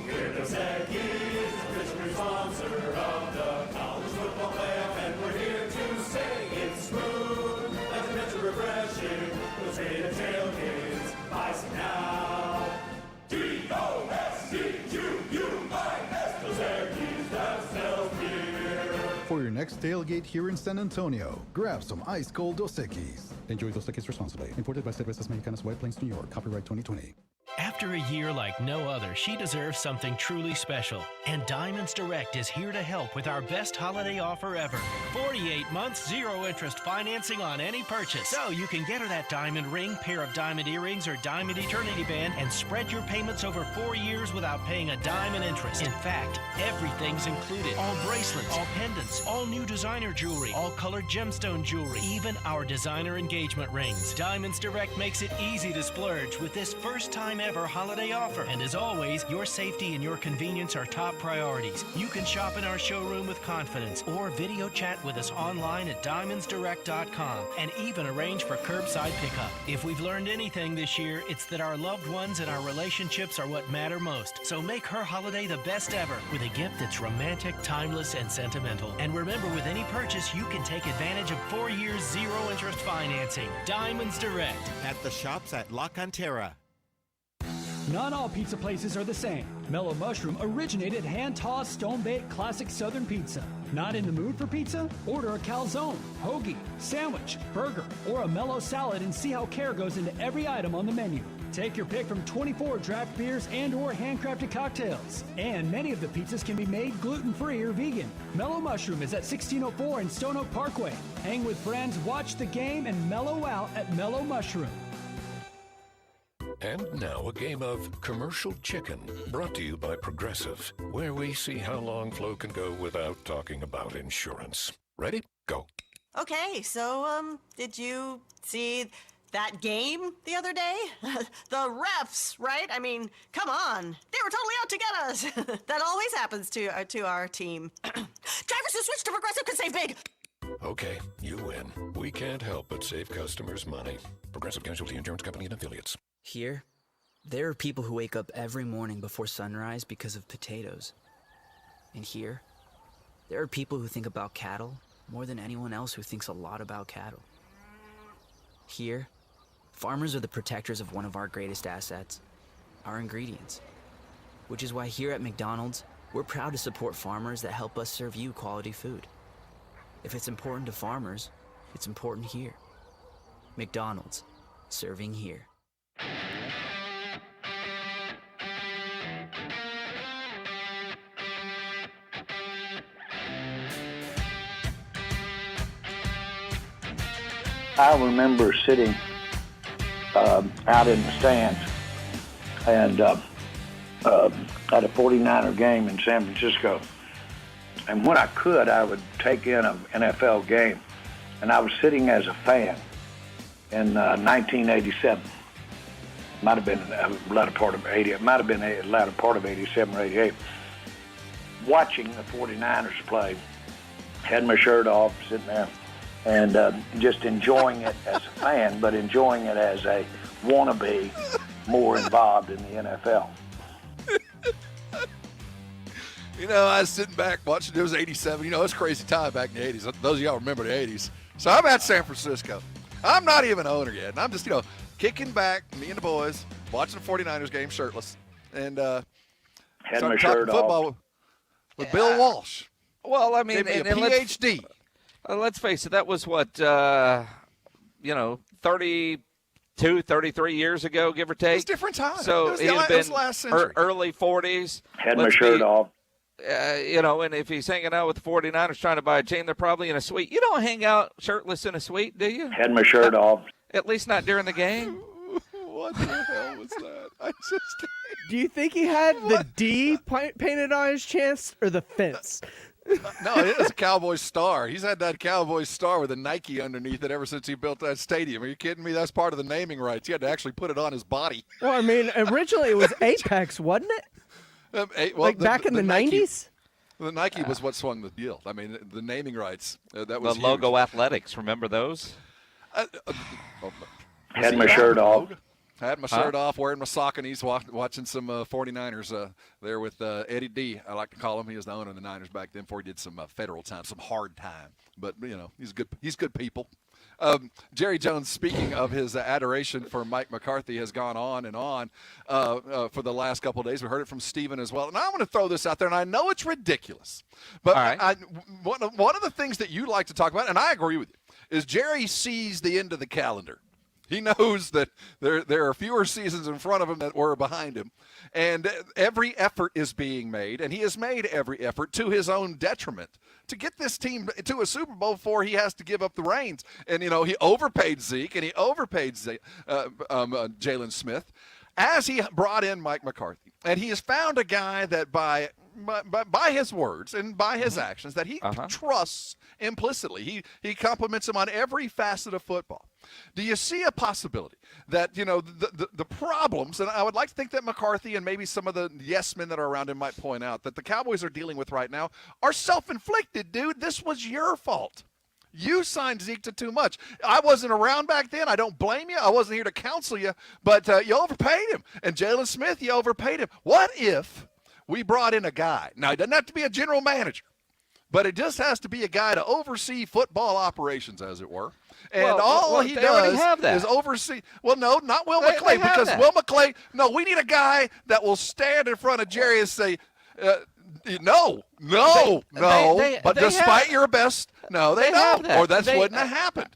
We're the Zaggies, official sponsor of the college football playoff, and we're here to say it's smooth, like a mental refreshing, those great tailgates, buy some now. D-O-S-C-Q-U-I-S, the Zaggies, that sells beer.
For your next tailgate here in San Antonio, grab some ice-cold Dos Equis. Enjoy Dos Equis responsibly. Imported by Cervezas Mexicanas, White Plains, New York. Copyright 2020.
After a year like no other, she deserves something truly special. And Diamonds Direct is here to help with our best holiday offer ever. 48 months, 0 interest financing on any purchase. So you can get her that diamond ring, pair of diamond earrings, or diamond eternity band and spread your payments over 4 years without paying a dime in interest. In fact, everything's included. All bracelets, all pendants, all new designer jewelry, all colored gemstone jewelry, even our designer engagement rings. Diamonds Direct makes it easy to splurge with this first-time ever ever holiday offer. And as always, your safety and your convenience are top priorities. You can shop in our showroom with confidence or video chat with us online at diamondsdirect.com and even arrange for curbside pickup. If we've learned anything this year, it's that our loved ones and our relationships are what matter most. So make her holiday the best ever with a gift that's romantic, timeless, and sentimental. And remember, with any purchase, you can take advantage of 4 years zero-interest financing. Diamonds Direct.
At the shops at La Cantera.
Not all pizza places are the same. Mellow Mushroom originated hand-tossed, stone-baked classic Southern pizza. Not in the mood for pizza? Order a calzone, hoagie, sandwich, burger, or a mellow salad and see how care goes into every item on the menu. Take your pick from 24 draft beers and or handcrafted cocktails. And many of the pizzas can be made gluten-free or vegan. Mellow Mushroom is at 1604 in Stone Oak Parkway. Hang with friends, watch the game, and mellow out at Mellow Mushroom.
And now a game of Commercial Chicken, brought to you by Progressive, where we see how long Flo can go without talking about insurance. Ready? Go.
Okay, so, did you see that game the other day? The refs, right? I mean, come on. They were totally out to get us. That always happens to our team. Drivers who switch to Progressive can save big.
Okay, you win. We can't help but save customers money. Progressive Casualty Insurance Company and Affiliates.
Here, there are people who wake up every morning before sunrise because of potatoes. And here, there are people who think about cattle more than anyone else who thinks a lot about cattle. Here, farmers are the protectors of one of our greatest assets, our ingredients. Which is why here at McDonald's, we're proud to support farmers that help us serve you quality food. If it's important to farmers, it's important here. McDonald's, serving here.
I remember sitting out in the stands and at a 49er game in San Francisco. And when I could, I would take in an NFL game. And I was sitting as a fan in 1987. Might have been a latter part of 80. It might have been a latter part of 87 or 88. Watching the 49ers play, had my shirt off, sitting there, and just enjoying it as a fan, but enjoying it as a wannabe more involved in the NFL.
You know, I was sitting back watching, it was 87. You know, it was a crazy time back in the 80s. Those of y'all remember the 80s. So I'm at San Francisco. I'm not even an owner yet. And I'm just, kicking back, me and the boys, watching the 49ers game shirtless. And
had my shirt
football with Bill Walsh.
Well, I mean,
a PhD.
Let's face it, that was what, 32, 33 years ago, give or take.
It was a different time.
So he had been
last century.
Early 40s.
Had my shirt off.
And if he's hanging out with the 49ers trying to buy a chain, they're probably in a suite. You don't hang out shirtless in a suite, do you?
Had my shirt off.
At least not during the game.
What the hell was that? I just...
Do you think he had the D painted on his chest or the fence?
No, it is a Cowboys star. He's had that Cowboys star with a Nike underneath it ever since he built that stadium. Are you kidding me? That's part of the naming rights. He had to actually put it on his body.
Well, I mean, originally it was Apex, wasn't it? Back in the 90s?
The Nike was what swung the deal. I mean, the naming rights. That was
the Logo Athletics. Remember those?
Had my shirt off.
Had my shirt off, wearing my Sauconys, watching some 49ers there with Eddie D, I like to call him. He was the owner of the Niners back then before he did some federal time, some hard time. But, he's good people. Jerry Jones, speaking of his adoration for Mike McCarthy, has gone on and on for the last couple of days. We heard it from Steven as well. And I'm going to throw this out there, and I know it's ridiculous. But one of the things that you like to talk about, and I agree with you, is Jerry sees the end of the calendar. He knows that there are fewer seasons in front of him that were behind him. And every effort is being made, and he has made every effort to his own detriment to get this team to a Super Bowl before he has to give up the reins. And, he overpaid Zeke and he overpaid Jalen Smith as he brought in Mike McCarthy. And he has found a guy that by by his words and by his actions that he trusts implicitly. He compliments him on every facet of football. Do you see a possibility that, the problems, and I would like to think that McCarthy and maybe some of the yes men that are around him might point out that the Cowboys are dealing with right now are self-inflicted, dude. This was your fault. You signed Zeke to too much. I wasn't around back then. I don't blame you. I wasn't here to counsel you, but you overpaid him. And Jalen Smith, you overpaid him. What if we brought in a guy? Now, it doesn't have to be a general manager, but it just has to be a guy to oversee football operations, as it were. And he does is oversee. Well, no, not Will McClay, because Will McClay, no, we need a guy that will stand in front of Jerry and say, no. But despite your best, no, they don't. Or that wouldn't have happened.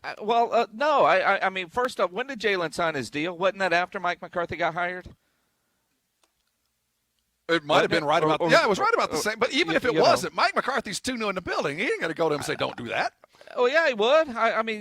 No. I mean, first off, when did Jalen sign his deal? Wasn't that after Mike McCarthy got hired?
It might have been right about. It was right about the same. But even if it wasn't, Mike McCarthy's too new in the building. He ain't going to go to him and say, "Don't do that."
Oh yeah, he would. I mean,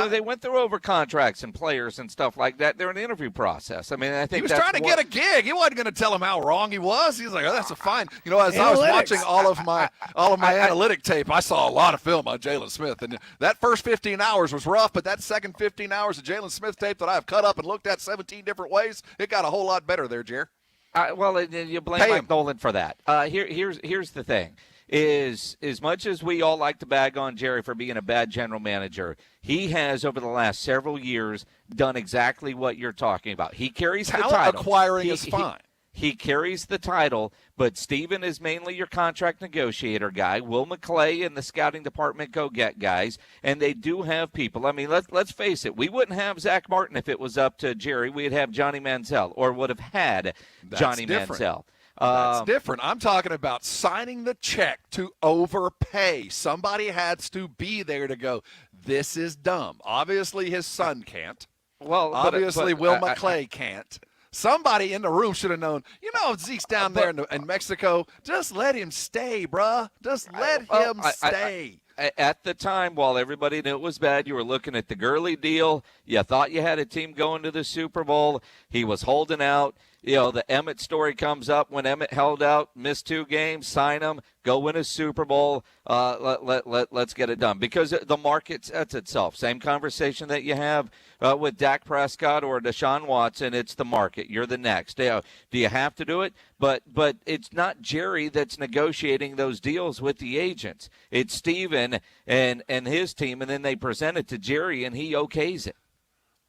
they went through over contracts and players and stuff like that. They're in the interview process. I mean, I think
he was trying to get a gig. He wasn't going to tell him how wrong he was. He was like, "Oh, that's a fine." As I was watching all of my analytic tape, I saw a lot of film on Jalen Smith, and that first 15 hours was rough. But that second 15 hours of Jalen Smith tape that I have cut up and looked at 17 different ways, it got a whole lot better there, Jer.
You blame Mike Nolan for that. Here's the thing. Is as much as we all like to bag on Jerry for being a bad general manager, he has over the last several years done exactly what you're talking about. He carries the title.
Acquiring is fine.
He carries the title, but Steven is mainly your contract negotiator guy. Will McClay and the scouting department go get guys, and they do have people. I mean, let's face it. We wouldn't have Zach Martin if it was up to Jerry. We'd have Johnny Manziel, or would have had Johnny Manziel.
That's different. I'm talking about signing the check to overpay. Somebody has to be there to go, this is dumb. Obviously, his son can't.
Well,
obviously, Will McClay can't. Somebody in the room should have known, if Zeke's down there in Mexico, just let him stay, bruh. Just let him stay.
At the time, while everybody knew it was bad, you were looking at the Gurley deal. You thought you had a team going to the Super Bowl. He was holding out. The Emmett story comes up when Emmett held out, missed 2 games, sign him, go win a Super Bowl. Let's get it done. Because the market sets itself. Same conversation that you have with Dak Prescott or Deshaun Watson. It's the market. You're the next. Do you have to do it? But it's not Jerry that's negotiating those deals with the agents. It's Steven and his team, and then they present it to Jerry, and he okays it.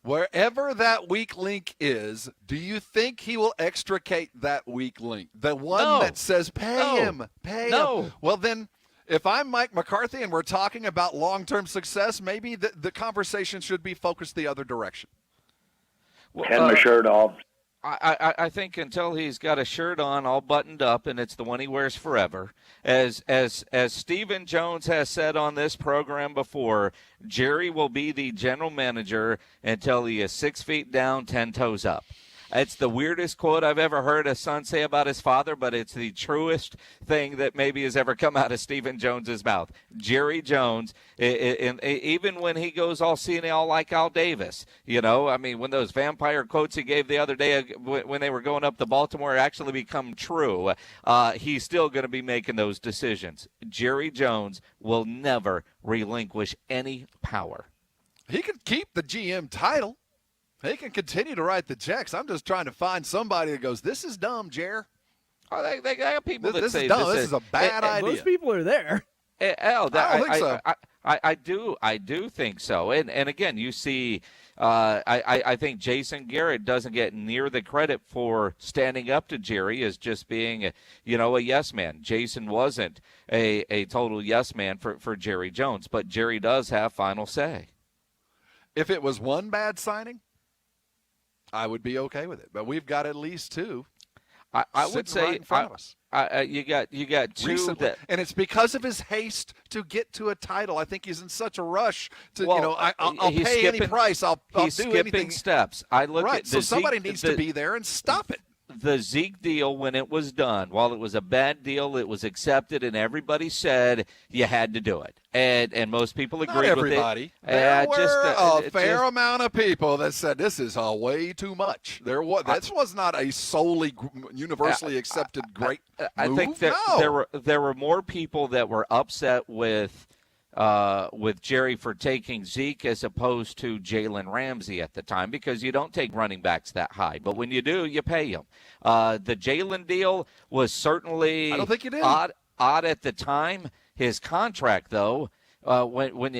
Wherever that weak link is, do you think he will extricate that weak link? The one that says, pay him. Well, then, if I'm Mike McCarthy and we're talking about long-term success, maybe the conversation should be focused the other direction.
Had my shirt off.
I think until he's got a shirt on all buttoned up and it's the one he wears forever, as Stephen Jones has said on this program before, Jerry will be the general manager until he is 6 feet down, 10 toes up. It's the weirdest quote I've ever heard a son say about his father, but it's the truest thing that maybe has ever come out of Stephen Jones's mouth. Jerry Jones, even when he goes all senile like Al Davis, when those vampire quotes he gave the other day when they were going up to Baltimore actually become true, he's still going to be making those decisions. Jerry Jones will never relinquish any power.
He can keep the GM title. They can continue to write the checks. I'm just trying to find somebody that goes, this is dumb, Jer.
Oh, they got people that say
this is a bad idea.
Most people are there.
I don't think so.
I do think so. And again, you see, I think Jason Garrett doesn't get near the credit for standing up to Jerry as just being, a yes man. Jason wasn't a total yes man for Jerry Jones, but Jerry does have final say.
If it was one bad signing, I would be okay with it, but we've got at least 2.
I would say
right in front of us.
You got 2
recently, and it's because of his haste to get to a title. I think he's in such a rush to, I'll pay any price. I'll do anything.
Steps. I look
right.
at
so somebody needs to be there and stop it.
the Zeke deal, when it was done, while it was a bad deal, it was accepted, and everybody said you had to do it. And most people agreed
Not everybody.
with it.
There were a fair amount of people that said this is way too much. This was not a solely universally accepted great move.
I think that there were more people that were upset with Jerry for taking Zeke as opposed to Jalen Ramsey at the time, because you don't take running backs that high. But when you do, you pay them. The Jalen deal was certainly
I don't think you did.
odd at the time. His contract, though, when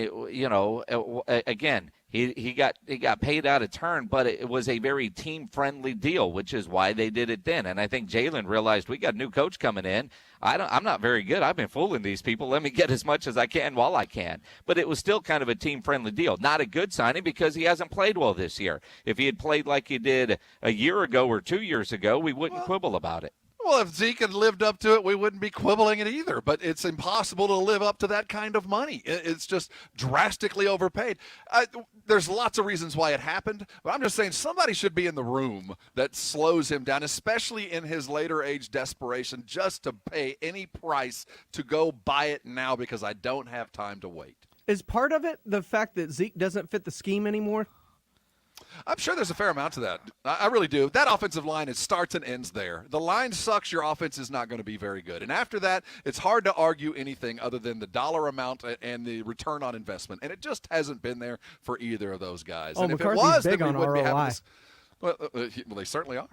again, he got paid out of turn, but it was a very team-friendly deal, which is why they did it then. And I think Jalen realized, we got a new coach coming in. I'm not very good. I've been fooling these people. Let me get as much as I can while I can. But it was still kind of a team-friendly deal. Not a good signing because he hasn't played well this year. If he had played like he did a year ago or 2 years ago, we wouldn't quibble about it.
Well, if Zeke had lived up to it, we wouldn't be quibbling it either. But it's impossible to live up to that kind of money. It's just drastically overpaid. There's lots of reasons why it happened, but I'm just saying somebody should be in the room that slows him down, especially in his later age desperation, just to pay any price to go buy it now because I don't have time to wait.
Is part of it the fact that Zeke doesn't fit the scheme anymore?
I'm sure there's a fair amount to that. I really do. That offensive line, it starts and ends there. The line sucks, your offense is not going to be very good. And after that, it's hard to argue anything other than the dollar amount and the return on investment. And it just hasn't been there for either of those guys. And
McCarthy's
if it was,
big
then we
on
wouldn't
ROI.
be having this. Well, they certainly are.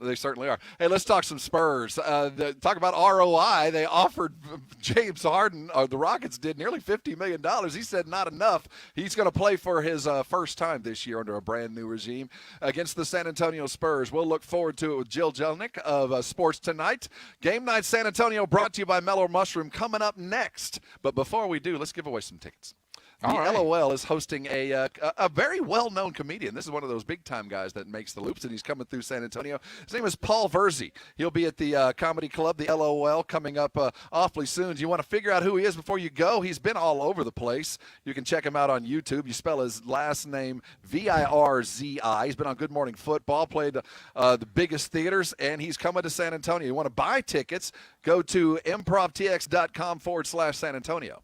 They certainly are. Hey, let's talk some Spurs. Talk about ROI. They offered James Harden, or the Rockets did, nearly $50 million. He said not enough. He's going to play for his first time this year under a brand-new regime against the San Antonio Spurs. We'll look forward to it with Jill Jelnick of Sports Tonight. Game Night San Antonio brought to you by Mellow Mushroom coming up next. But before we do, let's give away some tickets. The LOL is hosting a very well-known comedian. This is one of those big-time guys that makes the loops, and he's coming through San Antonio. His name is Paul Verzi. He'll be at the Comedy Club, the LOL, coming up awfully soon. Do you want to figure out who he is before you go? He's been all over the place. You can check him out on YouTube. You spell his last name Virzi. He's been on Good Morning Football, played the biggest theaters, and he's coming to San Antonio. You want to buy tickets, go to improvtx.com/San Antonio.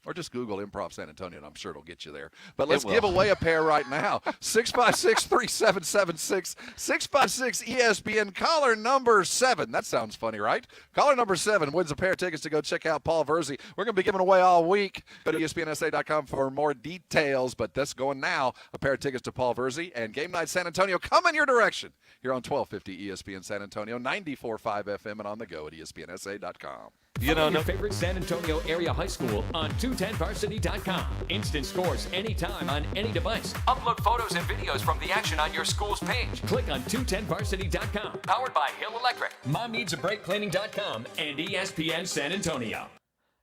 Or just Google Improv San Antonio, and I'm sure it'll get you there. But let's give away a pair right now. 656-3776, 656-ESPN, caller number 7. That sounds funny, right? Caller number 7 wins a pair of tickets to go check out Paul Verzi. We're going to be giving away all week. Go to ESPNSA.com for more details, but that's going now. A pair of tickets to Paul Verzi and Game Night San Antonio coming your direction here on 1250 ESPN San Antonio, 94.5 FM, and on the go at ESPNSA.com.
Follow your favorite San Antonio area high school on 210varsity.com. Instant scores anytime on any device. Upload photos and videos from the action on your school's page. Click on 210varsity.com. Powered by Hill Electric, MomNeedsABreakCleaning.com, and ESPN San Antonio.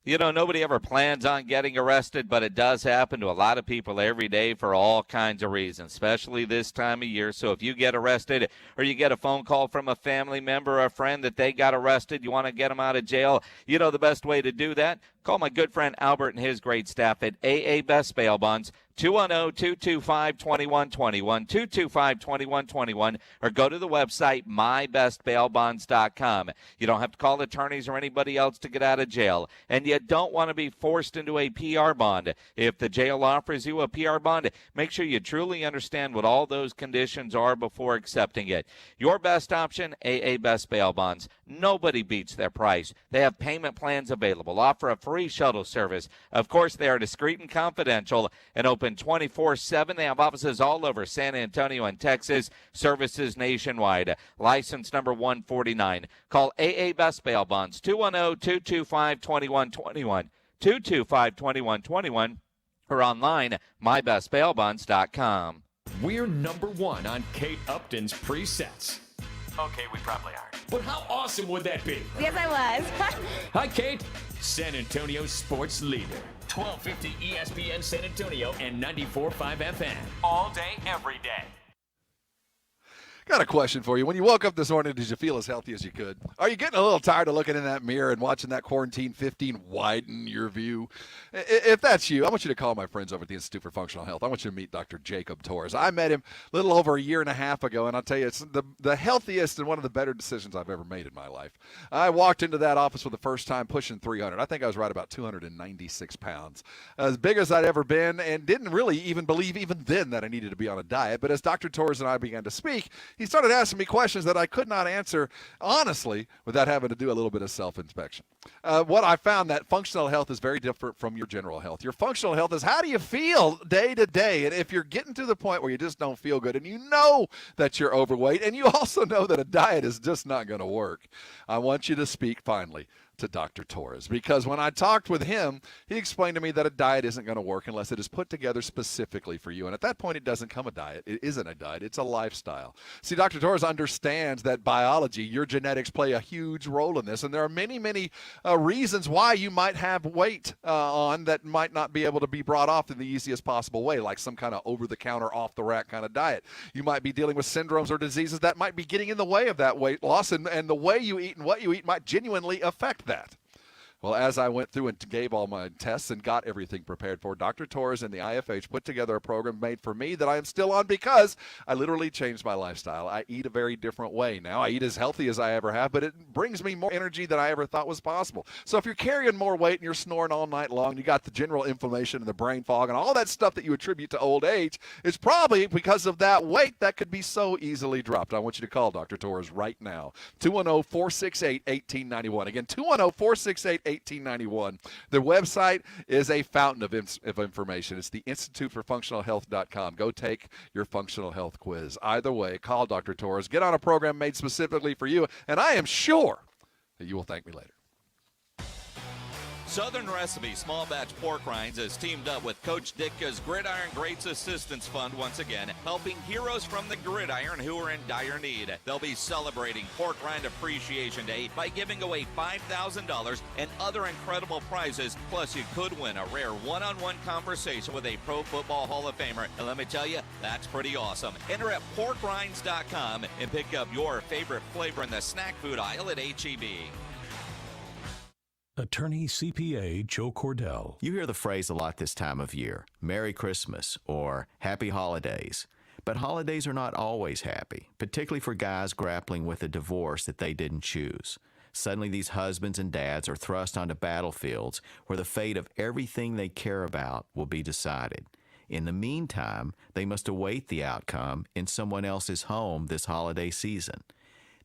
You know, nobody ever plans on getting arrested, but it does happen to a lot of people every day for all kinds of reasons, especially this time of year. So if you get arrested or you get a phone call from a family member or a friend that they got arrested, you want to get them out of jail, you know the best way to do that? Call my good friend Albert and his great staff at AA Best Bail Bonds, 210-225-2121, 225-2121, or go to the website mybestbailbonds.com. You don't have to call attorneys or anybody else to get out of jail, and you don't want to be forced into a PR bond. If the jail offers you a PR bond, make sure you truly understand what all those conditions are before accepting it. Your best option, AA Best Bail Bonds. Nobody beats their price. They have payment plans available, offer a free shuttle service. Of course, they are discreet and confidential and open 24/7. They have offices all over San Antonio and Texas, services nationwide. License number 149. Call AA Best Bail Bonds, 210-225-2121, 225-2121, or online, mybestbailbonds.com.
We're number 1 on Kate Upton's presets. Okay, we probably aren't. But how awesome would that be?
Yes, I was.
Hi, Kate. San Antonio sports leader. 1250 ESPN San Antonio and 94.5 FM. All day, every day.
Got a question for you. When you woke up this morning, did you feel as healthy as you could? Are you getting a little tired of looking in that mirror and watching that quarantine 15 widen your view? If that's you, I want you to call my friends over at the Institute for Functional Health. I want you to meet Dr. Jacob Torres. I met him a little over a year and a half ago, and I'll tell you, it's the healthiest and one of the better decisions I've ever made in my life. I walked into that office for the first time pushing 300. I think I was right about 296 pounds. As big as I'd ever been, and didn't really even believe even then that I needed to be on a diet. But as Dr. Torres and I began to speak, he started asking me questions that I could not answer honestly without having to do a little bit of self-inspection. What I found that functional health is very different from your general health. Your functional health is how do you feel day to day? And if you're getting to the point where you just don't feel good and you know that you're overweight and you also know that a diet is just not going to work, I want you to speak finally to Dr. Torres, because when I talked with him, he explained to me that a diet isn't going to work unless it is put together specifically for you. And at that point, it doesn't come a diet. It isn't a diet. It's a lifestyle. See, Dr. Torres understands that biology, your genetics play a huge role in this. And there are many, many reasons why you might have weight on that might not be able to be brought off in the easiest possible way, like some kind of over-the-counter, off-the-rack kind of diet. You might be dealing with syndromes or diseases that might be getting in the way of that weight loss, and the way you eat and what you eat might genuinely affect that. Well, as I went through and gave all my tests and got everything prepared for, Dr. Torres and the IFH put together a program made for me that I am still on because I literally changed my lifestyle. I eat a very different way now. I eat as healthy as I ever have, but it brings me more energy than I ever thought was possible. So if you're carrying more weight and you're snoring all night long, you got the general inflammation and the brain fog and all that stuff that you attribute to old age, it's probably because of that weight that could be so easily dropped. I want you to call Dr. Torres right now. 210-468-1891. Again, 210-468-1891. Their website is a fountain of information. It's the Institute for Functional Health.com. Go take your functional health quiz. Either way, call Dr. Torres. Get on a program made specifically for you, and I am sure that you will thank me later.
Southern Recipe Small Batch Pork Rinds has teamed up with Coach Ditka's Gridiron Greats Assistance Fund once again, helping heroes from the gridiron who are in dire need. They'll be celebrating Pork Rind Appreciation Day by giving away $5,000 and other incredible prizes. Plus, you could win a rare one-on-one conversation with a Pro Football Hall of Famer. And let me tell you, that's pretty awesome. Enter at porkrinds.com and pick up your favorite flavor in the snack food aisle at H-E-B.
Attorney CPA Joe Cordell.
You hear the phrase a lot this time of year, Merry Christmas or Happy Holidays. But holidays are not always happy, particularly for guys grappling with a divorce that they didn't choose. Suddenly these husbands and dads are thrust onto battlefields where the fate of everything they care about will be decided. In the meantime, they must await the outcome in someone else's home this holiday season.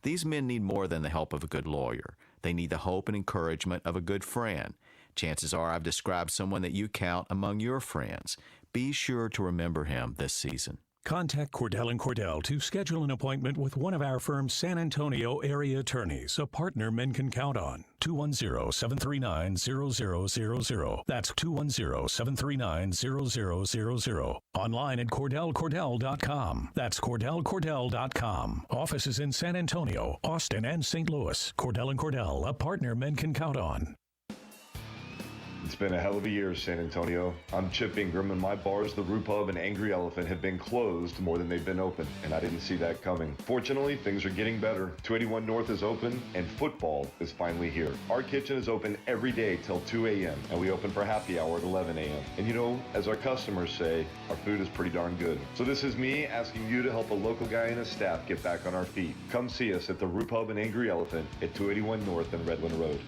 These men need more than the help of a good lawyer. They need the hope and encouragement of a good friend. Chances are I've described someone that you count among your friends. Be sure to remember him this season.
Contact Cordell & Cordell to schedule an appointment with one of our firm's San Antonio area attorneys, a partner men can count on. 210-739-0000. That's 210-739-0000. Online at CordellCordell.com. That's CordellCordell.com. Offices in San Antonio, Austin, and St. Louis. Cordell & Cordell, a partner men can count on.
It's been a hell of a year, San Antonio. I'm Chip Ingram, and my bars, the Brew Pub and Angry Elephant, have been closed more than they've been open, and I didn't see that coming. Fortunately, things are getting better. 281 North is open, and football is finally here. Our kitchen is open every day till 2 a.m., and we open for happy hour at 11 a.m. And you know, as our customers say, our food is pretty darn good. So this is me asking you to help a local guy and his staff get back on our feet. Come see us at the Brew Pub and Angry Elephant at 281 North and Redland Road.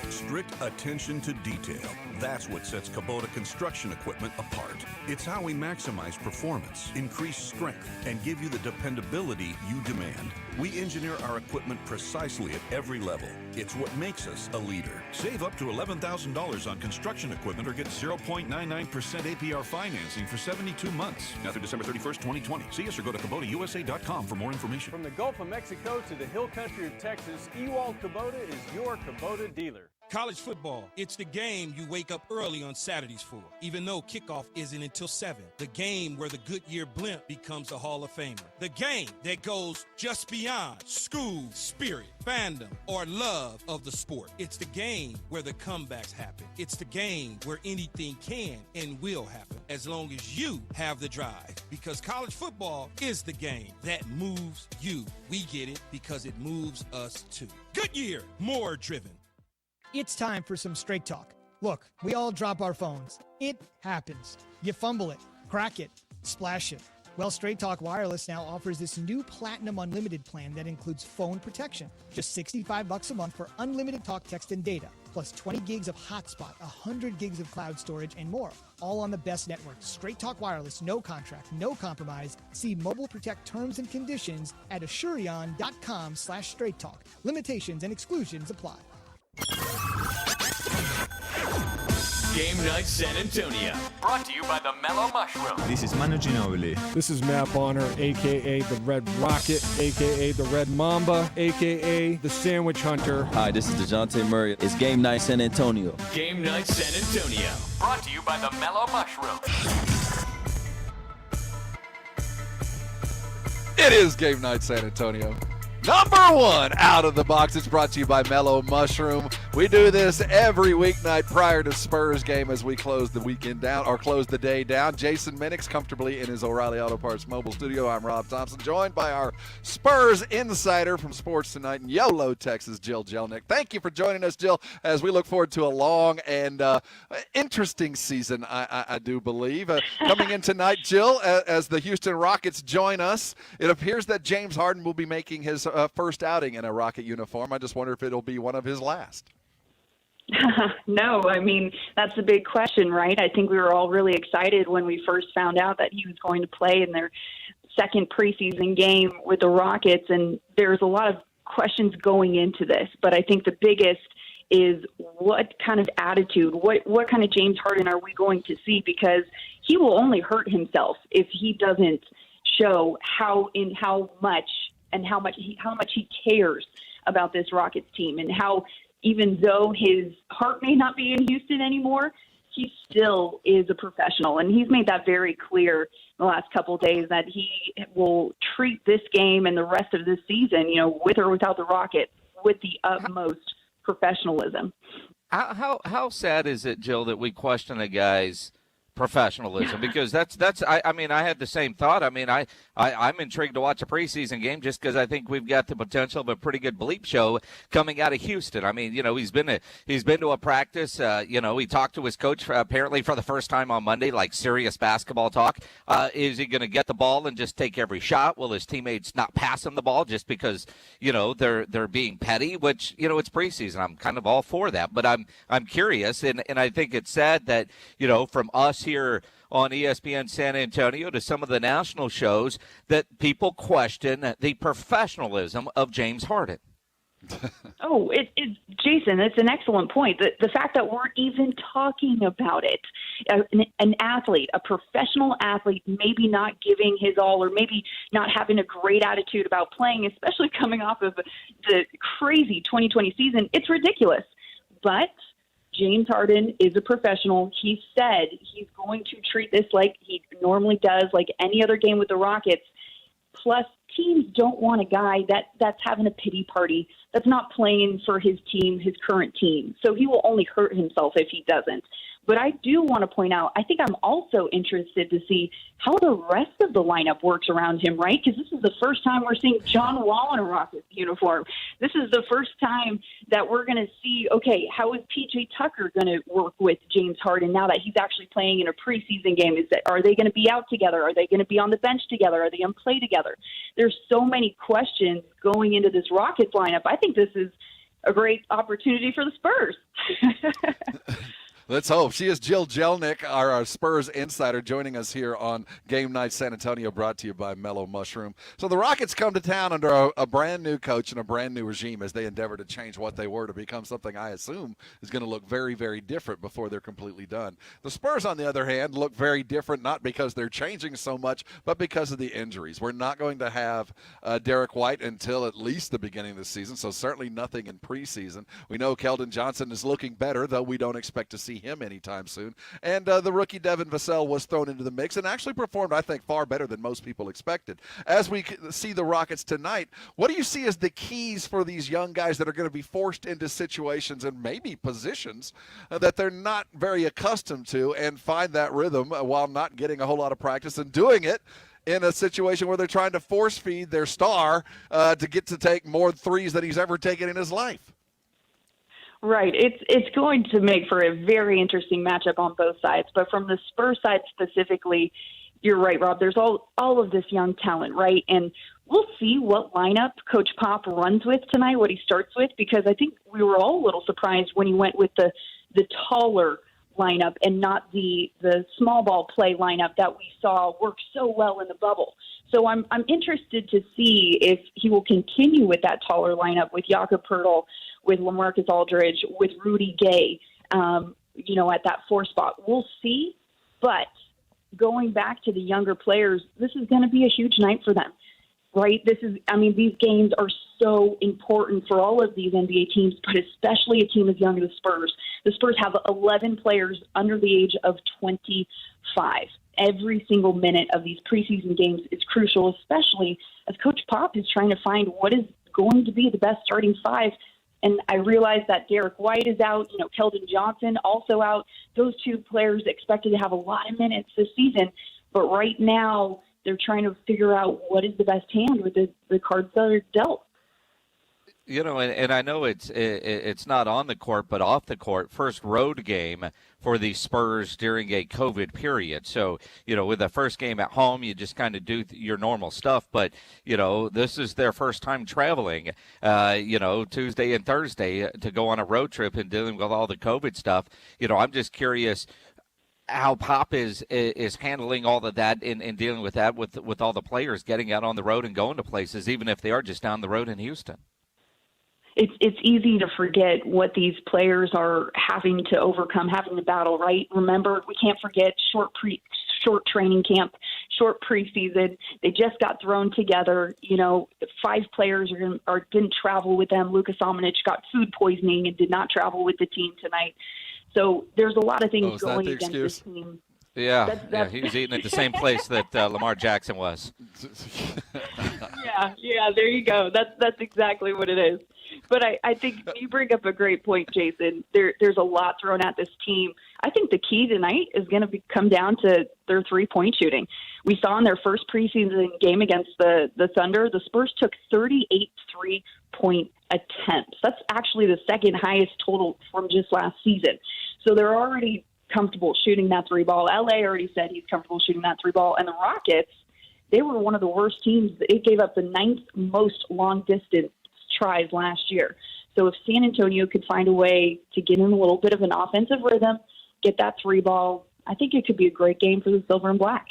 Strict attention to detail. That's what sets Kubota construction equipment apart. It's how we maximize performance, increase strength, and give you the dependability you demand. We engineer our equipment precisely at every level. It's what makes us a leader. Save up to $11,000 on construction equipment or get 0.99% APR financing for 72 months. Now through December 31st, 2020. See us or go to KubotaUSA.com for more information.
From the Gulf of Mexico to the hill country of Texas, Ewald Kubota is your Kubota dealer.
College football, it's the game you wake up early on Saturdays for, even though kickoff isn't until 7. The game where the Goodyear blimp becomes a Hall of Famer. The game that goes just beyond school, spirit, fandom, or love of the sport. It's the game where the comebacks happen. It's the game where anything can and will happen as long as you have the drive. Because college football is the game that moves you. We get it because it moves us too. Goodyear, more driven.
It's time for some straight talk. Look, we all drop our phones. It happens. You fumble it, crack it, splash it. Well, Straight Talk Wireless now offers this new Platinum Unlimited plan that includes phone protection. Just $65 a month for unlimited talk, text, and data, plus 20 gigs of hotspot, 100 gigs of cloud storage, and more. All on the best network. Straight Talk Wireless, no contract, no compromise. See Mobile Protect terms and conditions at Asurion.com/Straight Talk. Limitations and exclusions apply.
Game Night San Antonio. Brought to you by the Mellow Mushroom.
This is Manu Ginobili.
This is Matt Bonner, a.k.a. the Red Rocket, a.k.a. the Red Mamba, a.k.a. the Sandwich Hunter.
Hi, this is DeJounte Murray. It's Game Night San Antonio.
Game Night San Antonio. Brought to you by the Mellow Mushroom.
It is Game Night San Antonio. Number one out of the box. It's brought to you by Mellow Mushroom. We do this every weeknight prior to Spurs game as we close the weekend down or close the day down. Jason Minnick's comfortably in his O'Reilly Auto Parts mobile studio. I'm Rob Thompson, joined by our Spurs insider from Sports Tonight in Yolo, Texas, Jill Jelnick. Thank you for joining us, Jill, as we look forward to a long and interesting season, I do believe. Coming in tonight, Jill, as the Houston Rockets join us, it appears that James Harden will be making his first outing in a Rocket uniform. I just wonder if it'll be one of his last.
No, I mean, that's the big question, right? I think we were all really excited when we first found out that he was going to play in their second preseason game with the Rockets, and there's a lot of questions going into this, but I think the biggest is what kind of attitude, what kind of James Harden are we going to see? Because he will only hurt himself if he doesn't show how much he cares about this Rockets team, and how even though his heart may not be in Houston anymore, he still is a professional. And he's made that very clear in the last couple of days that he will treat this game and the rest of this season, with or without the Rockets, with the utmost professionalism.
How sad is it, Jill, that we question a guy's professionalism? Because that's I mean, I had the same thought. I mean, I'm intrigued to watch a preseason game just because I think we've got the potential of a pretty good bleep show coming out of Houston. I mean, he's been to a practice. He talked to his coach apparently for the first time on Monday, like serious basketball talk. Is he going to get the ball and just take every shot? Will his teammates not pass him the ball just because they're being petty? Which it's preseason. I'm kind of all for that, but I'm curious, and I think it's sad that from us here on ESPN San Antonio to some of the national shows that people question the professionalism of James Harden.
Jason, that's an excellent point. The fact that we're even talking about it, an athlete, a professional athlete, maybe not giving his all or maybe not having a great attitude about playing, especially coming off of the crazy 2020 season, it's ridiculous. But James Harden is a professional. He said he's going to treat this like he normally does, like any other game with the Rockets. Plus, teams don't want a guy that's having a pity party, that's not playing for his team, his current team. So he will only hurt himself if he doesn't. But I do want to point out, I think I'm also interested to see how the rest of the lineup works around him, right? Because this is the first time we're seeing John Wall in a Rockets uniform. This is the first time that we're going to see, okay, how is P.J. Tucker going to work with James Harden now that he's actually playing in a preseason game? Are they going to be out together? Are they going to be on the bench together? Are they going to play together? There's so many questions going into this Rockets lineup. I think this is a great opportunity for the Spurs.
Let's hope. She is Jill Jelnick, our Spurs insider, joining us here on Game Night San Antonio, brought to you by Mellow Mushroom. So the Rockets come to town under a brand-new coach and a brand-new regime as they endeavor to change what they were to become something I assume is going to look very, very different before they're completely done. The Spurs, on the other hand, look very different, not because they're changing so much, but because of the injuries. We're not going to have Derek White until at least the beginning of the season, so certainly nothing in preseason. We know Keldon Johnson is looking better, though we don't expect to see him anytime soon. And the rookie Devin Vassell was thrown into the mix and actually performed, I think, far better than most people expected. As we see the Rockets tonight, what do you see as the keys for these young guys that are going to be forced into situations and maybe positions that they're not very accustomed to and find that rhythm while not getting a whole lot of practice and doing it in a situation where they're trying to force feed their star to get to take more threes than he's ever taken in his life?
Right. It's going to make for a very interesting matchup on both sides. But from the Spurs side specifically, you're right, Rob. There's all of this young talent, right? And we'll see what lineup Coach Pop runs with tonight, what he starts with, because I think we were all a little surprised when he went with the taller lineup and not the small ball play lineup that we saw work so well in the bubble. So I'm interested to see if he will continue with that taller lineup with Jakob Poeltl, with LaMarcus Aldridge, with Rudy Gay, at that 4 spot. We'll see. But going back to the younger players, this is going to be a huge night for them, right? These games are so important for all of these NBA teams, but especially a team as young as the Spurs. The Spurs have 11 players under the age of 25. Every single minute of these preseason games is crucial, especially as Coach Pop is trying to find what is going to be the best starting 5. And I realize that Derek White is out, Keldon Johnson also out. Those 2 players expected to have a lot of minutes this season. But right now, they're trying to figure out what is the best hand with the cards that are dealt.
And I know it's not on the court, but off the court, first road game for the Spurs during a COVID period. So, with the first game at home, you just kind of do your normal stuff. But, this is their first time traveling, Tuesday and Thursday to go on a road trip and dealing with all the COVID stuff. I'm just curious how Pop is handling all of that and dealing with that with all the players getting out on the road and going to places, even if they are just down the road in Houston.
It's easy to forget what these players are having to overcome, having to battle, right? Remember, we can't forget short training camp, short preseason. They just got thrown together. 5 players didn't travel with them. Luka Samanic got food poisoning and did not travel with the team tonight. So there's a lot of things going against this team.
Yeah, he was eating at the same place that Lamar Jackson was.
Yeah, there you go. That's exactly what it is. But I think you bring up a great point, Jason. There's a lot thrown at this team. I think the key tonight is going to come down to their 3-point shooting. We saw in their first preseason game against the Thunder, the Spurs took 38 3-point attempts. That's actually the second highest total from just last season. So they're already comfortable shooting that 3 ball. LA already said he's comfortable shooting that 3 ball. And the Rockets, they were one of the worst teams. It gave up the 9th most long-distance tries last year. So if San Antonio could find a way to get in a little bit of an offensive rhythm, get that 3 ball, I think it could be a great game for the Silver and Black.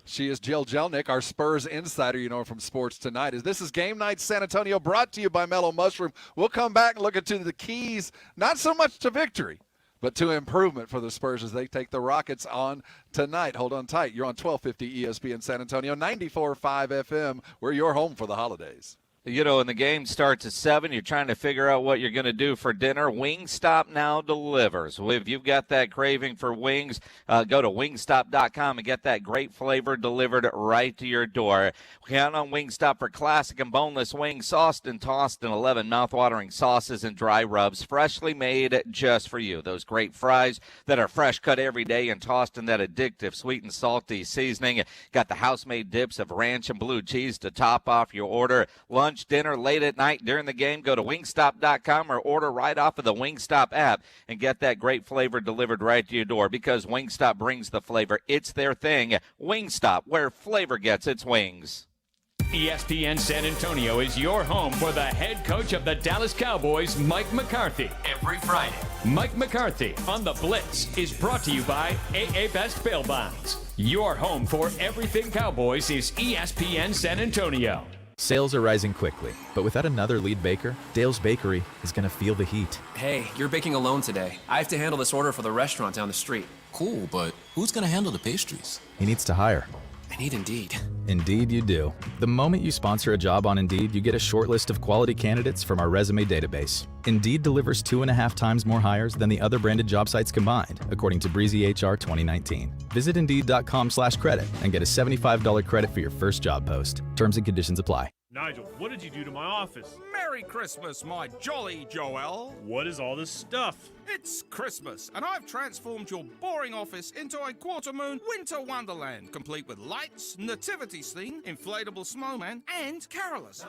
She is Jill Jelnick, our Spurs insider, from Sports Tonight. This is Game Night San Antonio, brought to you by Mellow Mushroom. We'll come back and look into the keys, not so much to victory, but to improvement for the Spurs as they take the Rockets on tonight. Hold on tight. You're on 1250 ESPN San Antonio, 94.5 FM. We're your home for the holidays.
And the game starts at 7. You're trying to figure out what you're going to do for dinner. Wingstop now delivers. If you've got that craving for wings, go to wingstop.com and get that great flavor delivered right to your door. Count on Wingstop for classic and boneless wings, sauced and tossed in 11 mouthwatering sauces and dry rubs, freshly made just for you. Those great fries that are fresh cut every day and tossed in that addictive sweet and salty seasoning. Got the house-made dips of ranch and blue cheese to top off your order. Lunch, dinner, late at night, during the game, go to wingstop.com or order right off of the Wingstop app and get that great flavor delivered right to your door, because Wingstop brings the flavor. It's their thing. Wingstop, where flavor gets its wings.
ESPN San Antonio is your home for the head coach of the Dallas Cowboys, Mike McCarthy. Every Friday, Mike McCarthy on the Blitz is brought to you by AA Best Bail Bonds. Your home for everything Cowboys is ESPN San Antonio.
Sales are rising quickly, but without another lead baker, Dale's Bakery is going to feel the heat.
Hey, you're baking alone today. I have to handle this order for the restaurant down the street.
Cool, but who's going to handle the pastries?
He needs to hire.
I need Indeed.
Indeed you do. The moment you sponsor a job on Indeed, you get a short list of quality candidates from our resume database. Indeed delivers 2.5 times more hires than the other branded job sites combined, according to Breezy HR 2019. Visit Indeed.com/credit and get a $75 credit for your first job post. Terms and conditions apply.
Nigel, what did you do to my office?
Merry Christmas, my jolly Joel.
What is all this stuff?
It's Christmas, and I've transformed your boring office into a quarter-moon winter wonderland, complete with lights, nativity scene, inflatable snowman, and carolers.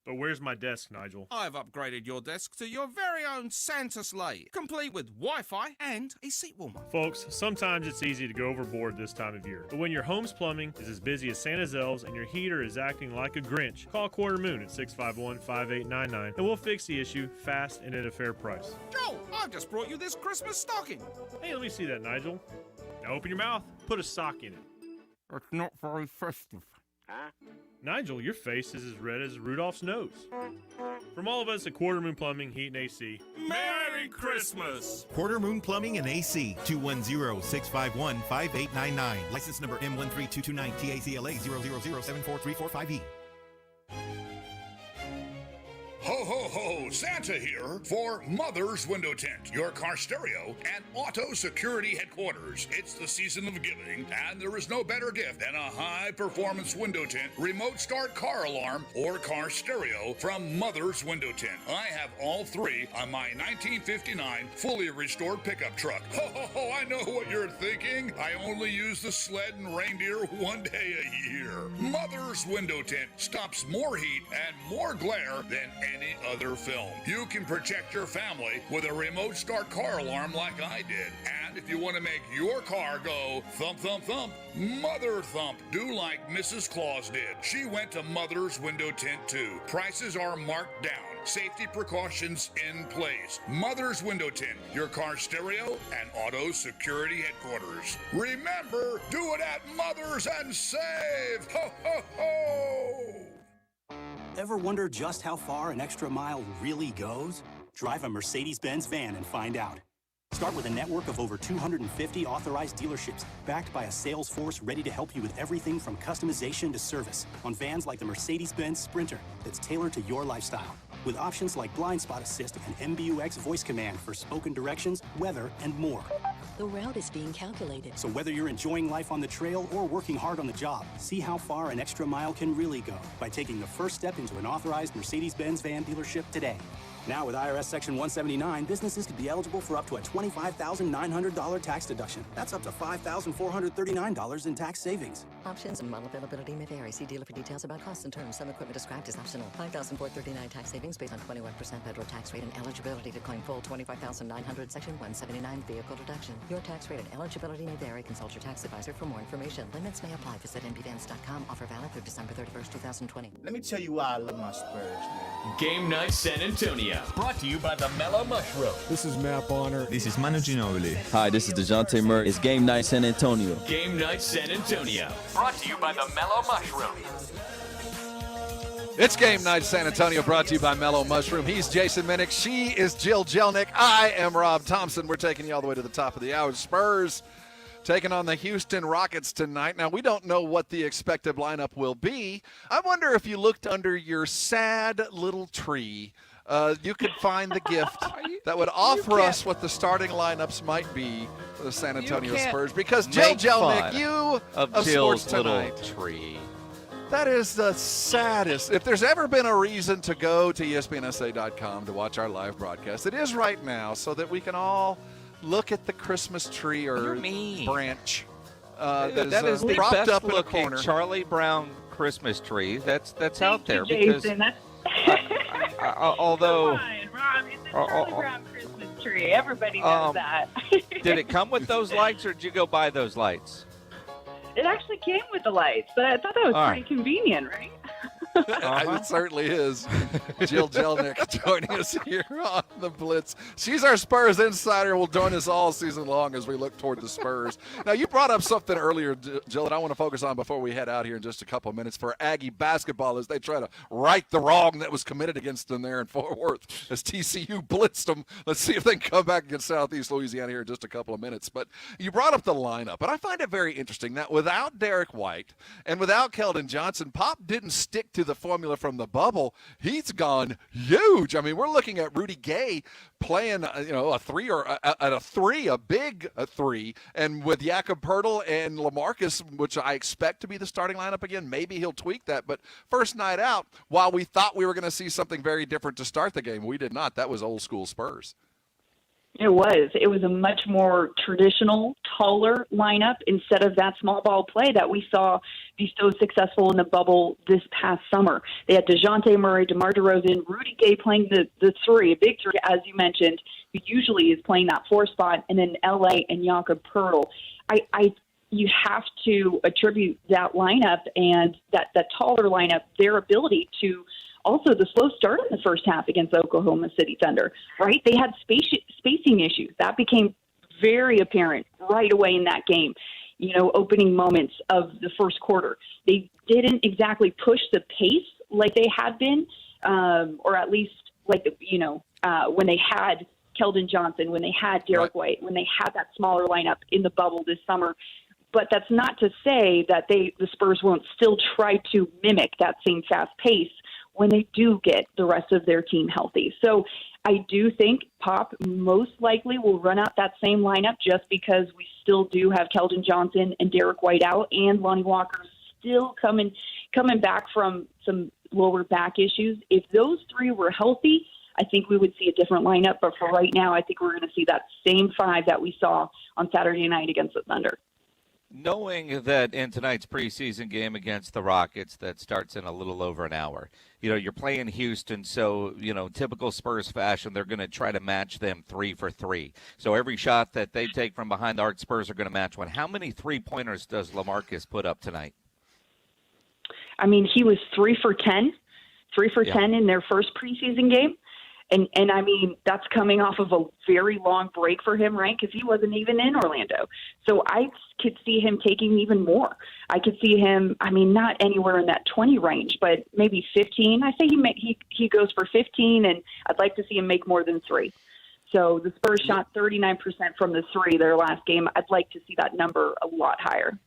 But where's my desk, Nigel?
I've upgraded your desk to your very own Santa sleigh, complete with Wi-Fi and a seat warmer.
Folks, sometimes it's easy to go overboard this time of year. But when your home's plumbing is as busy as Santa's elves and your heater is acting like a Grinch, call Quarter Moon at 651-5899 and we'll fix the issue fast and at a fair price.
Joe, I've just brought you this Christmas stocking.
Hey, let me see that, Nigel. Now open your mouth, put a sock in it.
It's not very festive.
Huh? Nigel, your face is as red as Rudolph's nose. From all of us at Quarter Moon Plumbing, Heat and AC,
Merry Christmas!
Quarter Moon Plumbing and AC, 210-651-5899. License number M13229, TACLA 000743455E.
Ho, ho, ho, Santa here for Mother's Window Tint, your car stereo and auto security headquarters. It's the season of giving, and there is no better gift than a high-performance window tint, remote start car alarm, or car stereo from Mother's Window Tint. I have all three on my 1959 fully restored pickup truck. Ho, ho, ho, I know what you're thinking. I only use the sled and reindeer one day a year. Mother's Window Tint stops more heat and more glare than any other film. You can protect your family with a remote start car alarm like I did. And if you want to make your car go thump, thump, thump, Mother Thump, do like Mrs. Claus did. She went to Mother's Window Tint too. Prices are marked down. Safety precautions in place. Mother's Window Tint, your car stereo and auto security headquarters. Remember, do it at Mother's and save. Ho, ho, ho!
Ever wonder just how far an extra mile really goes? Drive a Mercedes-Benz van and find out. Start with a network of over 250 authorized dealerships, backed by a sales force ready to help you with everything from customization to service on vans like the Mercedes-Benz Sprinter that's tailored to your lifestyle, with options like Blind Spot Assist and MBUX voice command for spoken directions, weather, and more.
The route is being calculated.
So whether you're enjoying life on the trail or working hard on the job, see how far an extra mile can really go by taking the first step into an authorized Mercedes-Benz van dealership today. Now with IRS Section 179, businesses could be eligible for up to a $25,900 tax deduction. That's up to $5,439 in tax savings.
Options and model availability may vary. See dealer for details about costs and terms. Some equipment described as optional. $5,439 tax savings based on 21% federal tax rate and eligibility to claim full $25,900 Section 179 vehicle deduction. Your tax rate and eligibility may vary. Consult your tax advisor for more information. Limits may apply. Visit nbvans.com. Offer valid through December 31st, 2020.
Let me tell you why I love my Spurs, man.
Game Night San Antonio. Brought to you by the Mellow Mushroom.
This is Matt Bonner.
This is Manu Ginobili. Hi, this is DeJounte Murray. It's Game Night San Antonio.
Game Night San Antonio. Brought to you by the Mellow Mushroom.
It's Game Night San Antonio, brought to you by Mellow Mushroom. He's Jason Minnick. She is Jill Jelnick. I am Rob Thompson. We're taking you all the way to the top of the hour. Spurs taking on the Houston Rockets tonight. Now, we don't know what the expected lineup will be. I wonder if you looked under your sad little tree, you could find the gift that would offer us what the starting lineups might be for the San Antonio Spurs. Because Jill Jelnick, you of
Jill's
Sports Tonight.
little tree.
That is the saddest. If there's ever been a reason to go to ESPNSA.com to watch our live broadcast, it is right now, so that we can all look at the Christmas tree or branch that is
the
propped
best
up in a
looking
corner.
Charlie Brown Christmas tree that's out there.
Jason,
Because although
Rob, it's a Charlie Brown Christmas tree. Everybody knows that.
did it come with those lights, or did you go buy those lights?
It actually came with the lights, but I thought that was pretty convenient, right?
It certainly is. Jill Jelnick joining us here on the Blitz. She's our Spurs insider. Will join us all season long as we look toward the Spurs. Now, you brought up something earlier, Jill, that I want to focus on before we head out here in just a couple of minutes for Aggie basketball as they try to right the wrong that was committed against them there in Fort Worth as TCU blitzed them. Let's see if they can come back against Southeast Louisiana here in just a couple of minutes. But you brought up the lineup, and I find it very interesting that without Derek White and without Keldon Johnson, Pop didn't stick to the formula from the bubble. He's gone huge. I mean, we're looking at Rudy Gay playing, a three or a big three, and with Jakob Poeltl and LaMarcus, which I expect to be the starting lineup again. Maybe he'll tweak that, but first night out, while we thought we were going to see something very different to start the game, we did not. That was old school Spurs.
It was. It was a much more traditional, taller lineup instead of that small ball play that we saw be so successful in the bubble this past summer. They had DeJounte Murray, DeMar DeRozan, Rudy Gay playing the three, a big three, as you mentioned, who usually is playing that four spot, and then L.A. and Jakob Poeltl. You have to attribute that lineup and that taller lineup, their ability to also the slow start in the first half against Oklahoma City Thunder, right? They had spacing issues. That became very apparent right away in that game, opening moments of the first quarter. They didn't exactly push the pace like they had been, or at least when they had Keldon Johnson, when they had Derek White, when they had that smaller lineup in the bubble this summer. But that's not to say that the Spurs won't still try to mimic that same fast pace when they do get the rest of their team healthy. So I do think Pop most likely will run out that same lineup just because we still do have Keldon Johnson and Derek White out, and Lonnie Walker still coming back from some lower back issues. If those three were healthy, I think we would see a different lineup. But for right now, I think we're going to see that same five that we saw on Saturday night against the Thunder.
Knowing that in tonight's preseason game against the Rockets that starts in a little over an hour, you're playing Houston, so, typical Spurs fashion, they're going to try to match them 3 for 3. So every shot that they take from behind the arc, Spurs are going to match one. How many three-pointers does LaMarcus put up tonight?
I mean, he was 3 for 10 in their first preseason game. And I mean, that's coming off of a very long break for him, right? Because he wasn't even in Orlando. So I could see him taking even more. I could see him, not anywhere in that 20 range, but maybe 15. I say he goes for 15, and I'd like to see him make more than 3. So the Spurs shot 39% from the 3 their last game. I'd like to see that number a lot higher.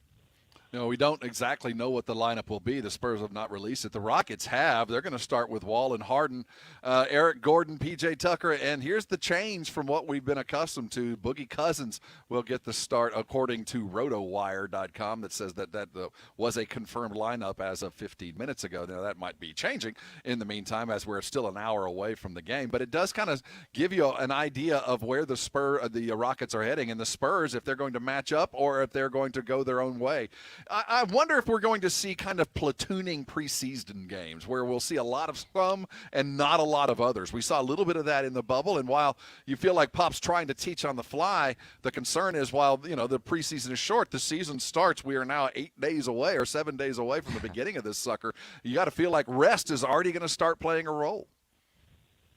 We don't exactly know what the lineup will be. The Spurs have not released it. The Rockets have. They're going to start with Wall and Harden, Eric Gordon, P.J. Tucker, and here's the change from what we've been accustomed to. Boogie Cousins will get the start, according to RotoWire.com, that says that was a confirmed lineup as of 15 minutes ago. Now, that might be changing in the meantime as we're still an hour away from the game, but it does kind of give you an idea of where the Rockets are heading, and the Spurs, if they're going to match up or if they're going to go their own way. I wonder if we're going to see kind of platooning preseason games where we'll see a lot of some and not a lot of others. We saw a little bit of that in the bubble, and while you feel like Pop's trying to teach on the fly, the concern is while the preseason is short, the season starts. We are now 8 days away or 7 days away from the beginning of this sucker. You got to feel like rest is already going to start playing a role.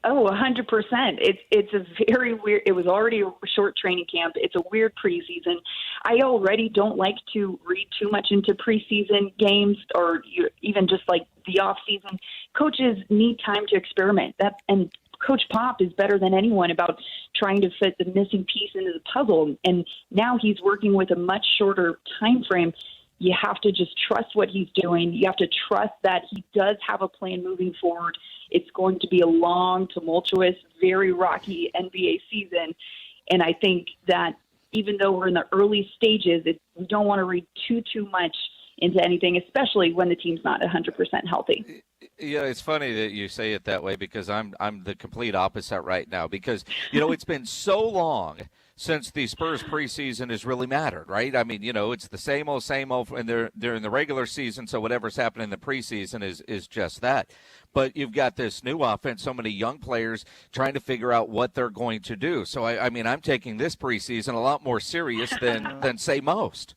Oh, 100%. It's a very weird. It was already a short training camp. It's a weird preseason. I already don't like to read too much into preseason games or even just like the off season. Coaches need time to experiment. And Coach Pop is better than anyone about trying to fit the missing piece into the puzzle. And now he's working with a much shorter time frame. You have to just trust what he's doing. You have to trust that he does have a plan moving forward. It's going to be a long, tumultuous, very rocky NBA season. And I think that even though we're in the early stages, we don't want to read too much into anything, especially when the team's not 100% healthy.
Yeah, it's funny that you say it that way because I'm the complete opposite right now because, it's been so long since the Spurs preseason has really mattered, right? I mean, it's the same old, and they're in the regular season, so whatever's happening in the preseason is just that. But you've got this new offense, so many young players trying to figure out what they're going to do. So, I'm taking this preseason a lot more serious than say most.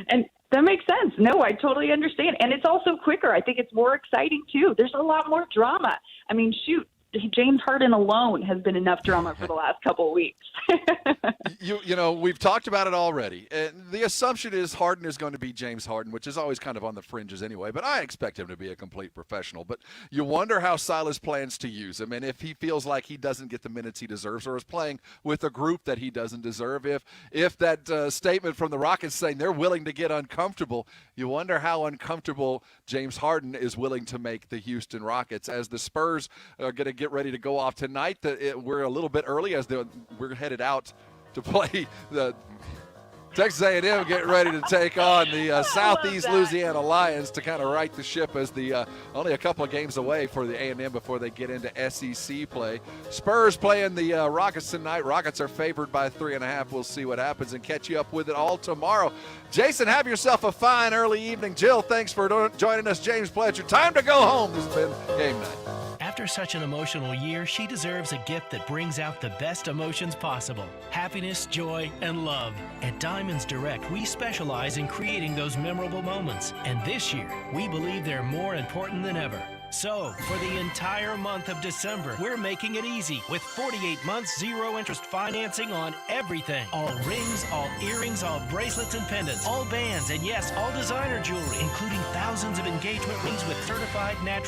And that makes sense. No, I totally understand. And it's also quicker. I think it's more exciting, too. There's a lot more drama. I mean, shoot, James Harden alone has been enough drama for the last couple of weeks.
You know, we've talked about it already. The assumption is Harden is going to be James Harden, which is always kind of on the fringes anyway, but I expect him to be a complete professional. But you wonder how Silas plans to use him, and if he feels like he doesn't get the minutes he deserves or is playing with a group that he doesn't deserve. If that statement from the Rockets saying they're willing to get uncomfortable, you wonder how uncomfortable James Harden is willing to make the Houston Rockets. As the Spurs are going to get ready to go off tonight, we're a little bit early as we're headed out to play the Texas A&M, getting ready to take on the Southeast Louisiana Lions to kind of right the ship as the only a couple of games away for the A&M before they get into SEC play. Spurs playing the Rockets tonight. Rockets are favored by 3.5. We'll see what happens and catch you up with it all tomorrow. Jason, have yourself a fine early evening. Jill, thanks for joining us. James, pleasure. Time to go home. This has been Game Night.
After such an emotional year, she deserves a gift that brings out the best emotions possible. Happiness, joy, and love. At Diamonds Direct, we specialize in creating those memorable moments. And this year, we believe they're more important than ever. So, for the entire month of December, we're making it easy with 48 months zero-interest financing on everything. All rings, all earrings, all bracelets and pendants, all bands, and yes, all designer jewelry, including thousands of engagement rings with certified natural